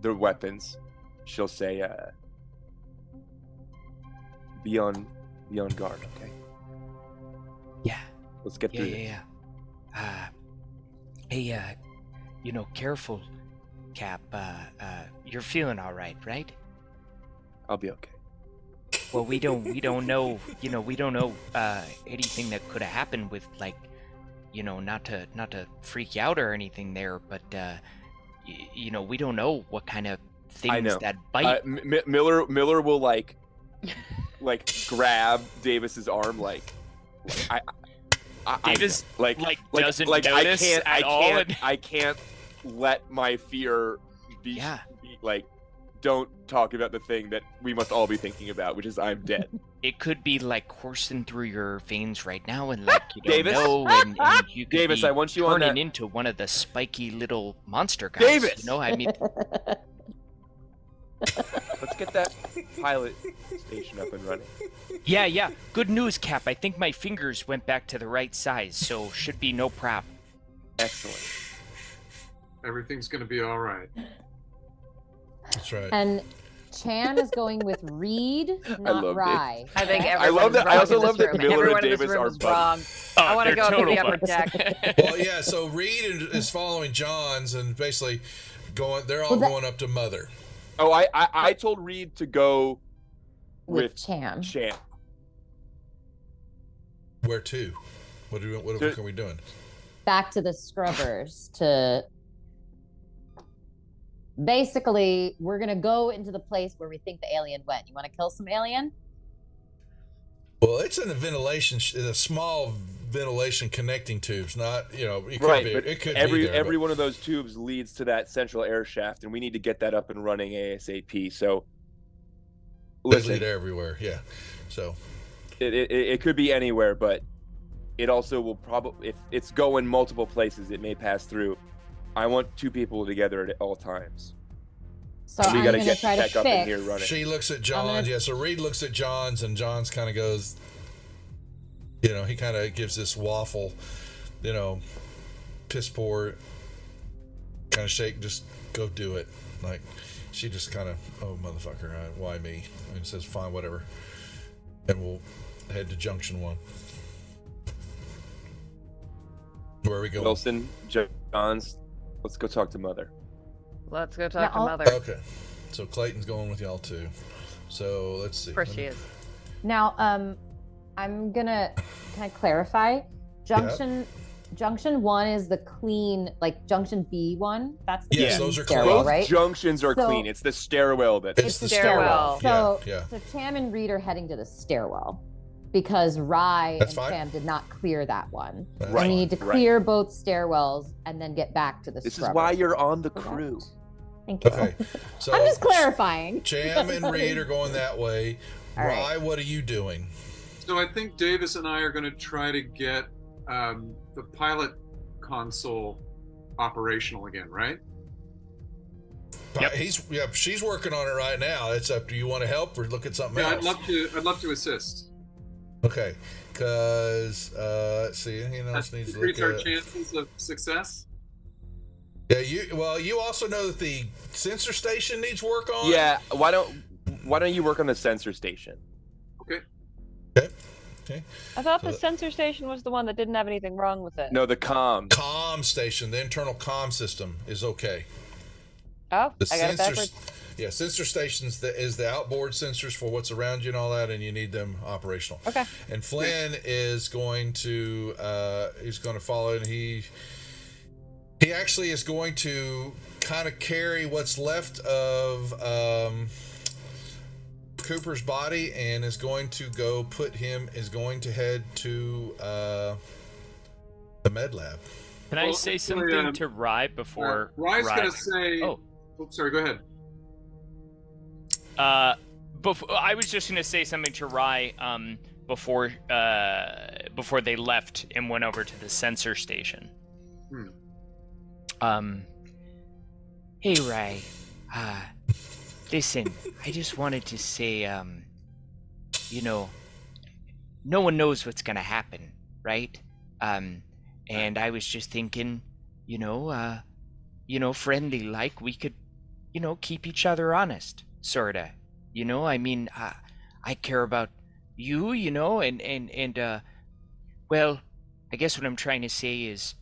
the weapons, she'll say, "Be on guard, okay? Yeah. Let's get through this." Hey, careful, Cap. You're feeling all right, right? I'll be okay. Well, we don't know, we don't know anything that could have happened with, like, not to freak you out or anything there, but we don't know what kind of I things know. that bite. Miller will like grab Davis's arm, Davis doesn't I notice can't, at all. I can't let my fear be, Yeah. be don't talk about the thing that we must all be thinking about, which is I'm dead. It could be like coursing through your veins right now, and like you don't Davis? know, and you could Davis, be I want you on turning that. into one of the spiky little monster guys. Davis! I mean, Let's get that pilot station up and running. yeah. Good news, Cap. I think my fingers went back to the right size, so should be no problem. Excellent. Everything's going to be all right. That's right. And Cham is going with Reed, not love Rye. I think I everyone's love that- I wrong also in this love that room. Miller and Everyone in this Davis room are is wrong. Oh, I want to they're go up to the total upper buds. deck. Well, yeah. So Reed is following John's and basically going. They're all going up to Mother. Oh, I told Reed to go with Cham. Cham. Where to? What are we doing? Back to the scrubbers to basically, we're gonna go into the place where we think the alien went. You want to kill some alien? Well, it's in a ventilation, in a small ventilation connecting tubes. Not, it could Right, be. but It could every be there, every one of those tubes leads to that central air shaft, and we need to get that up and running ASAP. So, They listen, lead everywhere. Yeah. So it could be anywhere, but it also will probably, if it's going multiple places, it may pass through. I want 2 people together at all times. So we I'm gotta gonna get try to tech up in here fix. running. she looks at John. Yeah. So Reed looks at John's, and John's kind of goes. He kind of gives this waffle, piss poor, kind of shake. Just go do it. Like, she just kind of, oh motherfucker, why me? And says, fine, whatever. And we'll head to Junction 1. Where are we going? Wilson, John's, let's go talk to Mother. Let's go talk to Now, Mother. Okay. So Clayton's going with y'all too. So let's see. Of course she is. Now, I'm gonna kind of clarify. Junction 1 is the clean, like Junction B1. That's the Yes, clean those are stairwell, clean. right? Both junctions are So- clean. It's the stairwell that. It's the stairwell. So, Yeah. so Cham and Reed are heading to the stairwell because Rye That's and fine. Cham did not clear that one. That's And we fine. need to clear both stairwells and then get back to the This is scrubber. why you're on the Correct? crew. Thank you. Okay. So I'm just clarifying. Cham and Reed are going that way. All right. Rye, what are you doing? So I think Davis and I are going to try to get the pilot console operational again, right? Yep. She's working on it right now. It's up to you. Want to help or look at something Yeah, else? I'd love to assist. Okay, because let's see, anything else That needs to increase look our at. chances of success. Yeah, you also know that the sensor station needs work on. Yeah, why don't you work on the sensor station? Okay. Okay. I thought So the sensor station was the one that didn't have anything wrong with it. No, the comm. Comm station, the internal comm system is okay. Oh, The I got it backwards. Yeah, sensor stations is the outboard sensors for what's around you and all that, and you need them operational. Okay. And Flynn is going to he's going to follow, and he actually is going to kind of carry what's left of Cooper's body, and is going to head to the med lab. Can I Well, say actually, something to Rye before? Rye's Rye- going to say. Oh. Sorry. Go ahead. I was just gonna say something to Rye before they left and went over to the sensor station. Hey Rye, listen, I just wanted to say, no one knows what's gonna happen, right? And I was just thinking, friendly like we could, keep each other honest, sorta. I mean, I care about you, and well, I guess what I'm trying to say is,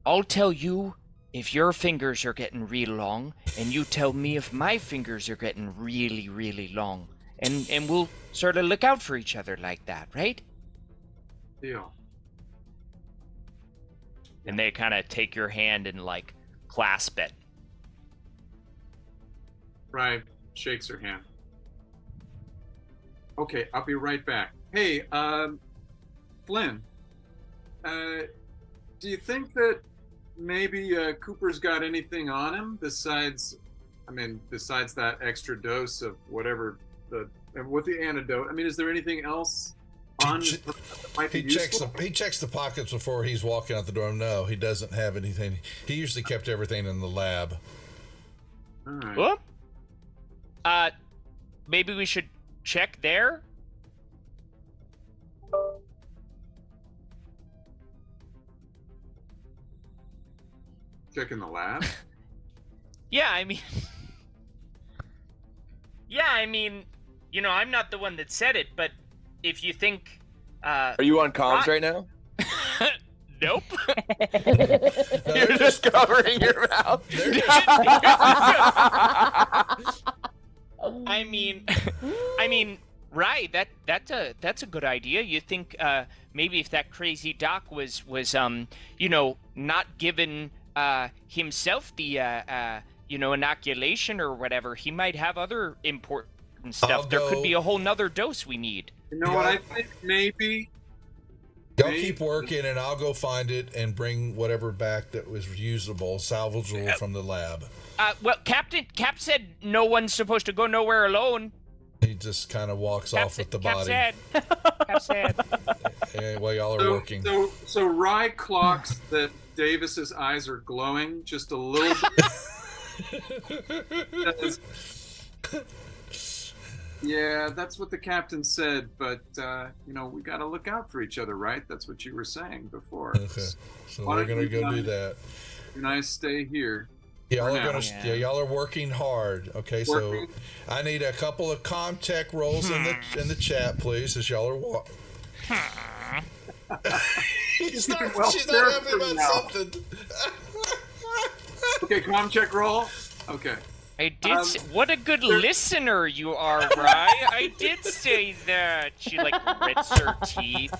I'll tell you if your fingers are getting real long, and you tell me if my fingers are getting really, really long, and we'll sort of look out for each other like that, right? Deal. And they kind of take your hand and like clasp it. Rye shakes her hand. Okay, I'll be right back. Hey, Flynn, do you think that maybe Cooper's got anything on him besides that extra dose of whatever with the antidote? I mean, is there anything else on him that might be useful? He checks the pockets before he's walking out the door. No, he doesn't have anything. He usually kept everything in the lab. All right. Whoop. Maybe we should check there? Check in the lab. Yeah, I mean, I'm not the one that said it, but if you think, Are you on comms right now? Nope. You're just covering your mouth. I mean, right? That's a good idea. You think maybe if that crazy doc was not given himself the inoculation or whatever. He might have other important stuff. There could be a whole nother dose we need. You know what I think? Maybe. Y'all keep working, and I'll go find it and bring whatever back that was usable, salvageable from the lab. Well, Cap said no one's supposed to go nowhere alone. He just kind of walks off with the body. Cap said. While y'all are working. So Rye clocks that Davis's eyes are glowing just a little bit. Yeah, that's what the captain said, but we got to look out for each other, right? That's what you were saying before. Okay, so we're gonna go do that. And I stay here. Y'all are y'all are working hard. Okay, so I need a couple of ComTech rolls in the chat, please, as y'all are she's not happy about something. Okay, ComTech roll. Okay. I did. What a good listener you are, Rye. I did say that. She grits her teeth.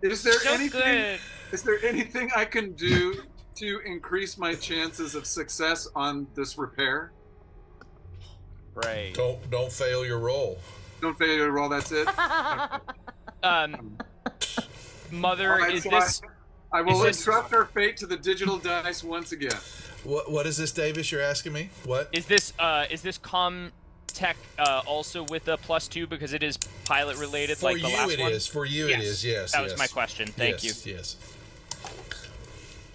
Is there So anything? good. Is there anything I can do to increase my chances of success on this repair? Right. Don't fail your roll. Don't fail your roll. That's it. Mother, All right, is so this? I will is this- entrust our fate to the digital dice once again. What is this, Davis? You're asking me? What? Is this ComTech also with a +2 because it is pilot related For like the you last it one? is. For you it is. Yes. That was my question. Thank you. Yes.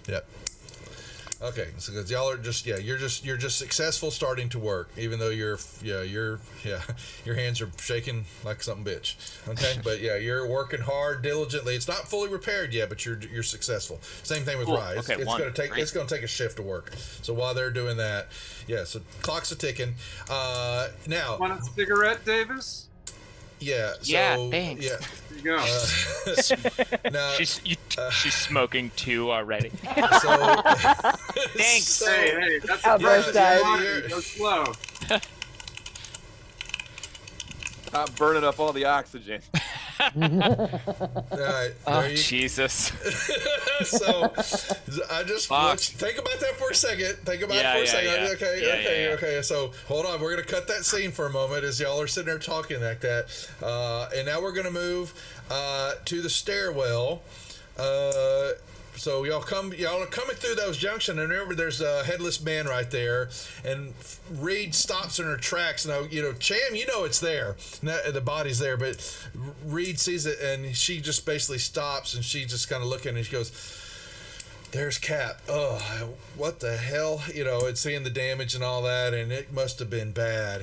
Yep. Okay, so because y'all are you're just successful starting to work, even though your hands are shaking like something bitch. Okay, but you're working hard, diligently. It's not fully repaired yet, but you're successful. Going thing with Rye. Okay, it's gonna take a shift to work. So while they're doing that, so clocks are ticking. Now, Want a cigarette, Davis? yeah. So, Yeah, thanks. Yeah. There you go. Now, She's smoking 2 already. so Thanks. so- Hey, that's Outburst, guys. Go slow. Stop burning up all the oxygen. All right, there you Jesus. So I just want you, think about that for a second. Think about it for a second. Yeah. Okay. So hold on. We're gonna cut that scene for a moment as y'all are sitting there talking like that. And now we're gonna move to the stairwell. So y'all are coming through those junctions, and remember there's a headless man right there, and Reed stops in her tracks. Now Cham, it's there, the body's there, but Reed sees it, and she just basically stops, and she just kind of looking, and she goes, "There's Cap. Oh, what the hell?" And seeing the damage and all that, and it must have been bad.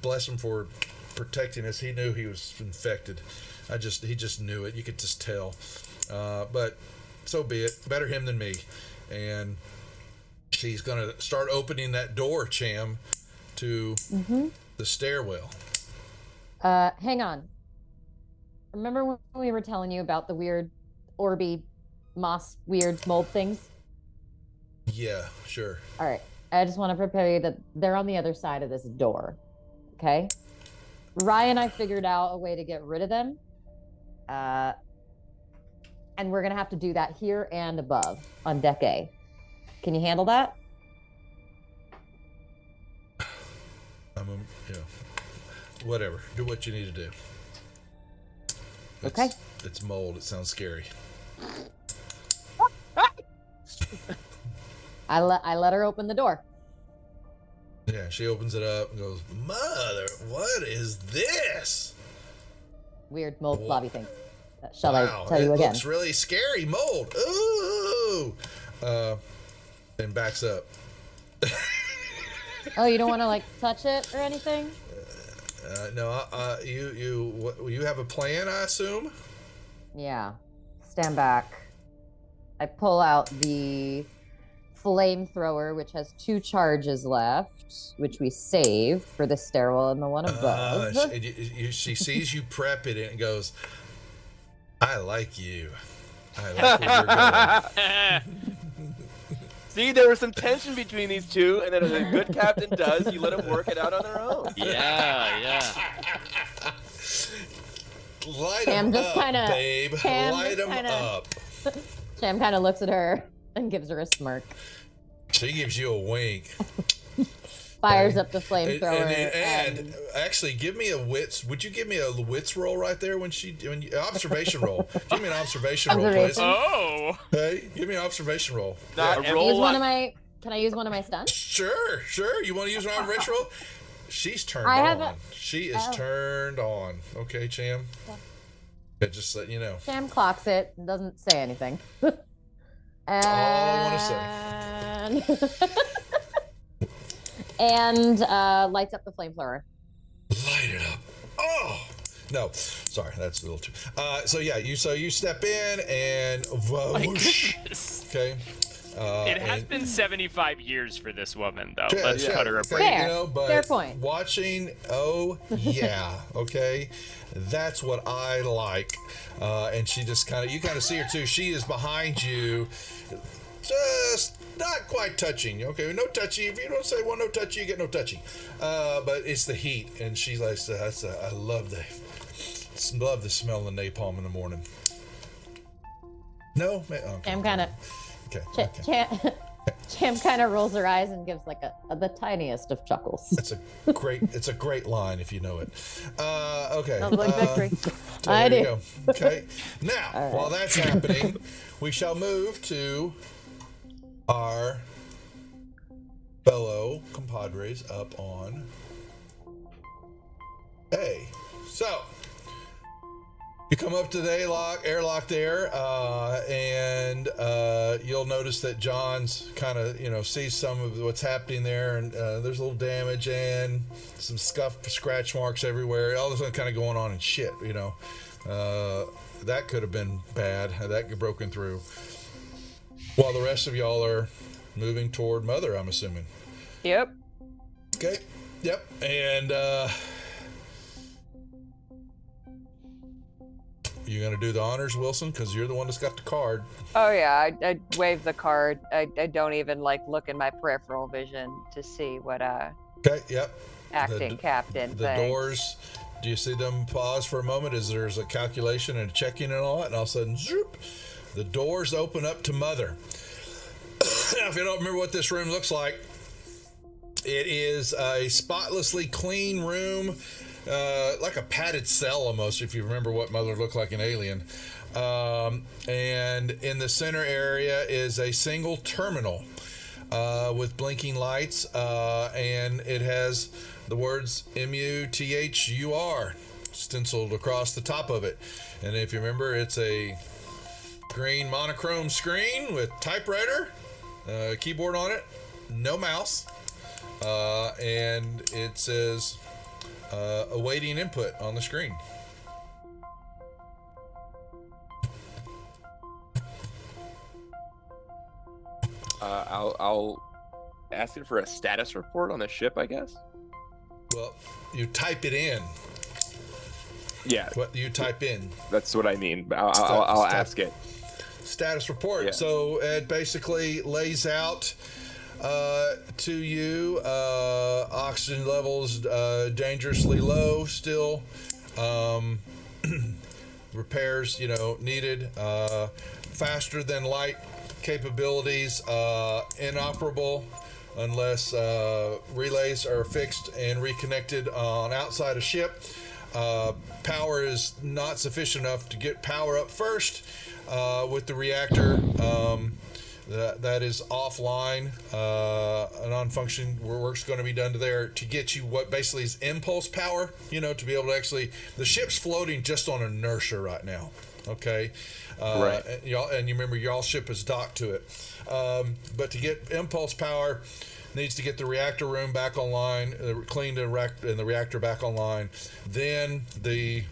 Bless him for protecting us. He knew he was infected. He just knew it. You could just tell. But so be it. Better him than me. And she's going to start opening that door, Cham, to the stairwell. Hang on. Remember when we were telling you about the weird Orby moss weird mold things? Yeah, sure. All right. I just want to prepare you that they're on the other side of this door. Okay? Ryan and I figured out a way to get rid of them. And we're going to have to do that here and above on deck A. Can you handle that? Whatever. Do what you need to do. Okay. It's mold. It sounds scary. I let her open the door. Yeah, she opens it up and goes, "Mother, what is this?" Weird mold Wha- blobby thing. Shall Wow, I tell you it again? looks really scary. Mold. Ooh. And backs up. Oh, you don't want to touch it or anything? No. You have a plan, I assume. Yeah. Stand back. I pull out the flamethrower, which has 2 charges left, which we saved for the stairwell and the one above. She sees you prep it and goes, "I like you. I like where you're going." See, there was some tension between these two, and then as a good captain does, you let them work it out on their own. Yeah. Light Cham them just up, kinda- babe. Cham Light just them kinda- up. Cham kind of looks at her and gives her a smirk. She gives you a wink. Fires up the flamethrower. And actually, give me a wits. Would you give me a wits roll right there when observation roll? Give me an observation roll, please. Oh. Hey, give me an observation roll. Not Yeah. roll. Can I use one of my stunts? Sure. You want to use an observation roll? She's turned on. She is turned on. Okay, Cham. Yeah, just let you know. Cham clocks it and doesn't say anything. All I want to say. And lights up the flamethrower. Light it up. Oh no, sorry, that's a little too. You step in and whoosh. Okay. It has been 75 years for this woman, though. Yeah, Let's cut her a break. Fair. Fair point. Watching, okay, that's what I like. And she just you kind of see her too. She is behind you, just not quite touching. Okay, no touchy. If you don't say no touchy, you get no touchy. But it's the heat, and she's like, I love the smell of the napalm in the morning. No, okay. Cham kind of. Okay. Cham kind of rolls her eyes and gives like the tiniest of chuckles. It's a great line if you know it. Okay. Sounds like victory. I do. You go. Okay. Now, while that's happening, we shall move to our fellow compadres up on A. So, you come up to the airlock there, and you'll notice that John's kind of, sees some of what's happening there, and there's a little damage and some scuff, scratch marks everywhere. All this kind of going on and shit, that could have been bad. That could broken through. While the rest of y'all are moving toward Mother, I'm assuming. Yep. Okay. Yep. And you gonna do the honors, Wilson? Because you're the one that's got the card. Oh yeah, I wave the card. I don't even look in my peripheral vision to see what Okay. Yep. acting captain The thinks. doors. Do you see them pause for a moment as there's a calculation and a checking and all that, and all of a sudden, zoop, the doors open up to Mother. Now, if you don't remember what this room looks like, it is a spotlessly clean room, like a padded cell almost, if you remember what Mother looked like in Alien. And in the center area is a single terminal with blinking lights, and it has the words MUTHUR stenciled across the top of it. And if you remember, it's a green monochrome screen with typewriter, keyboard on it, no mouse, and it says awaiting input on the screen. I'll ask it for a status report on the ship, I guess. Well, you type it in. Yeah. What you type in. That's what I mean. I'll ask it. Status report. Yeah. So it basically lays out to you oxygen levels dangerously low still. Repairs, needed. Faster than light capabilities, inoperable unless relays are fixed and reconnected on outside a ship. Power is not sufficient enough to get power up first with the reactor. That is offline. A non-function work's going to be done to there to get you what basically is impulse power, to be able to actually, the ship's floating just on inertia right now. Okay. Right. And you remember y'all ship is docked to it. But to get impulse power, needs to get the reactor room back online, clean the reactor back online. Then the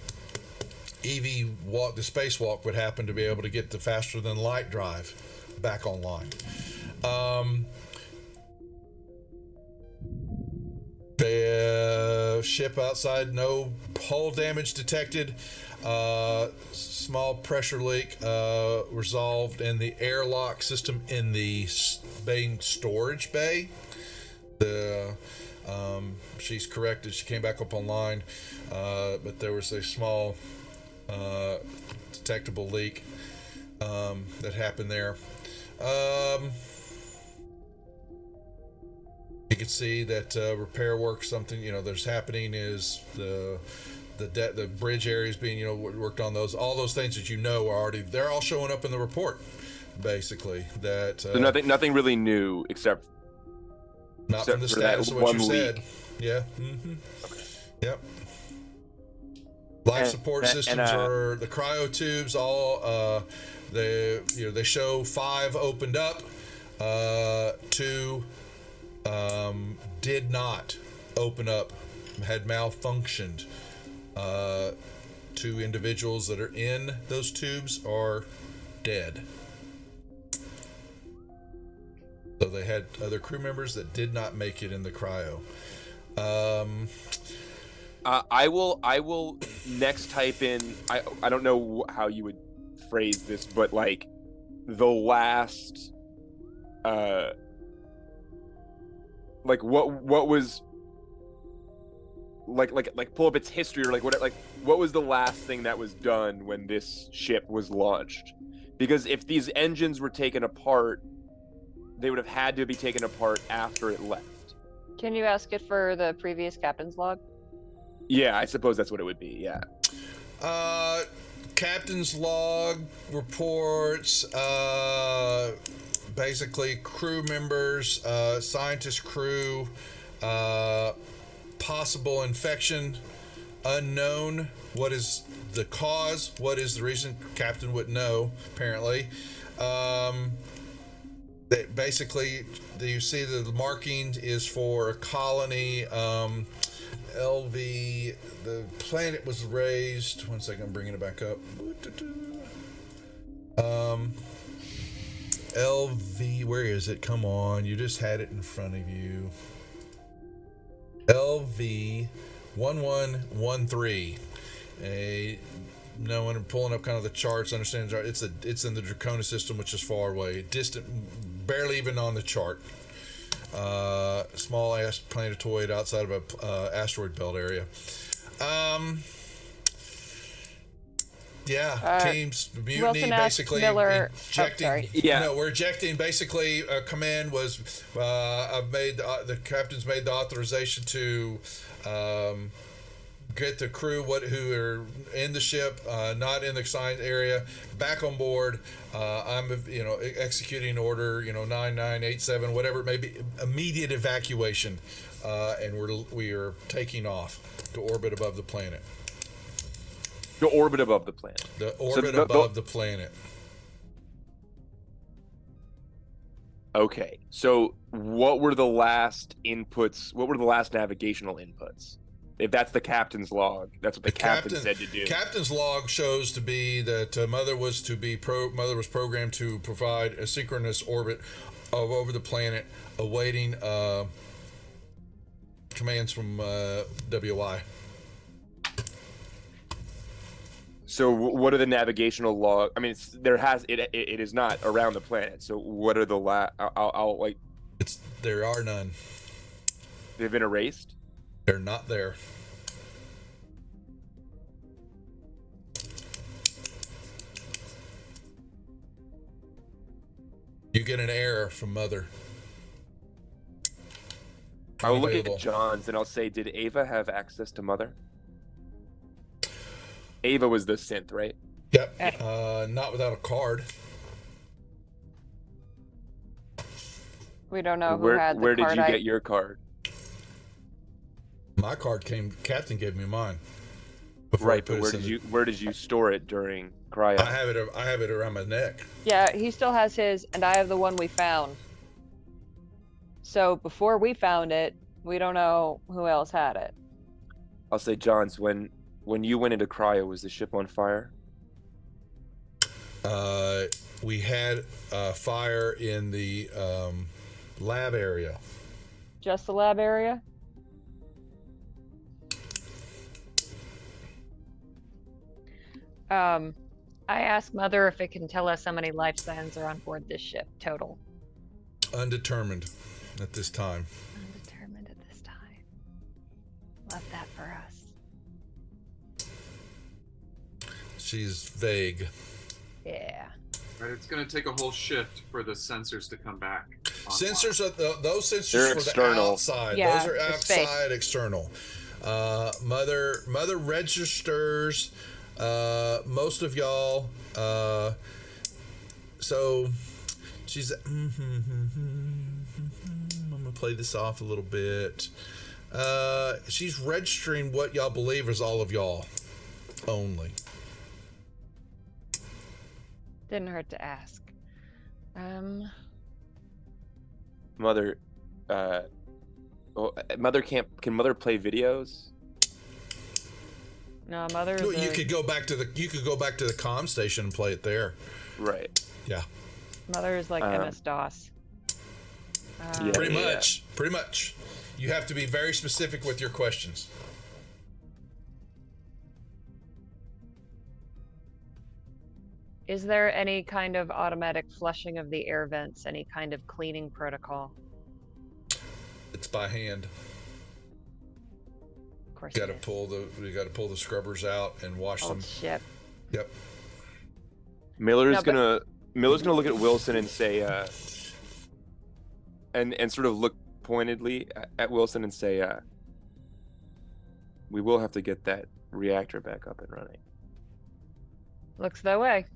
EV walk, the spacewalk would happen to be able to get the faster than light drive back online. The ship outside, no hull damage detected. Small pressure leak resolved in the airlock system in the main storage bay. She's corrected. She came back up online, but there was a small detectable leak that happened there. You can see that repair work, something there's happening is the bridge areas being worked on. All those things that are already, they're all showing up in the report, basically. That So nothing really new except from the for status that of what you one said. leak. Yeah. Mm-hmm. Okay. Yep. Life support systems are the cryo tubes. All they show 5 opened up, 2 did not open up, had malfunctioned. 2 individuals that are in those tubes are dead. So they had other crew members that did not make it in the cryo. I will next type in. I don't know how you would phrase this, but like the last, like what was like pull up its history, or what was the last thing that was done when this ship was launched? Because if these engines were taken apart, they would have had to be taken apart after it left. Can you ask it for the previous captain's log? Yeah, I suppose that's what it would be. Yeah. Captain's log reports basically crew members, scientist crew, possible infection, unknown. What is the cause? What is the reason? Captain wouldn't know, apparently. That basically, you see the marking is for a colony. LV, the planet was raised. 1 second, I'm bringing it back up. LV, where is it? Come on, you just had it in front of you. LV 1113. No one pulling up kind of the charts. Understand it's in the Cronus system, which is far away, distant, barely even on the chart. Small planetoid outside of a asteroid belt area. Teams mutiny, basically Miller, ejecting. We're ejecting. Basically, command was I've made the captain's made the authorization to get the crew who are in the ship, not in the assigned area, back on board. I'm executing order 9987, whatever it may be, immediate evacuation, and we are taking off to orbit above the planet. The orbit above the planet. The orbit above the planet. Okay, so what were the last inputs? What were the last navigational inputs? If that's the captain's log, that's what the captain said to do. Captain's log shows to be that Mother was programmed to provide a synchronous orbit over the planet, awaiting commands from WI. So what are the navigational log? I mean, it is not around the planet. So what are the there are none. They've been erased. They're not there. You get an error from Mother. I will look at John's and I'll say, did Ava have access to Mother? Ava was the synth, right? Yep. Not without a card. We don't know who had the card. Where did you get your card? My card Captain gave me mine. Right, but where did you store it during cryo? I have it around my neck. Yeah, he still has his, and I have the one we found. So before we found it, we don't know who else had it. I'll say, Johns, when you went into cryo, was the ship on fire? We had fire in the lab area. Just the lab area? I asked Mother if it can tell us how many lifespans are on board this ship total. Undetermined at this time. Undetermined at this time. Love that for us. She's vague. Yeah. Right, it's going to take a whole shift for the sensors to come back. online. Sensors are those sensors They're for external. the outside. Yeah, Those are for space. outside external. Mother registers most of y'all. So she's. I'm gonna play this off a little bit. She's registering what y'all believe is all of y'all only. Didn't hurt to ask. Mother, Mother can Mother play videos? No, Mother. No, you could go back to the comm station and play it there. Right. Yeah. Mother is like MS DOS. Yeah. Pretty much. You have to be very specific with your questions. Is there any kind of automatic flushing of the air vents? Any kind of cleaning protocol? It's by hand. Of course. We got it is. to pull the scrubbers out and wash them. Old shit. Yep. Miller's gonna look at Wilson and say, and sort of look pointedly at Wilson and say, we will have to get that reactor back up and running. Looks that way.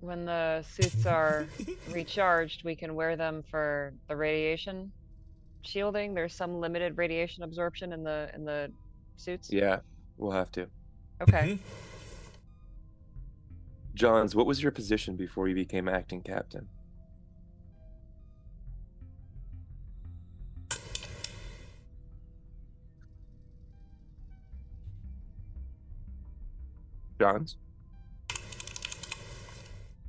When the suits are recharged, we can wear them for the radiation shielding. There's some limited radiation absorption in the suits. Yeah, we'll have to. Okay. Johns, what was your position before you became acting captain? Johns?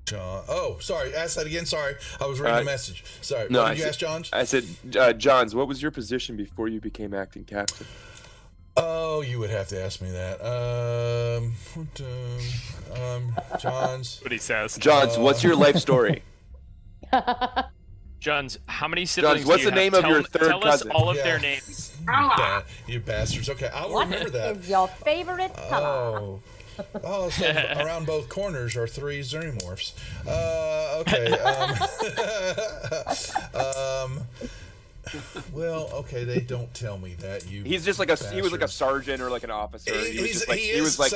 John. Oh, sorry. Ask that again. Sorry. I was reading a message. Sorry. No, What did you ask, John? I said, Johns, what was your position before you became acting captain? Oh, you would have to ask me that. John's. What he says. Johns, what's your life story? Johns, how many siblings what's do you the name have? of your third Tell us cousin? all of Yeah. their names. You bastards. Okay, I'll What remember that. is your favorite color? Oh, so around both corners are three xenomorphs. Okay. Well, okay, they don't tell me that. He's just like he was like a bastards. sergeant or like an officer. He was just like he he was like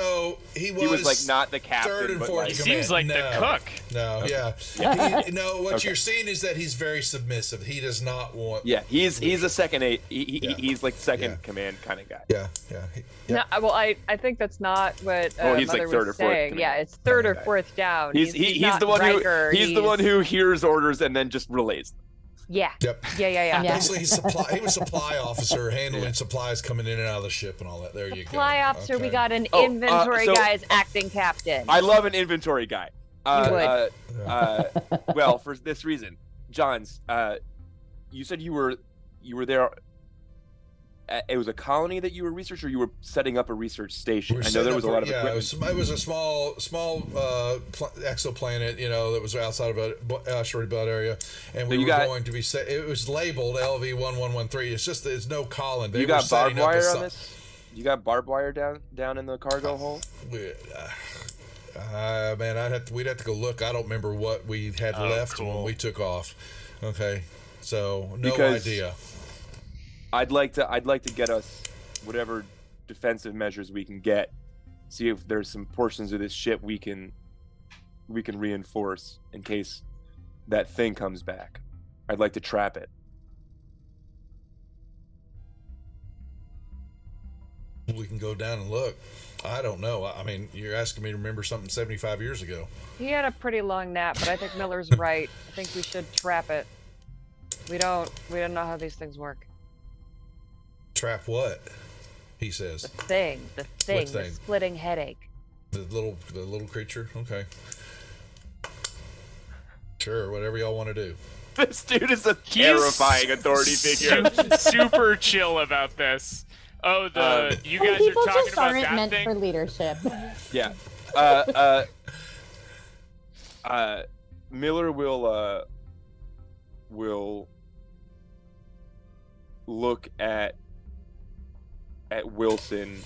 he was he was like not the captain, third and but fourth like in Seems like command. the cook. No, yeah. No, what you're seeing is that he's very submissive. He does not want. yeah, he's a second eight. He's like second Yeah. command kind of guy. Yeah. No, well, I think that's not what he's like Mother third was or fourth saying. command. Yeah, it's third or Okay. fourth down. He's not the one Riker, who he's the one who hears orders and then just relays them. Yeah. Yep. Yeah. Basically, he was supply officer, handling supplies coming in and out of the ship and all that. There you go. Supply officer, we Okay. got an Oh, inventory so- guy as acting captain. I love an inventory guy. You would. Well, for this reason, Johns, you said you were there. It was a colony that you were researching, or you were setting up a research station. I know there was a lot of equipment. It was a small exoplanet, that was outside of an asteroid belt area, and we were going to be set. It was labeled LV-1113. It's just there's no colony. You got barbed wire on this? You got barbed wire down in the cargo hole? Man, we'd have to go look. I don't remember what we had left when we took off. Okay, so no idea. I'd like to get us whatever defensive measures we can get. See if there's some portions of this ship we can reinforce in case that thing comes back. I'd like to trap it. We can go down and look. I don't know. I mean, you're asking me to remember something 75 years ago. He had a pretty long nap, but I think Miller's right. I think we should trap it. We don't know how these things work. Trap what? He says. The thing, What the thing? splitting headache. The little creature. Okay. Sure, whatever y'all want to do. This dude is a terrifying authority figure. Super chill about this. Oh, you Some guys are people talking just about aren't that meant thing? for leadership. Yeah. Miller will look at at Wilson.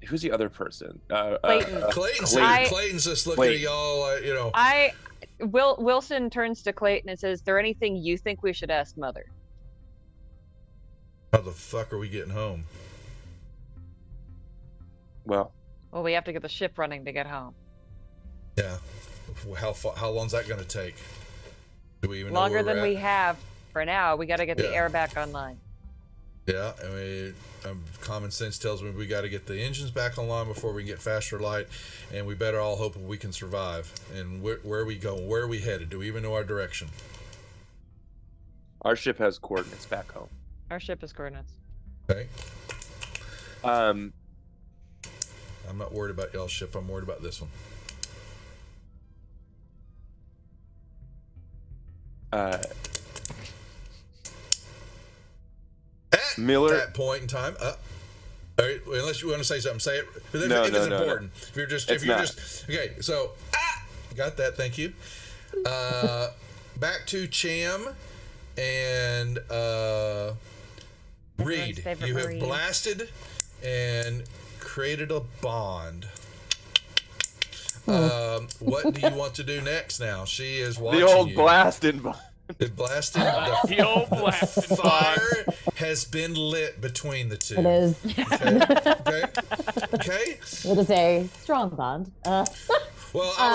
Who's the other person? Clayton. Clayton's just looking at y'all, you know. Wilson turns to Clayton and says, "Is there anything you think we should ask Mother?" How the fuck are we getting home? Well, we have to get the ship running to get home. Yeah. How long's that going to take? Do we even know Longer where than we're we at? have for now. We got to get the air back online. Yeah, I mean, common sense tells me we got to get the engines back online before we can get faster light, and we better all hope we can survive. And where are we going? Where are we headed? Do we even know our direction? our ship has coordinates back home. Our ship has coordinates. Okay. Um, I'm not worried about y'all's ship. I'm worried about this one. At Miller. that point in time, all right, unless you want to say something, say it. If it's important. No. If you're just, okay. So, got that. Thank you. Back to Cham and Reed. You have blasted and created a bond. What do you want to do next? Now she is watching the old you. blasted bond. The blasting. The old blasting fire has been lit between the two. It is. Okay. It is a strong bond. Well, I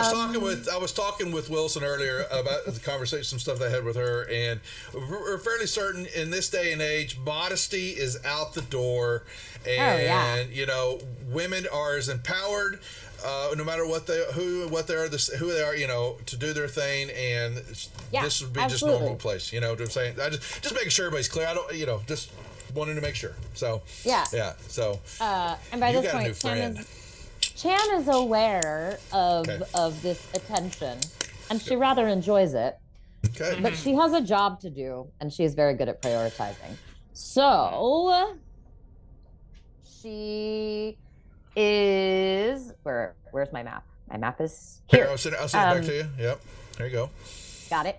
was talking with Wilson earlier about the conversation, some stuff I had with her, and we're fairly certain in this day and age, modesty is out the door, and you know, women are as empowered. No matter what they are, you know, to do their thing, and this would be just normal place, you know. What I'm saying, I just making sure everybody's clear. I don't, you know, just wanting to make sure. So yeah. So and by this point, Chan is aware of this attention, and she rather enjoys it. Okay. But she has a job to do, and she is very good at prioritizing. So she is where's my map? My map is here. I'll send it back to you. Yep. There you go. Got it.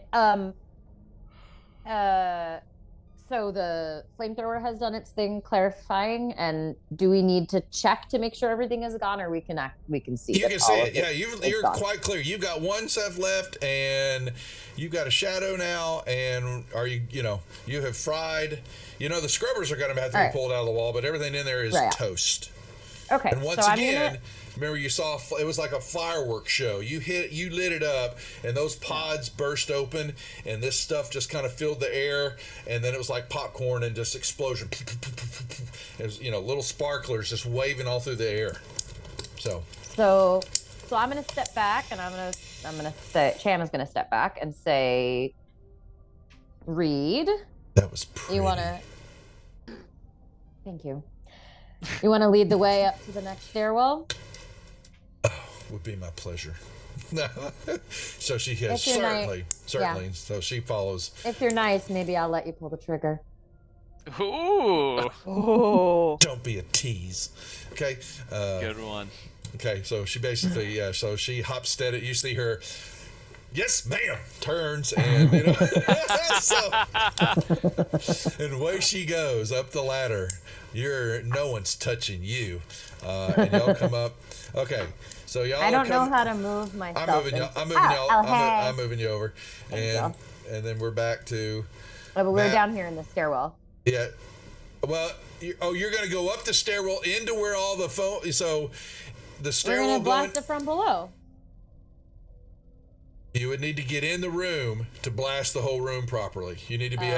So the flamethrower has done its thing clarifying, and do we need to check to make sure everything is gone, or we can see you that can see it. Yeah, you're quite clear. You've got one set left, and you've got a shadow now, and you have fried, the scrubbers are going to have to be pulled out of the wall, but everything in there is toast. Okay. And once again, remember you saw it was like a fireworks show. You lit it up, and those pods burst open, and this stuff just kind of filled the air, and then it was like popcorn and just explosion. It was, little sparklers just waving all through the air. So I'm gonna step back, and I'm gonna say Cham is gonna step back and say, Reed. That was pretty. Thank you. You want to lead the way up to the next stairwell? Oh, would be my pleasure. So she has certainly. Yeah. So she follows. If you're nice, maybe I'll let you pull the trigger. Ooh. Oh. Don't be a tease. Okay. Good one. Okay, so she basically, so she hops steady. You see her. Yes, ma'am. Turns and and away she goes up the ladder. No one's touching you, and y'all come up. Okay, so y'all. I don't know how to move myself. I'm moving you over, and then we're back to. Oh, but we're down here in the stairwell. Yeah, well, you're going to go up the stairwell into where all the phone. So the stairwell. We're going to blast it from below. You would need to get in the room to blast the whole room properly. You need to be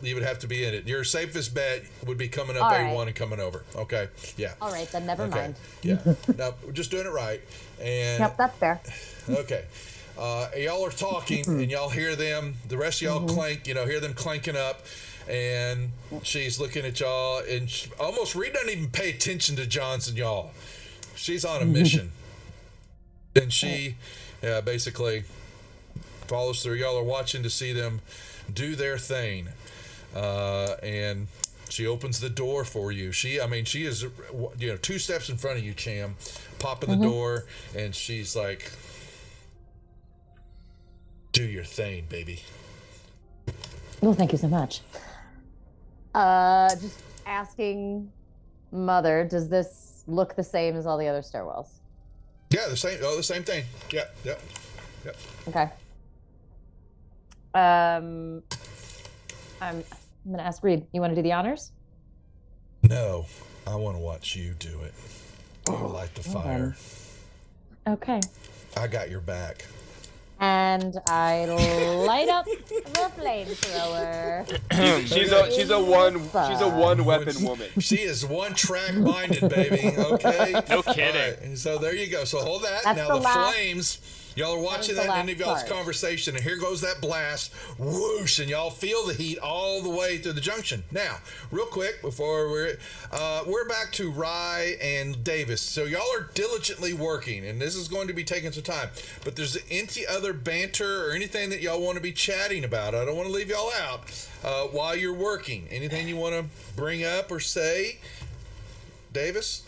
you would have to be in it. Your safest bet would be coming up A1 and coming over. Okay. Yeah. All right, then never mind. Yeah. No, we're just doing it right. And yep, that's fair. Okay. Y'all are talking and y'all hear them, the rest of y'all clank, hear them clanking up, and she's looking at y'all, and Reed doesn't even pay attention to Johnson, y'all. She's on a mission. And she basically follows through. Y'all are watching to see them do their thing, and she opens the door for you. She is 2 steps in front of you, Cham, popping the door, and she's like, do your thing, baby. Well, thank you so much. Just asking Mother, does this look the same as all the other stairwells? Yeah, the same. Oh, the same thing. Yep. Okay. I'm gonna ask Reed. You want to do the honors? No, I want to watch you do it. I'll light the fire. Okay. I got your back. And I light up the flamethrower. She's a one weapon woman. She is one track minded, baby. Okay. No kidding. All right, so there you go. So hold that. That's now the the last- flames. Y'all are watching the that in last any of y'all's part. conversation, and here goes that blast, whoosh, and y'all feel the heat all the way through the junction. Now, real quick before we're back to Rye and Davis. So y'all are diligently working, and this is going to be taking some time. But there's any other banter or anything that y'all want to be chatting about? I don't want to leave y'all out while you're working. Anything you want to bring up or say, Davis?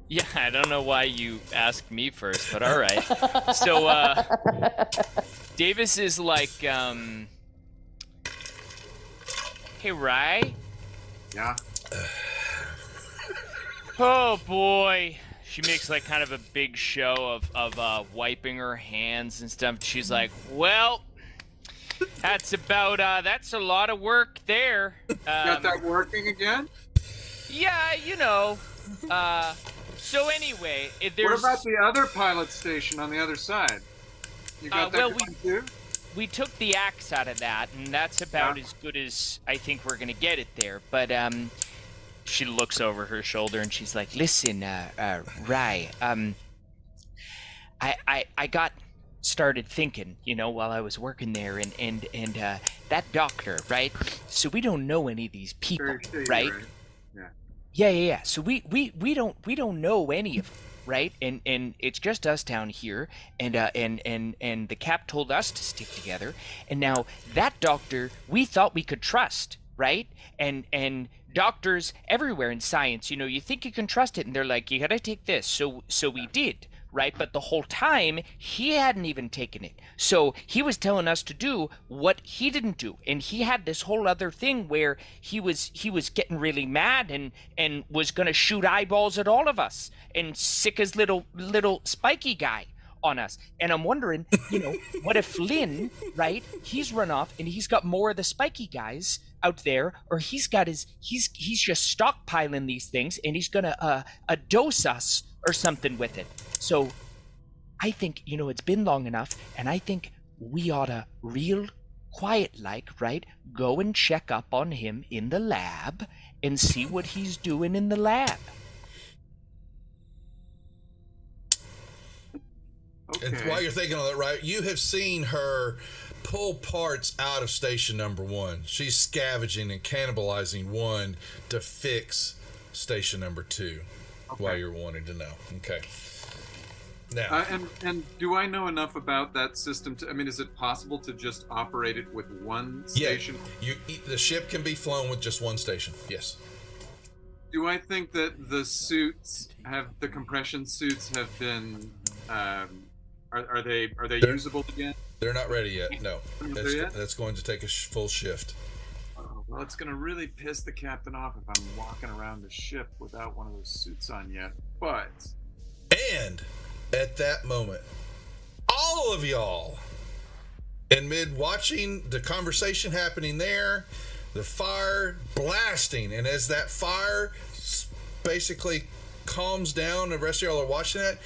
Yeah, I don't know why you asked me first, but all right. So, Davis is like, hey, Rye? Yeah. Oh, boy. She makes, like, kind of a big show of wiping her hands and stuff. She's like, well, that's a lot of work there. Got that working again? Yeah, you know, so anyway, there's... What about the other pilot station on the other side? You got that going too? We took the axe out of that, and that's about as good as I think we're gonna get it there. But she looks over her shoulder and she's like, "Listen, Rye, I got started thinking, you know, while I was working there, and that doctor, right? So we don't know any of these people, right? Yeah. So we don't know any of them, right? And it's just us down here, and the cap told us to stick together. And now that doctor we thought we could trust, right? And doctors everywhere in science, you know, you think you can trust it, and they're like, you gotta take this. So we did. Right, but the whole time he hadn't even taken it. So he was telling us to do what he didn't do, and he had this whole other thing where he was getting really mad and was gonna shoot eyeballs at all of us and sick his little spiky guy on us. And I'm wondering, you know, what if Flynn, right? He's run off and he's got more of the spiky guys out there, or he's just stockpiling these things and he's gonna dose us or something with it. So I think, you know, it's been long enough, and I think we oughta real quiet right, go and check up on him in the lab and see what he's doing in the lab. Okay. And while you're thinking of that, right, you have seen her pull parts out of station number 1. She's scavenging and cannibalizing one to fix station number 2. Okay. While you're wanting to know. Okay. Now. And do I know enough about that system to, I mean, is it possible to just operate it with one station? Yeah, the ship can be flown with just one station. Yes. Do I think that the compression suits have been, are they usable again? They're not ready yet. No. That's going to take a full shift. Well, it's going to really piss the captain off if I'm walking around the ship without one of those suits on yet. But... And at that moment, all of y'all, in mid watching the conversation happening there, the fire blasting, and as that fire basically calms down, the rest of y'all are watching it,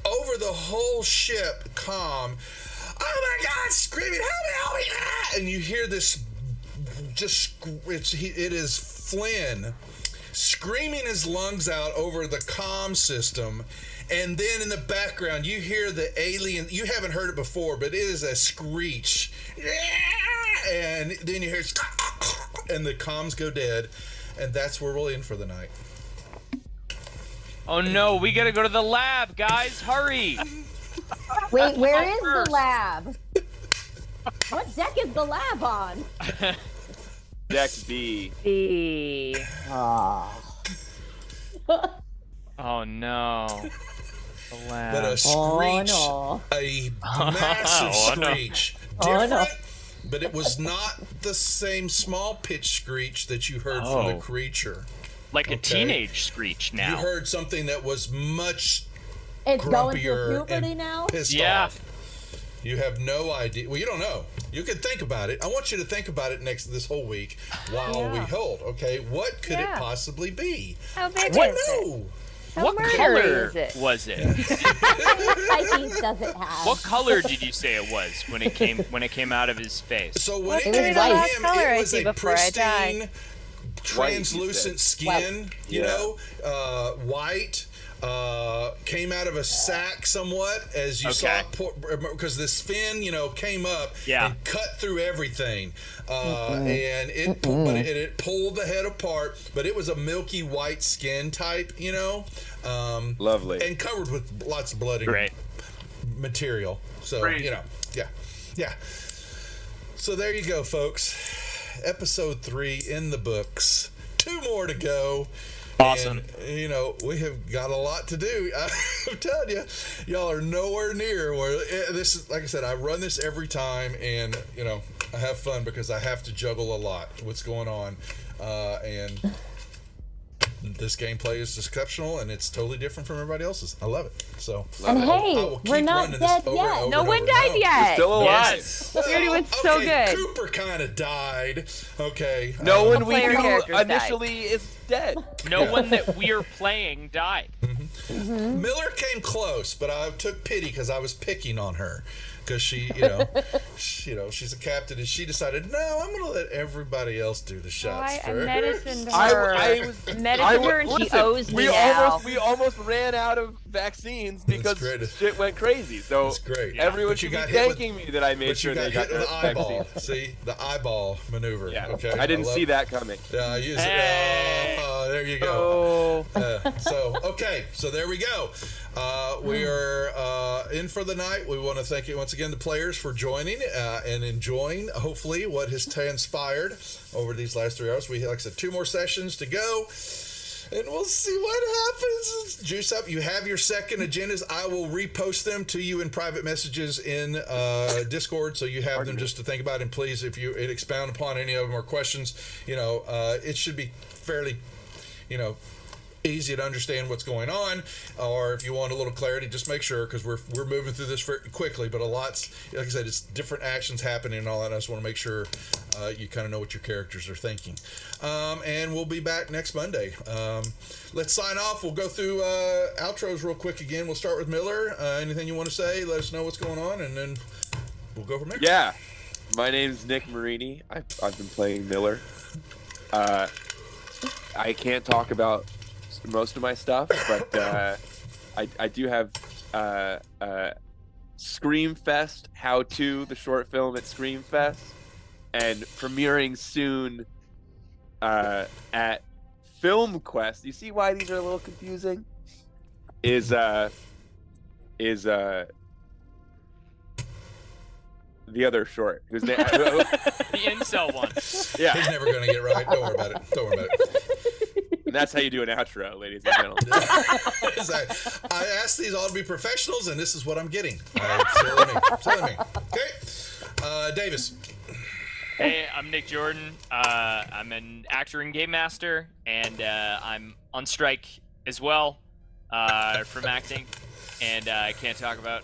over the whole ship, calm, oh my God, screaming, help me, and you hear this... it is Flynn screaming his lungs out over the comm system, and then in the background you hear the alien. You haven't heard it before, but it is a screech, and then you hear and the comms go dead, and that's where we'll end for the night. Oh no, we gotta go to the lab, guys, hurry. Wait, where is the lab? What deck is the lab on? Deck B. B. Oh no. The lab. But a screech, a massive screech. Different, but it was not the same small pitch screech that you heard from the creature. Like a teenage screech now. You heard something that was much It's going through grumpier puberty and now. pissed off. You have no idea. Well, you don't know. You can think about it. I want you to think about it this whole week while we hold. Okay, what could it possibly be? How big I is don't it? know. What murdery color is it? was it? Pisces doesn't have. What color did you say it was when it came out of his face? So when What's it the came out last of him, color it I was see a before I die? pristine, translucent skin. You know, white. Came out of a sack somewhat as you saw it because this fin, came up and cut through everything, and it pulled the head apart. But it was a milky white skin type, lovely, and covered with lots of blood and material. So yeah. So there you go, folks. Episode 3 in the books. 2 more to go. Awesome. And, we have got a lot to do. I'm telling you, y'all are nowhere near where this is. Like I said, I run this every time, and I have fun because I have to juggle a lot. What's going on, and this gameplay is exceptional, and it's totally different from everybody else's. I love it. So, hey, we're not dead yet. No one died yet. We're still alive. Yes. You're doing so good. Cooper kind of died. Okay. No one we player knew characters initially is dead. No one that we're playing died. Miller came close, but I took pity because I was picking on her. Because she, she's a captain, and she decided, no, I'm going to let everybody else do the shots I first. medicined her. I Medicined her, and she owes me now. We almost ran out of vaccines because shit went crazy. So That's great. everyone But should you be got hit thanking me that I made But you sure got they got hit with their the eyeball. vaccine. See, the eyeball maneuver. Yeah. Okay. I didn't see that coming. Yeah, use it. Hey. There you go. Oh. So there we go. We are in for the night. We want to thank you once again, the players, for joining and enjoying, hopefully, what has transpired over these last 3 hours. We, like I said, 2 more sessions to go, and we'll see what happens. Juice up. You have your second agendas. I will repost them to you in private messages in Discord, so you have them just to think about. And please, if you expound upon any of them or questions, it should be fairly, easy to understand what's going on, or if you want a little clarity, just make sure, because we're moving through this very quickly, but a lot's, like I said, it's different actions happening and all that. I just want to make sure you kind of know what your characters are thinking, and we'll be back next Monday. Let's sign off. We'll go through outros real quick again. We'll start with Miller. Anything you want to say? Let us know what's going on, and then we'll go from there. Yeah, my name's Nick Marini. I've been playing Miller. I can't talk about most of my stuff, but I do have Screamfest How To, the short film at Screamfest, and premiering soon at Film Quest. You see why these are a little confusing? Is the other short whose name? The incel one. Yeah, He's never going to get right. Don't worry about it. Don't worry about it. and that's how you do an outro, ladies and gentlemen. I asked these all to be professionals, and this is what I'm getting. Silly me. Okay. Davis. Hey, I'm Nick Jordan. I'm an actor and game master, and I'm on strike as well from acting. And I can't talk about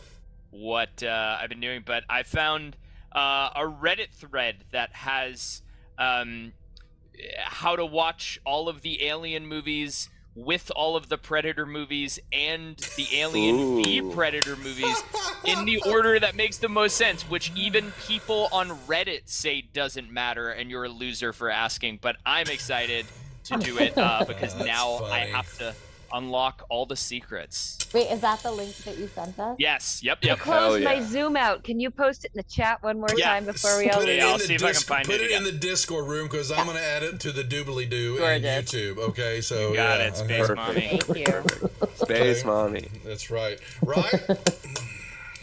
what I've been doing, but I found a Reddit thread that has how to watch all of the Alien movies with all of the Predator movies and the Alien v Predator movies in the order that makes the most sense, which even people on Reddit say doesn't matter, and you're a loser for asking. But I'm excited to do it because now funny. I have to unlock all the secrets. Wait, is that the link that you sent us? Yes. Yep. Close my yeah. Zoom out. Can you post it in the chat one more Yeah. time before we all Put it leave? in I'll the see if I can find put it it in again. the Discord room, because I'm going to add it to the doobly doo in Gorgeous. YouTube. Okay, so Got yeah, it, Space okay. Mommy. Thank you. Space Okay. Mommy. That's right. Right?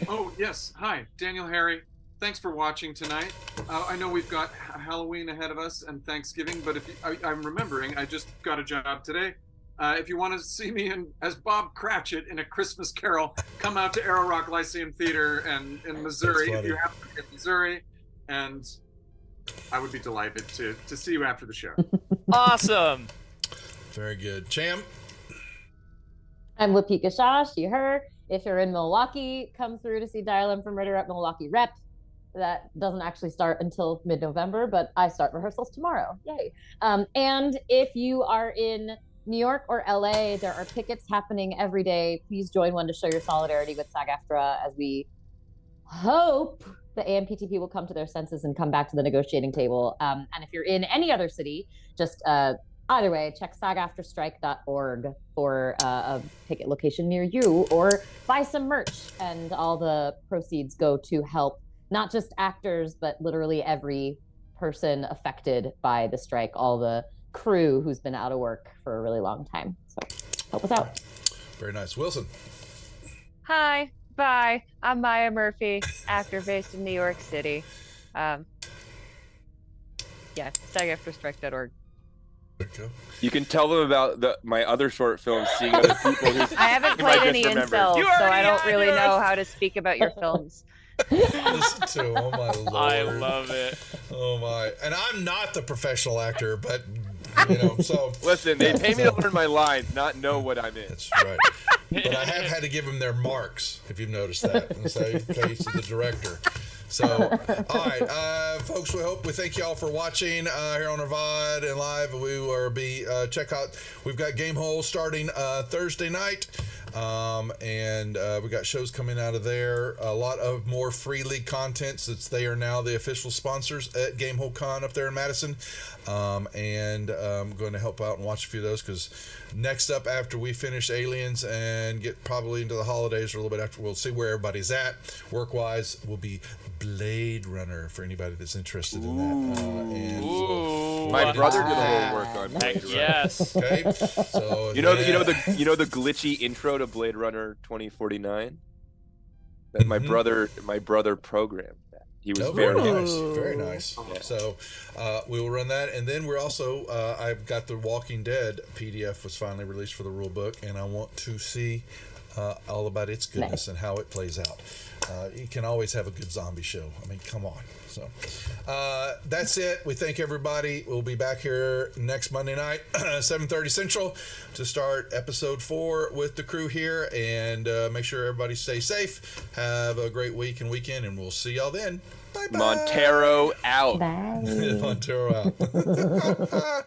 Oh, yes. Hi, Daniel Harry. Thanks for watching tonight. I know we've got Halloween ahead of us and Thanksgiving, but if I'm remembering, I just got a job today. If you want to see me as Bob Cratchit in A Christmas Carol, come out to Arrow Rock Lyceum Theater in Missouri. That's If you funny. happen to be in Missouri, and I would be delighted to see you after the show. Awesome. Very good. Cham? I'm Wapika Shah, she, her. If you're in Milwaukee, come through to see Dial M for Murder at Milwaukee Rep. That doesn't actually start until mid-November, but I start rehearsals tomorrow. Yay. And if you are in New York or LA, there are pickets happening every day. Please join one to show your solidarity with SAG-AFTRA as we hope the AMPTP will come to their senses and come back to the negotiating table. And if you're in any other city, just either way, check sagaftrastrike.org for a picket location near you, or buy some merch, and all the proceeds go to help not just actors, but literally every person affected by the strike, all the crew who's been out of work for a really long time. So help us out. Very nice. Wilson? Hi, bye. I'm Maya Murphy, actor based in New York City. Yeah, sagaftrastrike.org. There you go. You can tell them about my other short films, seeing other people who I haven't played any incels, You so already I don't really had know yours. how to speak about your films. Listen to, oh my lord. I love it. Oh my. And I'm not the professional actor, but, you know, so. Listen, they pay me to learn my lines, not know what I'm in. That's right. But I have had to give them their marks, if you've noticed that, in the same case of the director. So, all right, folks, we thank y'all for watching here on our VOD and live. We will be, check out, we've got Game Hole starting Thursday night. And we got shows coming out of there. A lot of more free league content, since they are now the official sponsors at Gamehole Con up there in Madison. And I'm going to help out and watch a few of those, because next up after we finish Aliens and get probably into the holidays or a little bit after, we'll see where everybody's at work-wise, will be Blade Runner, for anybody that's interested in that. And Ooh, My what brother is did a that? little work on Heck Blade Runner. yes. Okay, so You know yeah. the glitchy intro to Blade Runner 2049? That my brother programmed that. He was Oh, very nice, very nice. Yeah. So we will run that, and then we're also I've got the Walking Dead PDF was finally released for the rule book, and I want to see all about its goodness and how it plays out. You can always have a good zombie show. I mean, come on. So that's it. We thank everybody. We'll be back here next Monday night, 7:30 Central, to start episode 4 with the crew here. And make sure everybody stay safe. Have a great week and weekend, and we'll see y'all then. Bye bye. Montero out. Bye. Montero out.